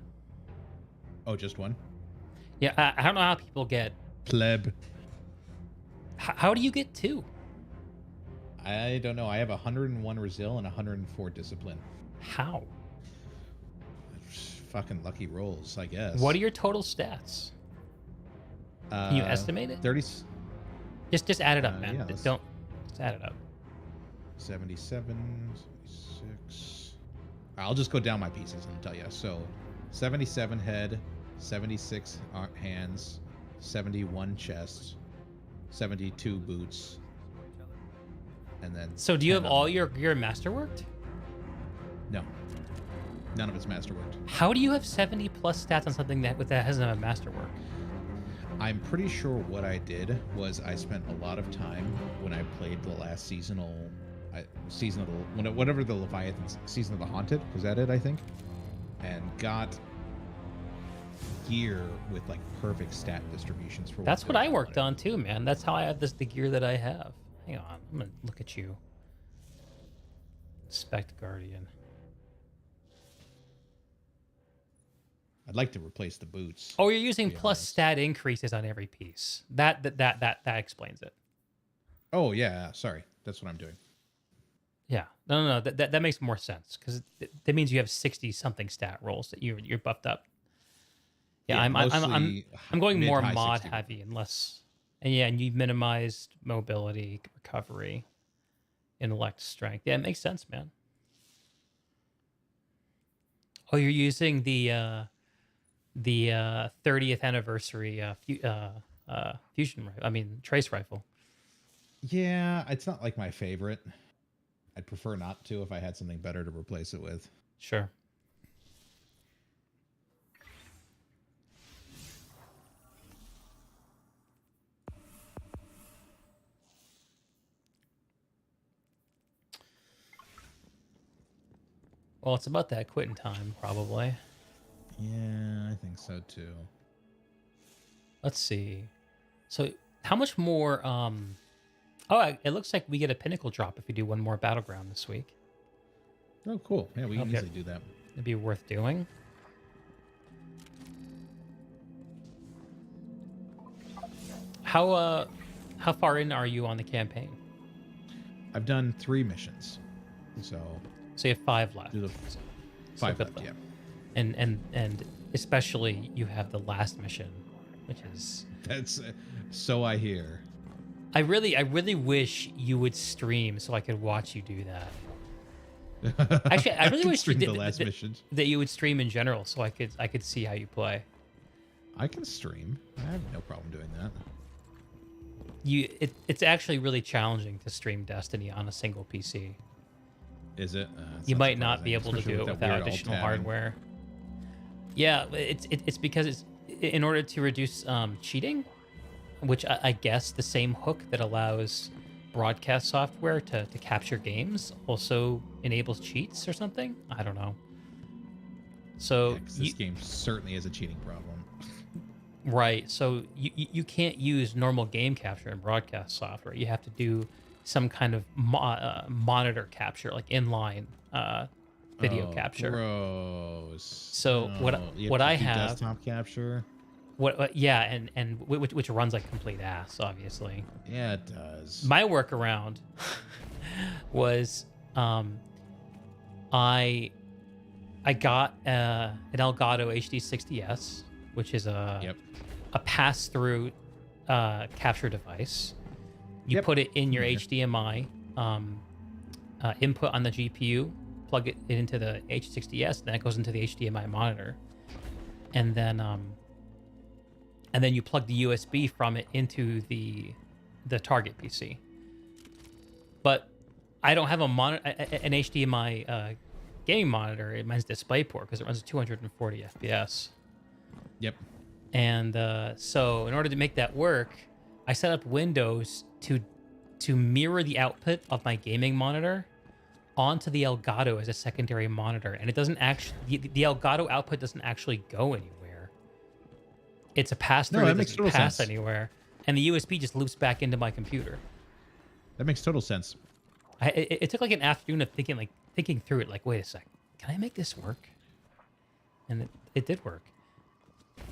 B: Oh, just one?
A: Yeah, I don't know how people get...
B: Pleb.
A: How do you get 2?
B: I don't know. I have 101 Resil and 104 Discipline.
A: How?
B: Fucking lucky rolls, I guess.
A: What are your total stats? Can you estimate it?
B: 30.
A: Just add it up, man.
B: Yeah,
A: Just add it up.
B: 77, 76. I'll just go down my pieces and tell you. So 77 head, 76 hands, 71 chests, 72 boots, and then...
A: So do you have
B: 10
A: all your gear masterworked?
B: No. None of it's masterworked.
A: How do you have 70 plus stats on something that hasn't a masterwork?
B: I'm pretty sure what I did was I spent a lot of time when I played the last season of the whatever the Leviathan season of the Haunted, was that it, I think, and got gear with like perfect stat distributions for
A: That's what I worked on too, man. That's how I have the gear that I have. Hang on, I'm gonna look at you. Spect Guardian.
B: I'd like to replace the boots.
A: Oh, you're using plus stat increases on every piece. That explains it.
B: Oh yeah, sorry. That's what I'm doing.
A: Yeah, no. That makes more sense because that means you have 60 something stat rolls that you're buffed up. Yeah, I'm going more mod heavy and you've minimized mobility, recovery, intellect, strength. Yeah, it makes sense, man. Oh, you're using the 30th anniversary fusion rifle. I mean, trace rifle.
B: Yeah, it's not like my favorite. I'd prefer not to if I had something better to replace it with.
A: Sure. Well, it's about that quitting time, probably.
B: Yeah, I think so too.
A: Let's see. So, how much more? Oh, it looks like we get a pinnacle drop if we do one more battleground this week.
B: Oh, cool. Yeah, we can easily do that.
A: It'd be worth doing. How far in are you on the campaign?
B: I've done 3 missions, so
A: you have 5 left.
B: Do the 5 left, yeah.
A: And especially you have the last mission, which is
B: so I hear.
A: I really wish you would stream so I could watch you do that. Actually, I really wish you did
B: the last mission.
A: That you would stream in general so I could see how you play.
B: I can stream. I have no problem doing that.
A: It's actually really challenging to stream Destiny on a single PC.
B: Is it?
A: You might not be able to do it without additional hardware. Yeah, it's because it's in order to reduce cheating, which I guess the same hook that allows broadcast software to capture games also enables cheats or something. I don't know. So
B: this game certainly is a cheating problem.
A: Right. So you can't use normal game capture in broadcast software. You have to do some kind of monitor capture, like inline video capture.
B: Gross.
A: So what I have
B: desktop capture.
A: Yeah, and which runs like complete ass, obviously.
B: Yeah, it does.
A: My workaround was I got an Elgato HD60S, which is a pass-through capture device. You put it in your HDMI input on the GPU, plug it into the H60S, then it goes into the HDMI monitor, and then and then you plug the USB from it into the target PC. But I don't have an HDMI gaming monitor in mine's DisplayPort because it runs at 240 FPS.
B: Yep.
A: And so in order to make that work, I set up Windows to mirror the output of my gaming monitor onto the Elgato as a secondary monitor, and it doesn't actually the Elgato output doesn't actually go anywhere. It's a pass through.
B: No, that
A: It
B: makes
A: doesn't
B: total
A: pass
B: sense.
A: anywhere, and the USB just loops back into my computer.
B: That makes total sense.
A: It took like an afternoon of thinking through it. Like, wait a sec, can I make this work? And it did work.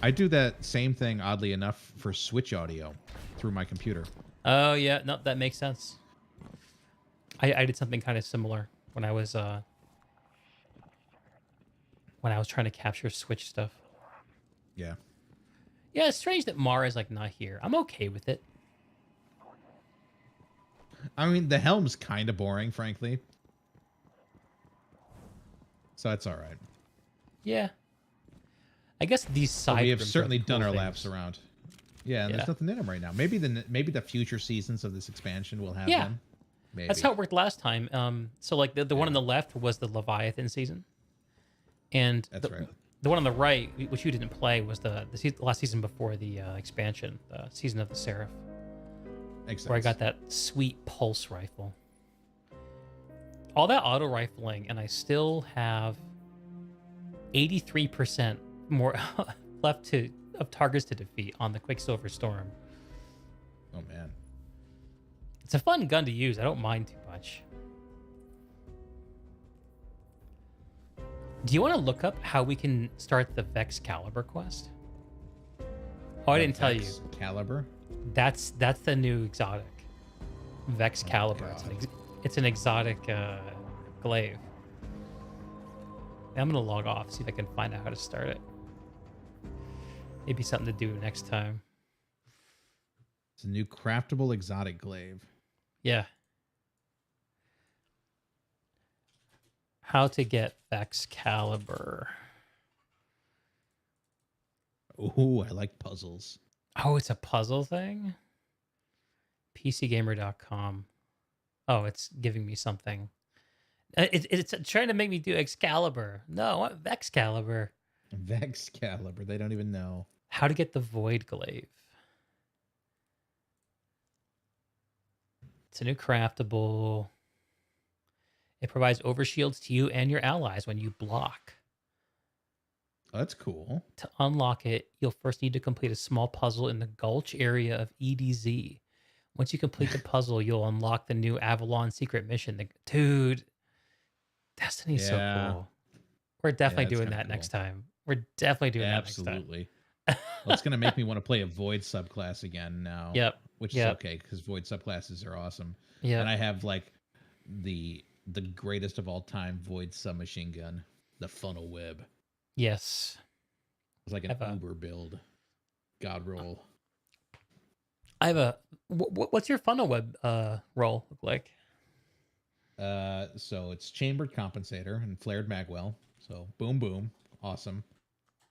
B: I do that same thing, oddly enough, for Switch audio through my computer.
A: Oh yeah, no, that makes sense. I did something kind of similar when I was trying to capture Switch stuff.
B: Yeah.
A: Yeah, it's strange that Mara's like not here. I'm okay with it.
B: I mean, the helm's kind of boring, frankly. So that's all right.
A: Yeah. I guess these
B: But
A: side
B: we have
A: rooms are
B: certainly
A: the
B: done
A: cool
B: our
A: things.
B: laps around. Yeah, and
A: Yeah.
B: there's nothing in them right now. Maybe the future seasons of this expansion will have
A: Yeah.
B: them. Maybe.
A: That's how it worked last time. So like the one on the left was the Leviathan season, and
B: That's right.
A: the one on the right, which you didn't play, was the last season before the expansion, the season of the Seraph,
B: Makes
A: where I
B: sense.
A: got that sweet pulse rifle. All that auto rifling, and I still have 83% more left of targets to defeat on the Quicksilver Storm.
B: Oh man.
A: It's a fun gun to use. I don't mind too much. Do you want to look up how we can start the Vex Caliber quest? Oh, I didn't tell you.
B: Caliber.
A: That's the new exotic. Vex Caliber. It's an exotic glaive. I'm gonna log off, see if I can find out how to start it. Maybe something to do next time.
B: It's a new craftable exotic glaive.
A: Yeah. How to get Vex Caliber.
B: Ooh, I like puzzles.
A: Oh, it's a puzzle thing? PCgamer.com. Oh, it's giving me something. It's trying to make me do Excalibur. No, I want Vex Caliber.
B: Vex Caliber. They don't even know.
A: How to get the Void Glaive. It's a new craftable. It provides overshields to you and your allies when you block.
B: Oh, that's cool.
A: To unlock it, you'll first need to complete a small puzzle in the Gulch area of EDZ. Once you complete the puzzle, you'll unlock the new Avalon secret mission. Dude, Destiny's so
B: Yeah.
A: cool. We're definitely
B: that's
A: doing
B: kinda
A: that next
B: cool.
A: time. We're definitely doing that next time.
B: Absolutely. Well, it's going to make me want to play a Void subclass again now.
A: Yep.
B: Which
A: Yep.
B: is okay because Void subclasses are awesome.
A: Yeah.
B: And I have like the greatest of all time Void submachine gun, the Funnel Web.
A: Yes.
B: It's like an
A: Have a-
B: Uber build. God roll.
A: I have a. What's your funnel web roll look like?
B: So it's chambered compensator and flared magwell. So boom, boom, awesome.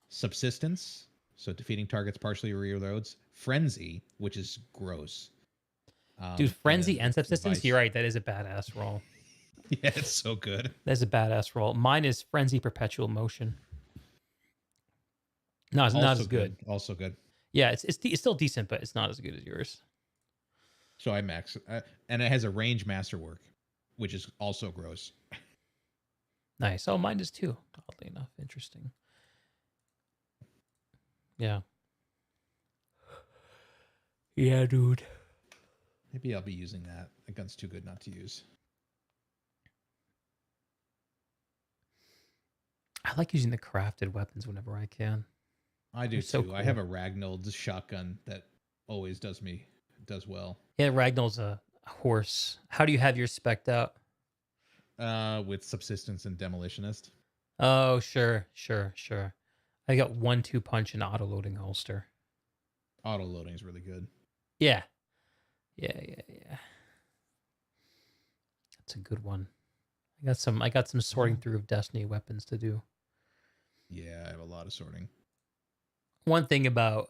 B: Subsistence, so defeating targets partially reloads. Frenzy, which is gross.
A: Dude, Frenzy
B: then
A: and Subsistence,
B: Vice.
A: you're right. That is a badass roll.
B: Yeah, it's so good.
A: That's a badass roll. Mine is Frenzy Perpetual Motion. No, it's not
B: Also
A: as good.
B: Also good.
A: Yeah, it's still decent, but it's not as good as yours.
B: So I max, and it has a range masterwork, which is also gross.
A: Nice. Oh, mine is too. Oddly enough, interesting. Yeah. Yeah, dude.
B: Maybe I'll be using that. That gun's too good not to use.
A: I like using the crafted weapons whenever I can.
B: I do
A: They're so
B: too. I
A: cool.
B: have a Ragnall's shotgun that always does well.
A: Yeah, Ragnall's a horse. How do you have yours spec'd out?
B: With subsistence and demolitionist.
A: Oh, sure. I got 1-2 punch and auto loading holster.
B: Auto loading is really good.
A: Yeah. That's a good one. I got some sorting through of Destiny weapons to do.
B: Yeah, I have a lot of sorting.
A: one thing about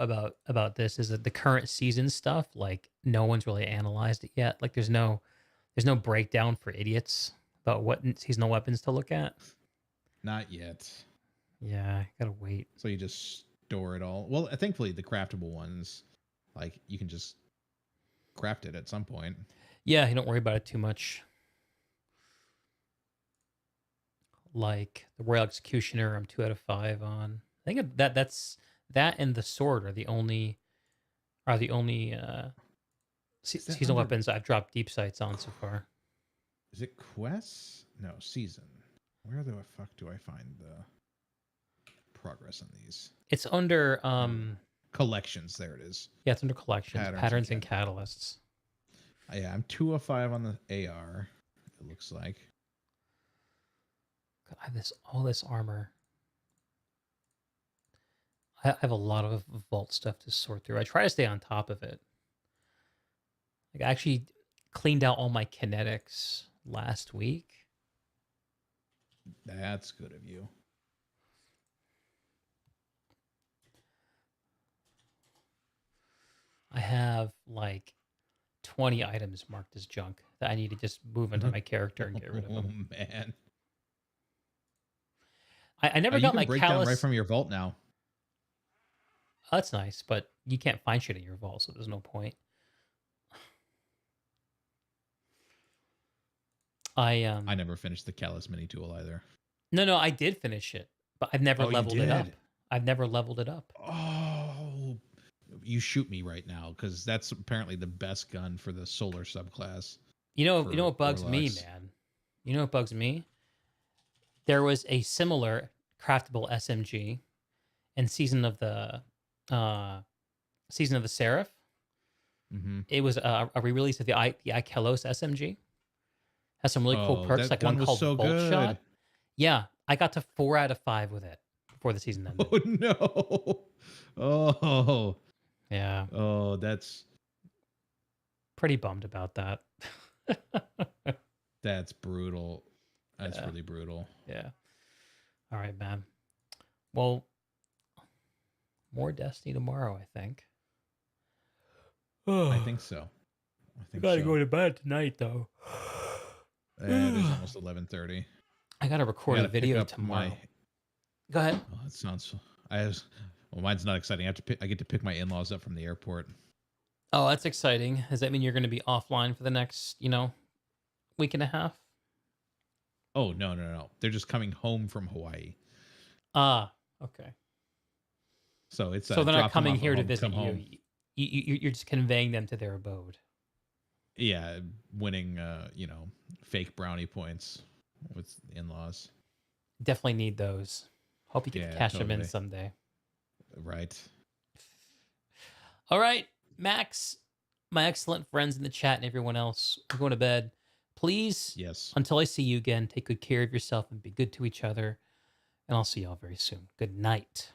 A: this is that the current season stuff, like no one's really analyzed it yet. Like there's no breakdown for idiots about what seasonal weapons to look at.
B: Not yet.
A: Yeah, gotta wait.
B: So you just store it all. Well, thankfully the craftable ones, like you can just craft it at some point.
A: Yeah, you don't worry about it too much. Like the Royal Executioner, I'm 2 out of 5 on. I think that's that and the sword are the only seasonal
B: under-
A: weapons I've dropped deep sights on so far.
B: Is it quests? No, season. Where the fuck do I find the progress on these?
A: It's under
B: Collections. There it is.
A: yeah, it's under collections,
B: Patterns and
A: patterns and catalysts.
B: Yeah, I'm 2 of 5 on the AR. It looks like.
A: God, I have all this armor. I have a lot of vault stuff to sort through. I try to stay on top of it. Like I actually cleaned out all my kinetics last week.
B: That's good of you.
A: I have like 20 items marked as junk that I need to just move into my character and get rid of them.
B: Oh man.
A: I never
B: You
A: got
B: can
A: my
B: break down
A: callus.
B: right from your vault now.
A: Oh, that's nice, but you can't find shit in your vault, so there's no point.
B: I never finished the Callus mini tool either.
A: No, I did finish it, but I've never
B: Oh, you
A: leveled it up.
B: did?
A: I've never leveled it up.
B: Oh, you shoot me right now because that's apparently the best gun for the solar subclass.
A: You know
B: for
A: what bugs me,
B: Warlocks.
A: man? You know what bugs me? There was a similar craftable SMG in Season of the Seraph.
B: Mm-hmm.
A: It was a re-release of the Ikelos SMG. Has some really cool
B: Oh,
A: perks,
B: that
A: like
B: gun
A: one
B: was
A: called
B: so
A: Bolt
B: good.
A: Shot. Yeah, I got to 4 out of 5 with it before the season ended.
B: Oh no! Oh,
A: Yeah,
B: oh, that's
A: pretty bummed about that.
B: brutal. That's
A: Yeah.
B: really brutal.
A: Yeah. All right, man. Well, more Destiny tomorrow, I think.
B: I think so. I think
A: gotta
B: so.
A: go to bed tonight, though.
B: It is almost 11:30.
A: I gotta record a video tomorrow. Go ahead.
B: Oh, that sounds. Well, mine's not exciting. I get to pick my in-laws up from the airport.
A: Oh, that's exciting. Does that mean you're going to be offline for the next, week and a half?
B: Oh no! They're just coming home from Hawaii,
A: Ah, okay.
B: so it's
A: So they're
B: drop
A: not
B: them
A: coming
B: off at
A: here to
B: home,
A: visit
B: come
A: you.
B: home.
A: You're just conveying them to their abode.
B: Yeah, winning fake brownie points with in-laws.
A: Definitely need those. Hope you get to cash them in
B: totally.
A: someday.
B: Right.
A: All right, Max, my excellent friends in the chat, and everyone else, we're going to bed. Please,
B: Yes.
A: until I see you again, take good care of yourself and be good to each other. And I'll see y'all very soon. Good night.